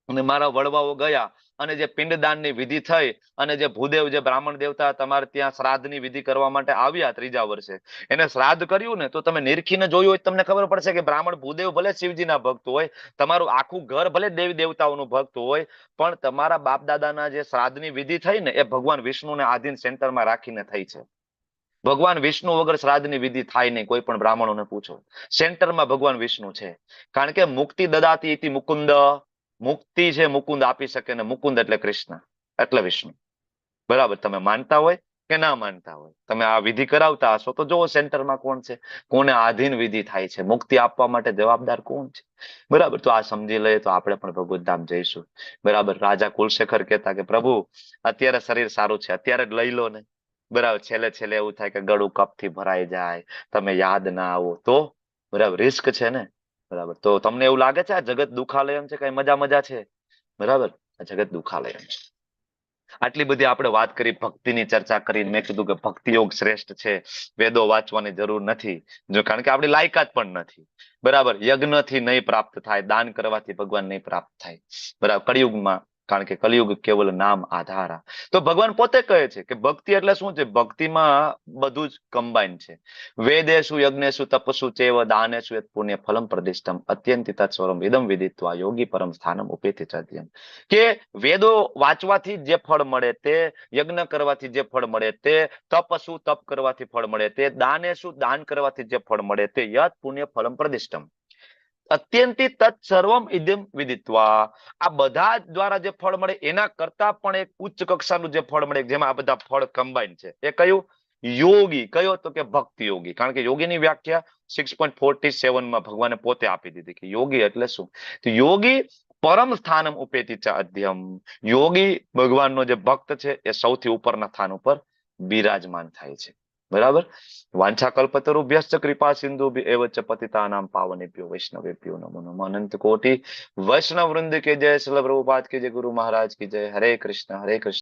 A: અને મારા વડવાઓ ગયા અને જે પિંડદાનની વિધિ થઈ અને જે ભૂદેવ, જે બ્રાહ્મણ દેવતા તમારે ત્યાં શ્રાદ્ધની વિધિ કરવા માટે આવ્યા 3જા વર્ષે, એને શ્રાદ્ધ કર્યું ને તો તમે નિરખીને જોયું હોય તમને ખબર પડશે કે બ્રાહ્મણ ભૂદેવ ભલે શિવજીના ભક્ત હોય, તમારું આખું ઘર ભલે દેવી દેવતાઓનું ભક્ત હોય, પણ તમારા બાપ દાદાના જે શ્રાદ્ધની વિધિ થઈ ને એ ભગવાન વિષ્ણુને આધીન સેન્ટરમાં રાખીને થઈ છે. ભગવાન વિષ્ણુ વગર શ્રાદ્ધની વિધિ થાય નહીં. કોઈ પણ બ્રાહ્મણોને પૂછો, સેન્ટરમાં ભગવાન વિષ્ણુ છે. કારણ કે મુક્તિ દદાતી ઇતિ મુકુંદ, મુક્તિ છે મુકુંદ આપી શકે, ને મુકુંદ એટલે કૃષ્ણ, એટલે વિષ્ણુ. બરાબર, તમે માનતા હોય કે ના માનતા હોય, તમે આ વિધિ કરાવતા હશો તો જુઓ સેન્ટરમાં કોણ છે, કોને આધીન વિધિ થાય છે, મુક્તિ આપવા માટે જવાબદાર કોણ છે. બરાબર, તો આ સમજી લઈએ તો આપણે પણ ભગવત ધામ જઈશું. બરાબર, રાજા કુલશેખર કહેતા કે પ્રભુ અત્યારે શરીર સારું છે, અત્યારે જ લઈ લો ને. બરાબર, છેલ્લે છેલ્લે એવું થાય કે ગળું કપથી ભરાઈ જાય, તમે યાદ ના આવો તો. બરાબર, રિસ્ક છે ને. બરાબર, તો તમને એવું લાગે છે આ જગત દુખાલયમ છે, કઈ મજા મજા છે? બરાબર, આ જગત દુખાલયમ છે. આટલી બધી આપણે વાત કરી, ભક્તિની ચર્ચા કરી, મેં કીધું કે ભક્તિ યોગ શ્રેષ્ઠ છે, વેદો વાંચવાની જરૂર નથી, જો કારણ કે આપણી લાયકાત પણ નથી. બરાબર, યજ્ઞથી નહીં પ્રાપ્ત થાય, દાન કરવાથી ભગવાન નહીં પ્રાપ્ત થાય. બરાબર, કળિયુગમાં, કારણ કે કલિયુગ કેવલ નામ આધારા. તો ભગવાન પોતે કહે છે કે ભક્તિ એટલે શું છે? ભક્તિમાં બધું જ કમ્બાઈન છે. વેદેશુ યજ્ઞેશુ તપસુ ચેવ દાનેશુ યત પુણ્ય ફલમ પ્રદિષ્ટમ અત્યંતિ તત્સ્વરમ ઇદમ વિદિત્વા યોગી પરમ સ્થાનમ ઉપેતિ ચાદ્યમ. કે વેદો વાંચવાથી જે ફળ મળે તે, યજ્ઞ કરવાથી જે ફળ મળે તે, તપસુ તપ કરવાથી ફળ મળે તે, દાનેશુ દાન કરવાથી જે ફળ મળે તે, યત પુણ્ય ફલમ પ્રદિષ્ટમ અત્યંતિ તત્સર્વમ ઇદમ વિદિત્વા. આ બધા દ્વારા જે ફળ મળે એના કરતા પણ એક ઉચ્ચ કક્ષાનું જે ફળ મળે, જેમાં આ બધા ફળ કમ્બાઈન છે, એ કયું? યોગી. કયો? તો કે ભક્તિ યોગી. કારણ કે યોગીની વ્યાખ્યા 6.47 માં ભગવાને પોતે આપી દીધી કે યોગી એટલે શું? તો યોગી પરમ સ્થાનમ ઉપેતિ ચ અધ્યમ. યોગી ભગવાનનો જે ભક્ત છે એ સૌથી ઉપરના સ્થાન ઉપર બિરાજમાન થાય છે. બરાબર, વાંછા કલ્પતરુભ્યશ્ચ કૃપા સિંધુ એવ ચ પતિતાનામ પાવનેભ્યો વૈષ્ણવેભ્યો નમો નમઃ. અનંત કોટી વૈષ્ણવ વૃંદ કે જય, શ્રીલ પ્રભુપાદ કે જય, ગુરુ મહારાજ की जय. हरे कृष्ण हरे कृष्ण.